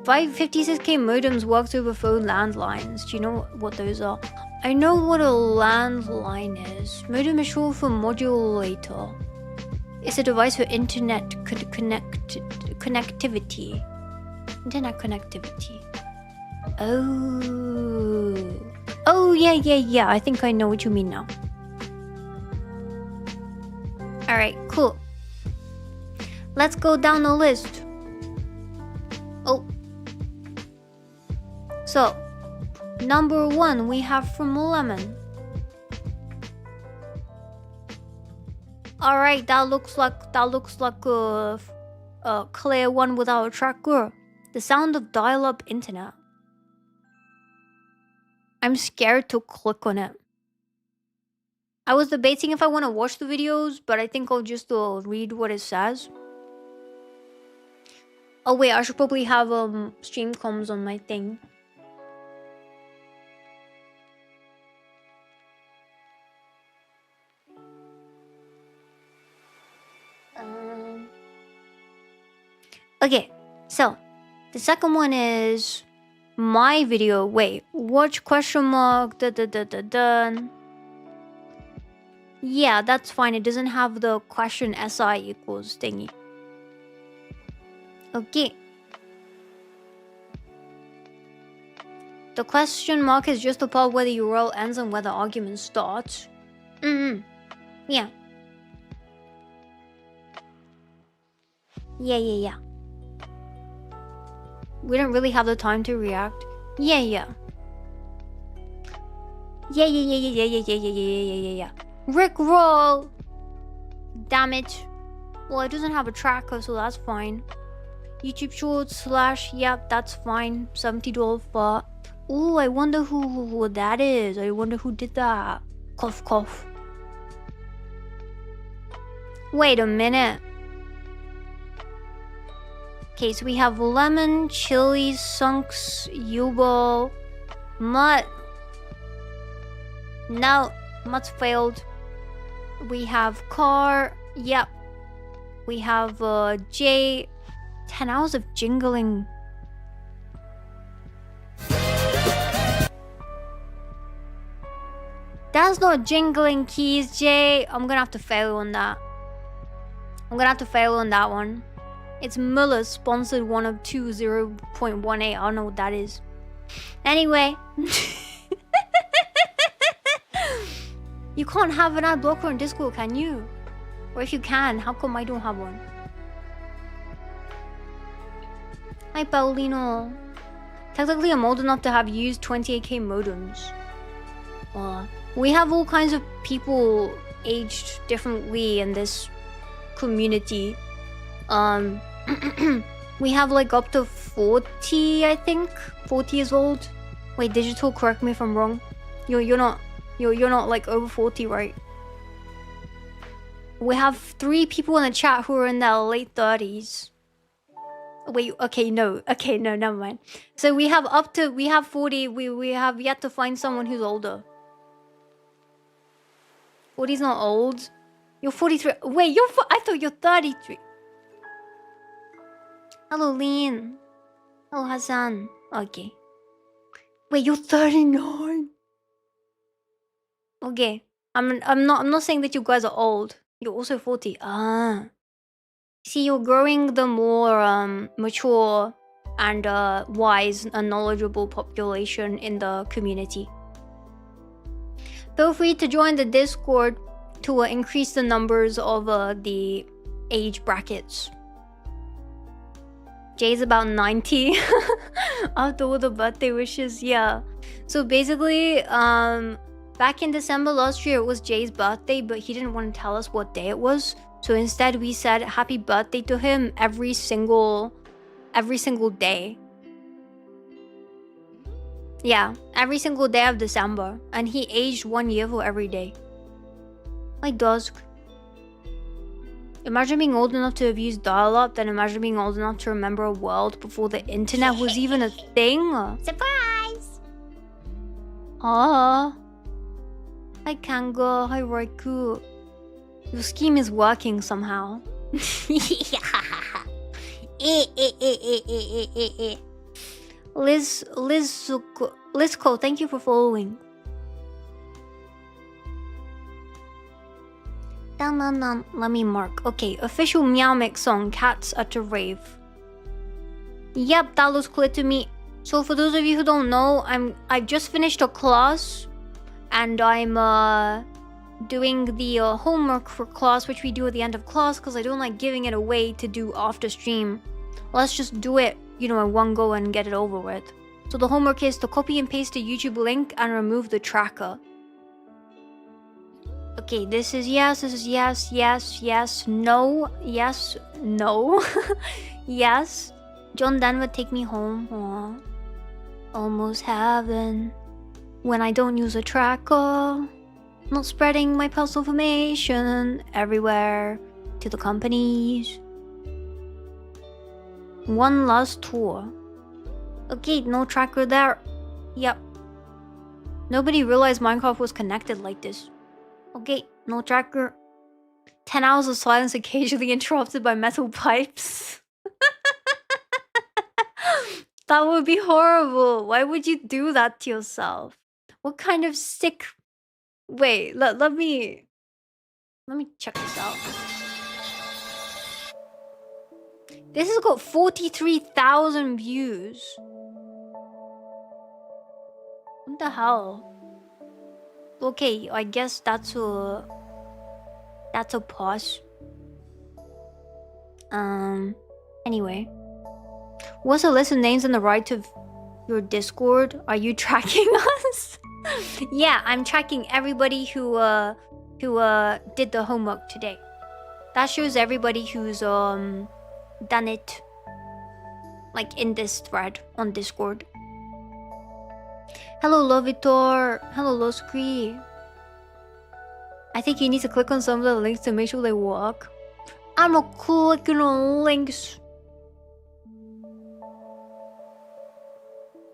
556K modems works over phone landlines. Do you know what those are? I know what a landline is. Modem is short for modulator. It's a device for internet connectivity. Internet connectivity. Oh, yeah. I think I know what you mean now. Alright, cool. Let's go down the list. Oh. So, number 1 we have from Lemon. Alright, that looks like a clear one without a tracker. The sound of dial-up internet. I'm scared to click on it. I was debating if I want to watch the videos, but I think I'll just read what it says. Oh wait, I should probably have stream comms on my thing. Okay, so the second one is my video. Wait, watch question mark dun. Yeah, that's fine. It doesn't have the question SI equals thingy. Okay. The question mark is just about where the URL ends and where the argument starts. Yeah. Yeah. We don't really have the time to react. Yeah. Rickroll! Damn it. Well, it doesn't have a tracker, so that's fine. YouTube Shorts / yep, that's fine. $70 for. Ooh, I wonder who that is. I wonder who did that. Cough, cough. Wait a minute. Okay, so we have lemon, chili, sunks, yubo, mutt. No, mutt's failed. We have car. Yep. We have J. 10 hours of jingling. That's not jingling keys, Jay. I'm gonna have to fail on that. One. It's Muller's sponsored one of 20.18. I don't know what that is. Anyway. You can't have an ad blocker on Discord, can you? Or if you can, how come I don't have one? Hi, Paulino. Technically, I'm old enough to have used 28K modems. We have all kinds of people aged differently in this community. We have like up to 40, I think. 40 years old. Wait, digital, correct me if I'm wrong. You're not like over 40, right? We have 3 people in the chat who are in their late 30s. Wait, okay, no, never mind. So we have 40. We have yet to find someone who's older. 40's not old. You're 43. Wait, I thought you're 33. Hello, Lean. Hello, Hassan. Okay. Wait, you're 39. Okay. I'm not saying that you guys are old. You're also 40. See, you're growing the more mature and wise and knowledgeable population in the community. Feel free to join the Discord to increase the numbers of the age brackets. Jay's about 90 after all the birthday wishes. Yeah. So basically, back in December last year, it was Jay's birthday, but he didn't want to tell us what day it was. So instead, we said happy birthday to him every single day. Yeah, every single day of December. And he aged 1 year for every day. Like Dusk. Imagine being old enough to have used dial-up, then imagine being old enough to remember a world before the internet was even a thing. Surprise! Hi Kanga, hi Raiku. Your scheme is working somehow. Lizco, thank you for following. Let me mark. Okay, official Meow Mix song, Cats at a Rave. Yep, that looks clear to me. So for those of you who don't know, I've just finished a class, and I'm doing the homework for class, which we do at the end of class, because I don't like giving it away to do after stream. Let's just do it, you know, in one go and get it over with. So the homework is to copy and paste a YouTube link and remove the tracker. Okay, this is yes, no, yes, no, yes. John Denver, take me home. Aww. Almost heaven. When I don't use a tracker. Not spreading my personal information everywhere to the companies. One last tour. Okay, no tracker there. Yep. Nobody realized Minecraft was connected like this. Okay, no tracker. 10 hours of silence occasionally interrupted by metal pipes. That would be horrible. Why would you do that to yourself? What kind of sick... Wait, let me check this out. This has got 43,000 views. What the hell? Okay, I guess that's a pause. Anyway. What's the list of names on the right of your Discord? Are you tracking us? Yeah, I'm tracking everybody who did the homework today. That shows everybody who's done it, like in this thread on Discord. Hello Lovitor. Hello Loscree. I think you need to click on some of the links to make sure they work. I'm not clicking on links.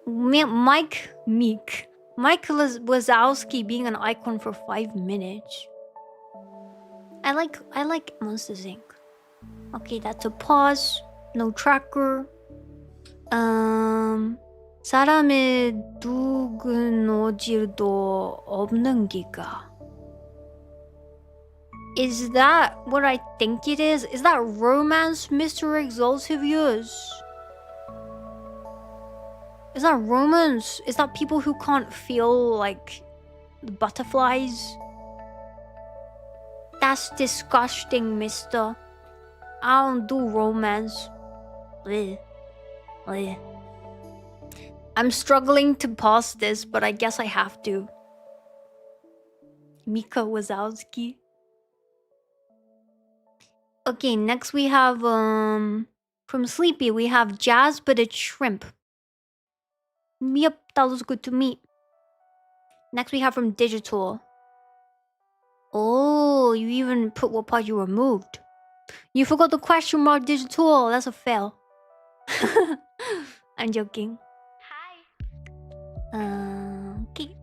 Mike Wazowski being an icon for 5 minutes. I like Monsters Inc. Okay, that's a pause. No tracker. 사람의 누구노질도 없는 기가. Is that what I think it is? Is that romance, Mr. Exaltivius? Is that romance? Is that people who can't feel like the butterflies? That's disgusting, mister. I don't do romance. Bleh. Bleh. I'm struggling to pause this, but I guess I have to. Mika Wazowski. Okay, next we have from Sleepy we have Jazz but it's shrimp. Yep, that looks good to me. Next we have from Digital. Oh, you even put what part you removed. You forgot the question mark, Digital. That's a fail. I'm joking. Hi. Okay.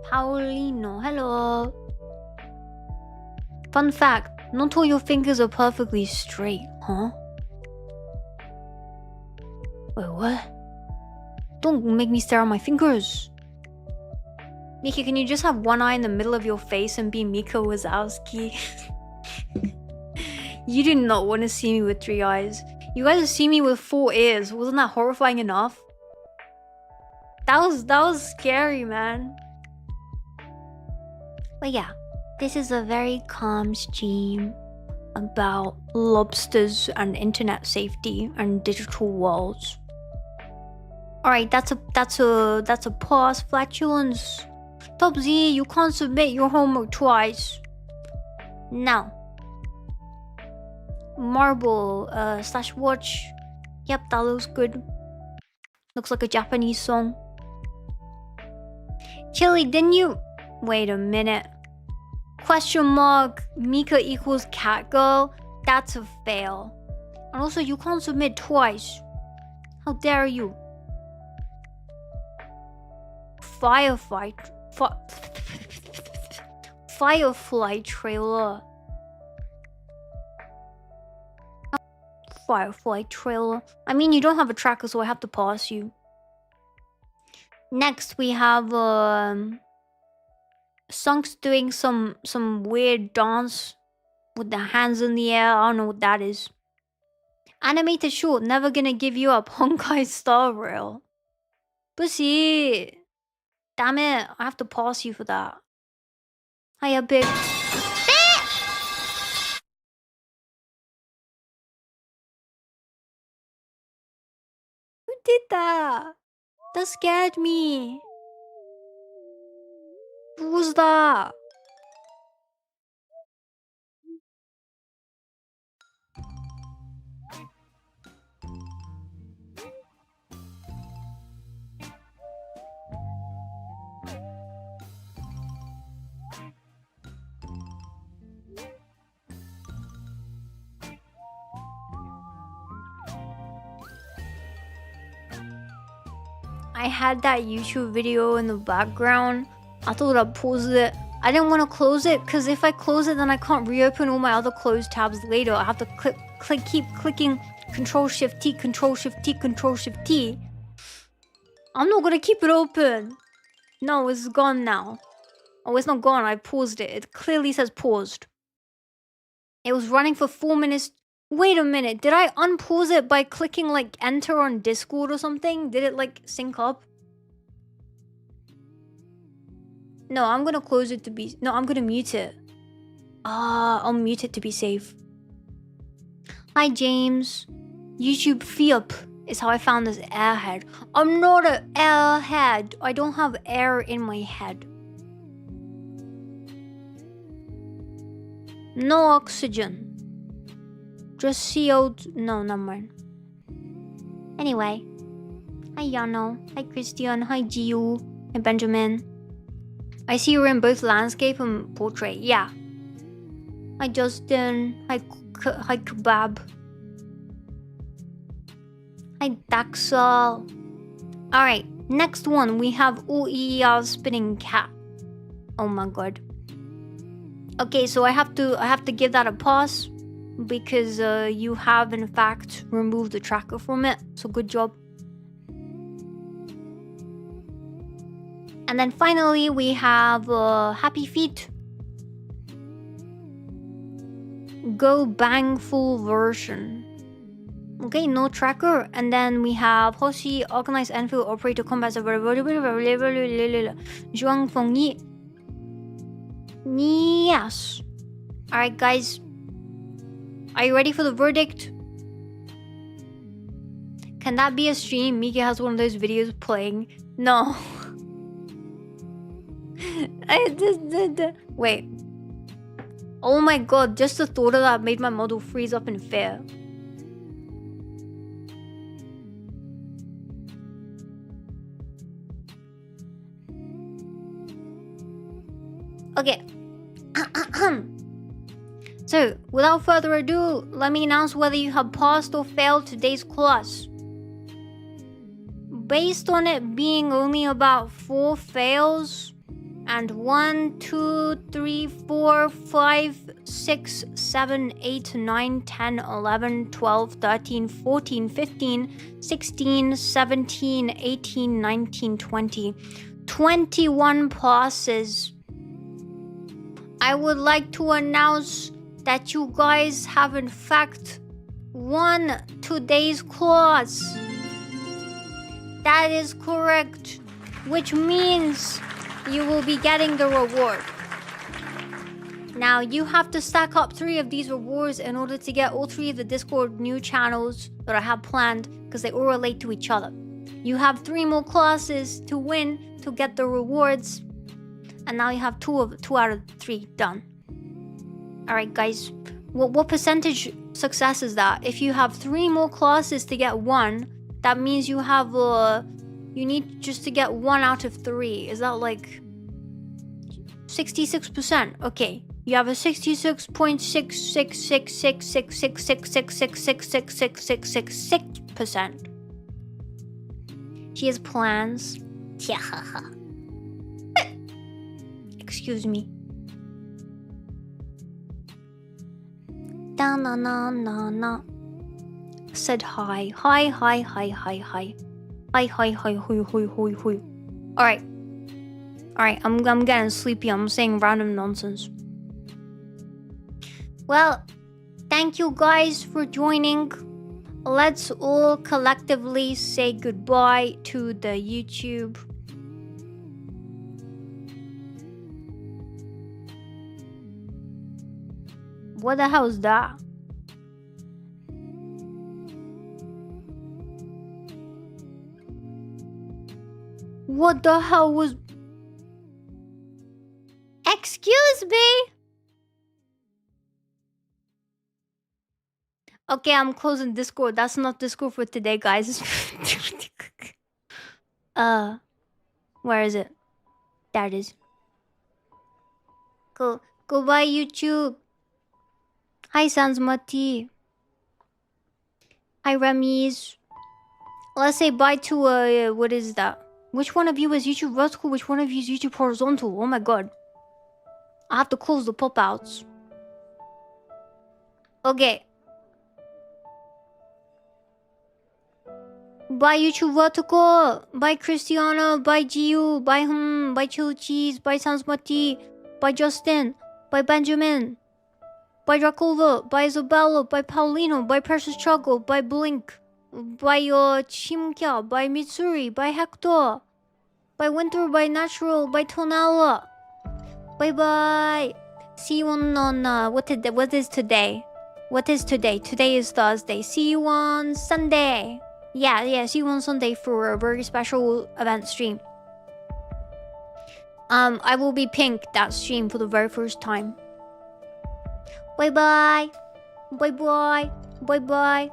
Paulino, hello. Fun fact, not all your fingers are perfectly straight, huh? Wait, what? Don't make me stare at my fingers. Mika, can you just have one eye in the middle of your face and be Mika Wazowski? You do not want to see me with 3 eyes. You guys see me with 4 ears. Wasn't that horrifying enough? That was scary, man. But yeah, this is a very calm stream about lobsters and internet safety and digital walls. Alright, that's a pause. Flatulence. Top Z, you can't submit your homework twice. Now. Marble, slash watch. Yep, that looks good. Looks like a Japanese song. Chili, didn't you... Wait a minute. Question mark, Mika equals cat girl. That's a fail. And also, you can't submit twice. How dare you? Firefly trailer. Firefly trailer. I mean, you don't have a tracker, so I have to pass you. Next, we have Sunks doing some weird dance with the hands in the air. I don't know what that is. Animated short, never gonna give you up. Honkai Star Rail. Pussy. Damn it, I have to pause you for that. Hiya, big. Who did that? That scared me. Who was that? I had that YouTube video in the background. I thought I'd pause it. I didn't want to close it because if I close it, then I can't reopen all my other closed tabs later. I have to keep clicking Control-Shift-T, Control-Shift-T, Control-Shift-T. I'm not gonna keep it open. No, it's gone now. Oh, it's not gone. I paused it. It clearly says paused. It was running for 4 minutes. Wait a minute, did I unpause it by clicking like enter on Discord or something? Did it like sync up? No, I'm gonna close it to be... No, I'm gonna mute it. I'll mute it to be safe. Hi, James. YouTube Fiop is how I found this airhead. I'm not an airhead. I don't have air in my head. No oxygen. Just CO2. No, never mind. Anyway. Hi, Yano. Hi, Christian. Hi, Giu. Hi, Benjamin. I see you're in both landscape and portrait. Yeah. Hi, Justin. Hi, Kebab. Hi, Daxel. Alright, next one. We have OER spinning cat. Oh my god. Okay, so I have to give that a pass. Because you have in fact removed the tracker from it, so good job. And then finally we have Happy Feet. Go Bang full version. Okay, no tracker. And then we have Hoshi, Organized Enfield, Operator Combat, Zhuang Fengyi. Yes. Alright guys. Are you ready for the verdict? Can that be a stream? Mika has one of those videos playing. No. Wait. Oh my god, just the thought of that made my model freeze up in fear. Okay. So, without further ado, let me announce whether you have passed or failed today's class. Based on it being only about 4 fails, and 1, 2, 3, 4, 5, 6, 7, 8, 9, 10, 11, 12, 13, 14, 15, 16, 17, 18, 19, 20, 21 passes. I would like to announce that you guys have in fact won today's class. That is correct, which means you will be getting the reward. Now you have to stack up 3 of these rewards in order to get all 3 of the Discord new channels that I have planned, because they all relate to each other. You have 3 more classes to win to get the rewards, and now you have 2 out of 3 done. Alright guys, what percentage success is that? If you have 3 more classes to get 1, that means you have you need just to get 1 out of 3. Is that like 66%? Okay, you have a 66.666666666666666%. She has plans. Excuse me. Da na na na na. said hi. Hi, hi, hi, hi, hi. Hi, hi, hi, hoi, hoi, hoi, hoi. Alright. Alright, I'm getting sleepy. I'm saying random nonsense. Well, thank you guys for joining. Let's all collectively say goodbye to the YouTube. What the hell is that? What the hell was... Excuse me? Okay, I'm closing Discord. That's not Discord for today, guys. Where is it? There it is. Goodbye, YouTube. Hi, Sansmati. Hi, Ramiz. Let's say bye to, what is that? Which one of you is YouTube vertical? Which one of you is YouTube horizontal? Oh my god. I have to close the pop-outs. Okay. Bye, YouTube vertical. Bye, Cristiano. Bye, Giu. Bye, Bye, Chili Cheese. Bye, Sansmati. Bye, Justin. Bye, Benjamin. Bye, Dracova. Bye, Isabella. Bye, Paulino. Bye, Precious Choco. Bye, Blink. Bye, Chimkia. Bye, Mitsuri. Bye, Hector. Bye, Winter. Bye, Natural. Bye, Tonala. Bye, bye. See you on what is today? What is today? Today is Thursday. See you on Sunday. Yeah, see you on Sunday for a very special event stream. I will be pink that stream for the very first time. Bye bye. Bye bye. Bye bye.